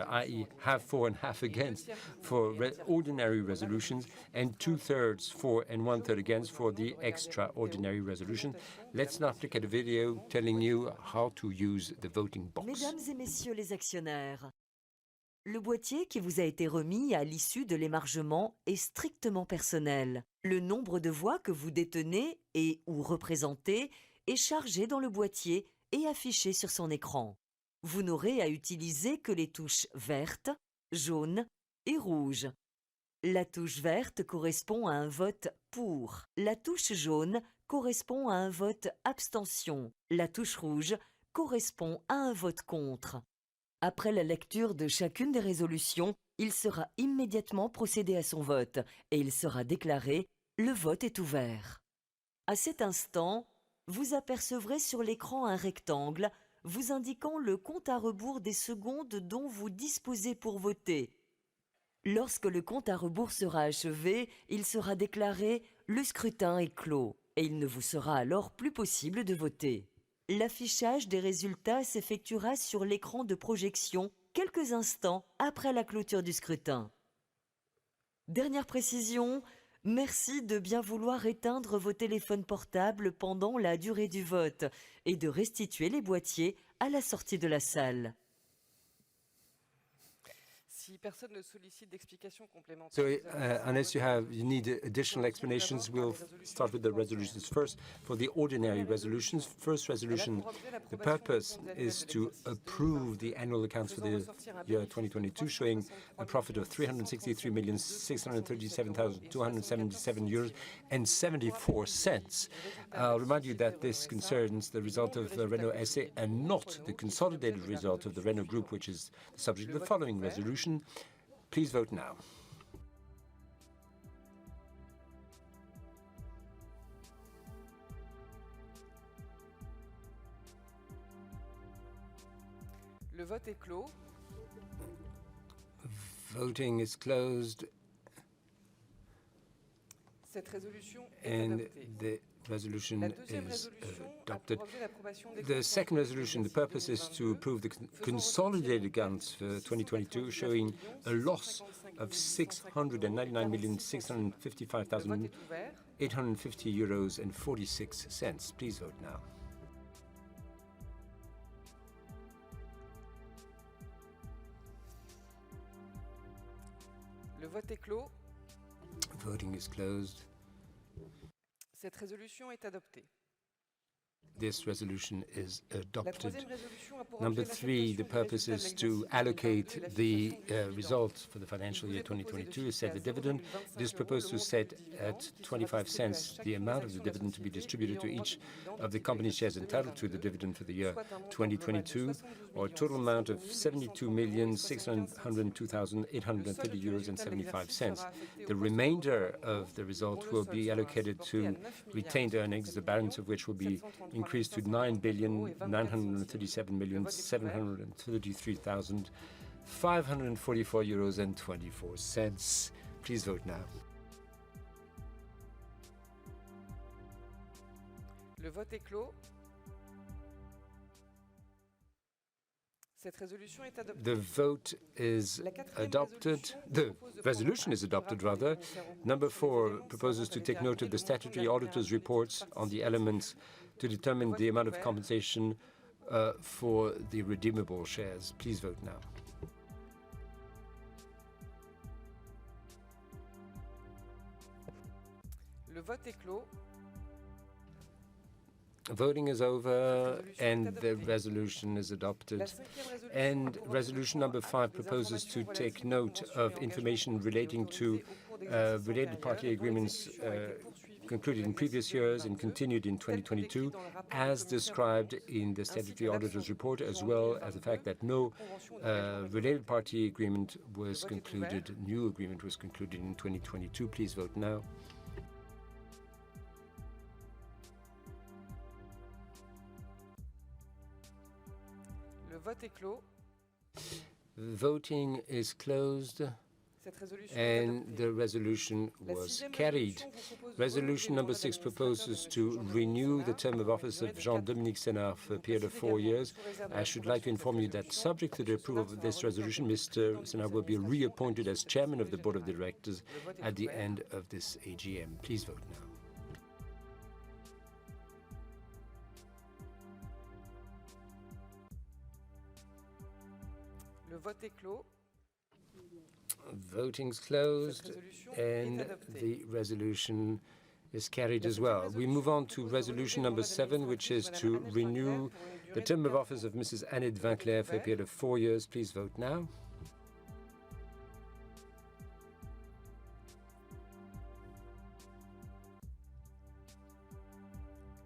i.e. half for and half against for ordinary resolutions, and 2/3 for and 1/3 against for the extraordinary resolution. Let's now look at a video telling you how to use the voting box. Mesdames et messieurs les actionnaires, le boîtier qui vous a été remis à l'issue de l'émargement est strictement personnel. Le nombre de voix que vous détenez et ou représentez est chargé dans le boîtier et affiché sur son écran. Vous n'aurez à utiliser que les touches vertes, jaunes et rouges. La touche verte correspond à un vote pour. La touche jaune correspond à un vote abstention. La touche rouge correspond à un vote contre. Après la lecture de chacune des résolutions, il sera immédiatement procédé à son vote et il sera déclaré « Le vote est ouvert ». À cet instant, vous apercevrez sur l'écran un rectangle vous indiquant le compte à rebours des secondes dont vous disposez pour voter. Lorsque le compte à rebours sera achevé, il sera déclaré « Le scrutin est clos » et il ne vous sera alors plus possible de voter. L'affichage des résultats s'effectuera sur l'écran de projection quelques instants après la clôture du scrutin. Dernière précision, merci de bien vouloir éteindre vos téléphones portables pendant la durée du vote et de restituer les boîtiers à la sortie de la salle. Si personne ne sollicite d'explications complémentaires. So, unless you need additional explanations, we'll start with the resolutions first. For the ordinary resolutions, first resolution, the purpose is to approve the annual accounts for the year 2022, showing a profit of 363,637,277 euros and 74 cents. I'll remind you that this concerns the result of the Renault SA and not the consolidated result of the Renault Group, which is the subject of the following resolution. Please vote now. Le vote est clos. Voting is closed. Cette résolution est And adoptée. the resolution La deuxième is résolution adopted. a pour objet l'approbation des The comptes second rendus resolution, the purpose is to approve the consolidated accounts for 2022, showing a loss of 699,655,850 euros and 46 cents. Please vote now. Le vote est clos. Voting is closed. Cette résolution est adoptée. this resolution is La adopted. troisième résolution a pour Number objet 3, the l'affectation du purpose résultat de is to l'exercice allocate de the l'activité results for the financial Il year vous est proposé de 2022, set the fixer à dividend. It is 0,25 proposed to le set montant du at dividende qui sera 25 distribué à cents chaque the amount of the transaction de la dividend to be société distributed to ayant each droit of the de company shares dividende entitled to the 2022, dividend for the year soit un montant 2022, global de or a total amount of 72,632,830 euros and 75 cents. affecté The au poste remainder de of the result dont le will solde be sera allocated porté to à 9 retained earnings, the balance of which will be increased to 9,937,733,544 euros and 24 cents. Please vote now. Le vote est clos. Cette résolution est adoptée. The vote is adopted. The resolution is adopted, rather. Number 4 proposes to take note of the statutory auditor's reports on the elements to determine the amount of compensation for the redeemable shares. Please vote now. Le vote est clos. Voting is over and the resolution is adopted. La cinquième résolution And resolution number 5 proposes to take note of information relating to related party agreements concluded in previous years and continued in 2022, as described in the statutory auditor's report, as well as the fact that no related party agreement was concluded, new agreement was concluded in 2022. Please vote now. Le vote est clos. Voting is closed. Cette résolution est And adoptée. the resolution La was sixième carried. résolution vous propose de Resolution renouveler number le 6 mandat proposes d'administrateur to de Monsieur renew the Senard term of pour office une of durée de Jean-Dominique Senard for a period of 4 years. I should like to inform you that, subject to the approval of this resolution, Mr. Senard will be reappointed as chairman of the board of directors at the end of this AGM. Please vote now. Le vote est clos. Voting's closed, and the resolution is carried as well. We move on to resolution number 7, which is to renew the term of office of Mrs. Annette Vinclair for a period of 4 years. Please vote now.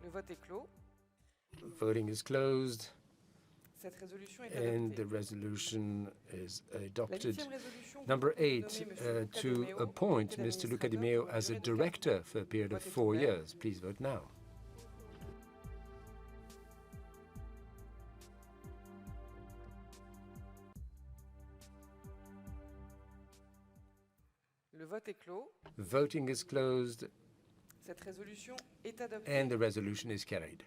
Le vote est clos. Voting is closed, Cette résolution est and adoptée. the resolution is La adopted. huitième résolution Number propose de 8, nommer Monsieur Luca to Di Meo appoint comme Mr. Luca Di administrateur Meo pour une as a durée de 4 director ans. for a period of Vote est 4 ouvert. years. Please vote now. Le vote est clos. Voting is closed, Cette résolution est adoptée. and the resolution is carried.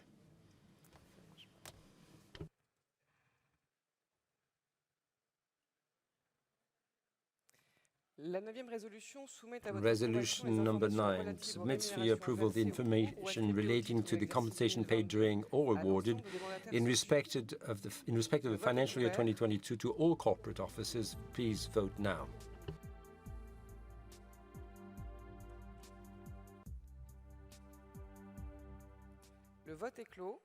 La neuvième résolution soumet à votre Resolution approbation les number informations 9 relatives aux submits for your rémunérations approval the versées au cours ou information attribuées au relating titre to de the l'exercice compensation paid 2022 during or à awarded l'ensemble des mandataires in sociaux. respect of the financial year 2022 to all corporate officers. Please vote now. Le vote est clos.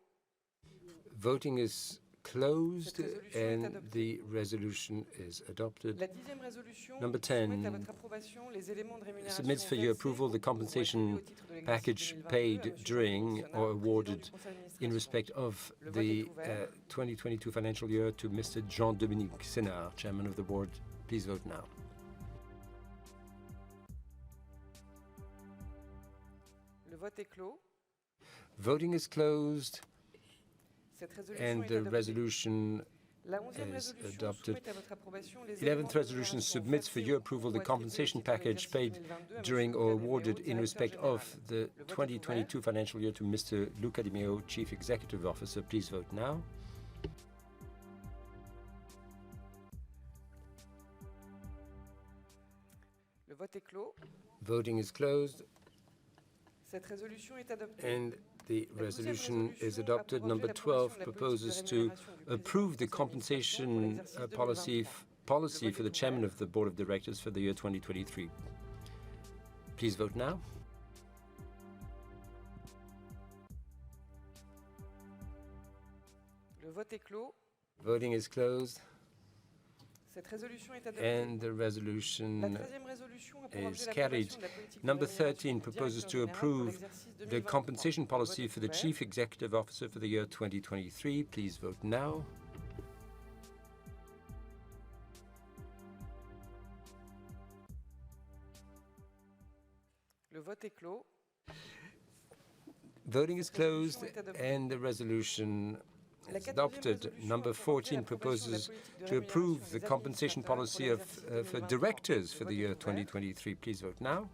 Voting is closed, and the resolution is adopted. La dixième résolution Number soumet à 10 votre appropriation les éléments de rémunération submits for your versés approval the ou attribués compensation au titre de l'exercice package 2022 à paid Monsieur during Jean-Dominique or Senard, awarded président du conseil in d'administration. respect of Le vote the est ouvert. 2022 financial year to Mr. Jean-Dominique Senard, chairman of the board. Please vote now. Le vote est clos. Voting is closed, Cette résolution and est the adoptée. resolution La onzième is résolution adopted. soumet à votre approbation les 11th éléments de resolution rémunération submits for versés your ou approval the attribués au compensation titre de package l'exercice paid 2022 à during Monsieur or Luca Di Meo, awarded in directeur respect général. of the Le vote est 2022 financial year to Mr. Luca Di Meo, Chief Executive Officer. Please vote now. Le vote est clos. Voting is closed, Cette résolution est adoptée. and the La resolution douzième is résolution adopted. a pour Number objet 12 l'approbation de la proposes politique de to rémunération du président approve the du conseil d'administration pour compensation l'exercice policy 2023. for the chairman of the board of directors for the year 2023. Please vote now. vote est clos. Voting is closed, Cette résolution est adoptée. and the La resolution 13e résolution a pour is objet carried. l'approbation de la politique de Number rémunération 13 du proposes to directeur général pour approve l'exercice the 2023. compensation Le policy vote for est the ouvert. Chief Executive Officer for the year 2023. Please vote now. Le vote est clos. Voting is closed, and the resolution is adopted. Number 14 proposes to approve the compensation policy of for directors for the year 2023. Please vote now.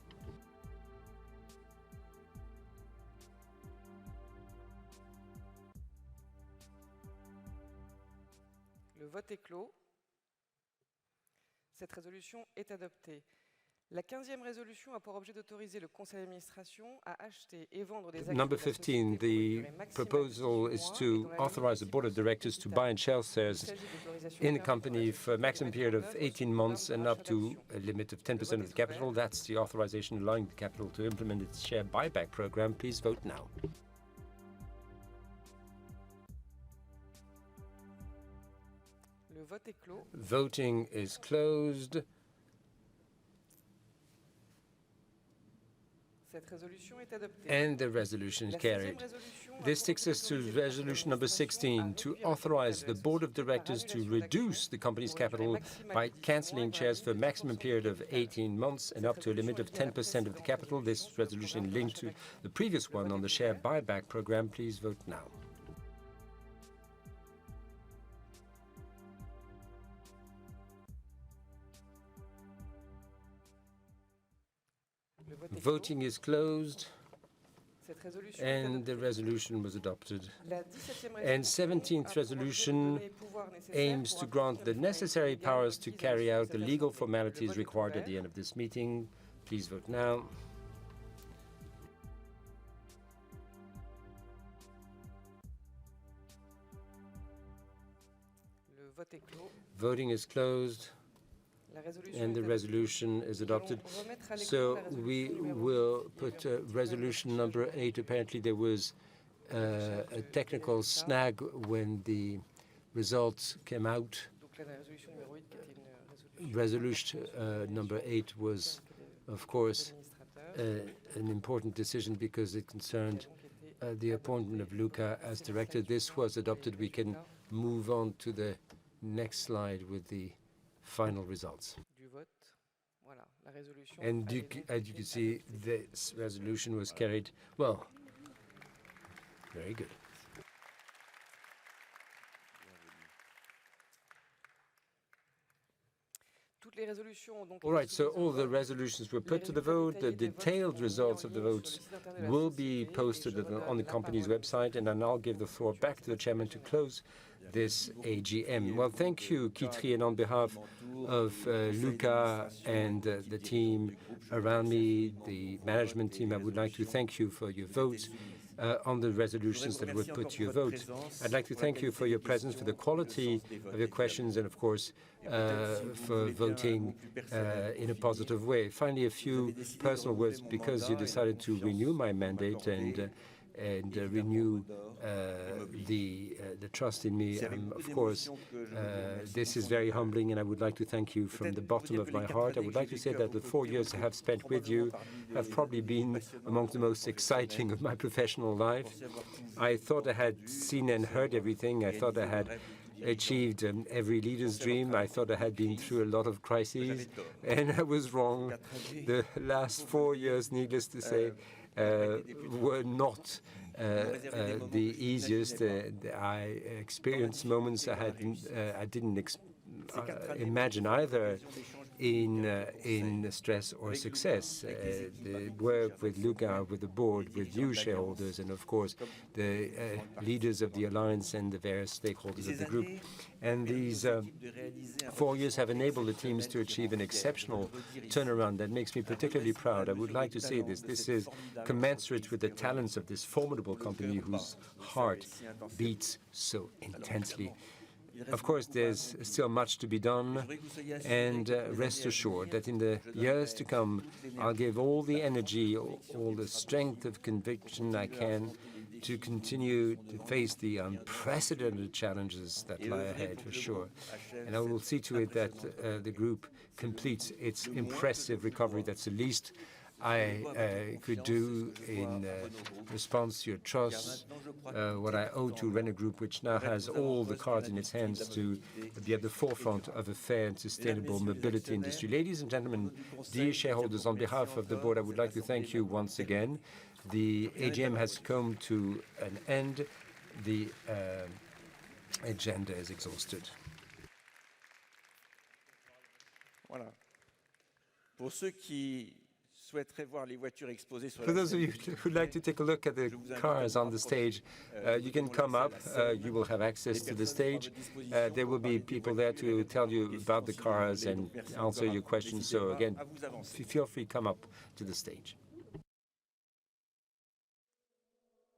Le vote est clos. Cette résolution est adoptée. La 15e résolution a pour objet d'autoriser le conseil d'administration à acheter et vendre des actions Number de la 15, société pour une the durée maximale de proposal 18 is mois et to dont la authorize the limite board of directors to buy and sell shares Il s'agit d'autorisations in a permettant company à for a maximum period of 18 months and up to d'actions. a limit of 10% of the capital. That's the authorization allowing the capital to implement its share buyback program. Please vote now. Le vote est clos. Voting is closed, Cette résolution est adoptée. and the resolution is La carried. 16e résolution a This pour takes objet us to d'autoriser le resolution number conseil 16 d'administration to à réduire le authorize capital the de la board of société par directors to annulation reduce d'actions the company's pour une durée capital maximale by de 18 cancelling mois et shares for a dont la maximum limite period est of de 18 months and up to a limit of 10% of the capital. This resolution linked to the previous one on the share buyback program. Please vote now. Le vote est clos. Voting is closed, Cette résolution est and the adoptée. resolution was adopted. La 17e And résolution 17th a pour objet de resolution donner les pouvoirs nécessaires aims pour to accomplir grant the les necessary finalités légales powers to requises à carry l'issue de out the cette legal assemblée. formalities Le vote est required at ouvert. the end of this meeting. Please vote now. Le vote est clos. Voting is closed, La résolution and the est adoptée. resolution is Nous allons adopted. remettre à l'écran So la résolution we numéro will 8, put qui est relative à resolution l'affichage number du 8. Apparently there was a technical snag when the results came out. Donc là, la résolution numéro 8 qui était une résolution Resolution number 8 was, of course, an important decision because it concerned the appointment of Luca as director. This was adopted. We can move on to the next slide with the final results. du vote. Voilà, la résolution And a you, été as you can see, this resolution was carried well. Very good. Toutes les résolutions ont donc All right, so all the resolutions were put to the vote. The detailed results of the votes will be posted on the company's website, and then I'll give the floor back to the chairman to close this AGM. Well, thank you, Quitterie, and on behalf of Luca and the team around me, the management team, I would like to thank you for your votes on the resolutions that were put to your vote. I'd like to thank you for your presence, for the quality of your questions, and of course, for voting in a positive way. Finally, a few personal words, because you decided to renew my mandate and renew the trust in me. Of course, this is very humbling, and I would like to thank you from the bottom of my heart. I would like to say that the 4 years I have spent with you have probably been among the most exciting of my professional life. I thought I had seen and heard everything. I thought I had achieved every leader's dream. I thought I had been through a lot of crises, and I was wrong. The last 4 years, needless to say, were not the easiest. I experienced moments I didn't imagine either in stress or success. The work with Luca, with the board, with you shareholders, and of course the leaders of the alliance and the various stakeholders of the group. And these 4 years have enabled the teams to achieve an exceptional turnaround that makes me particularly proud. I would like to say this. This is commensurate with the talents of this formidable company whose heart beats so intensely. Of course, there's still much to be done, and rest assured that in the years to come, I'll give all the energy, all the strength of conviction I can to continue to face the unprecedented challenges that lie ahead, for sure. And I will see to it that the group completes its impressive recovery. That's the least I could do in response to your trust, what I owe to Renault Group, which now has all the cards in its hands to be at the forefront of a fair and sustainable mobility industry. Ladies and gentlemen, dear shareholders, on behalf of the board, I would like to thank you once again. The AGM has come to an end. The agenda is exhausted. Voilà. Pour ceux qui souhaiteraient voir les voitures exposées sur For la those of you who'd like to take a look at the cars on the stage, you can come up. You will have access to the stage. There will be people there to tell you about the cars and answer your questions. So again, feel free to come up to the stage.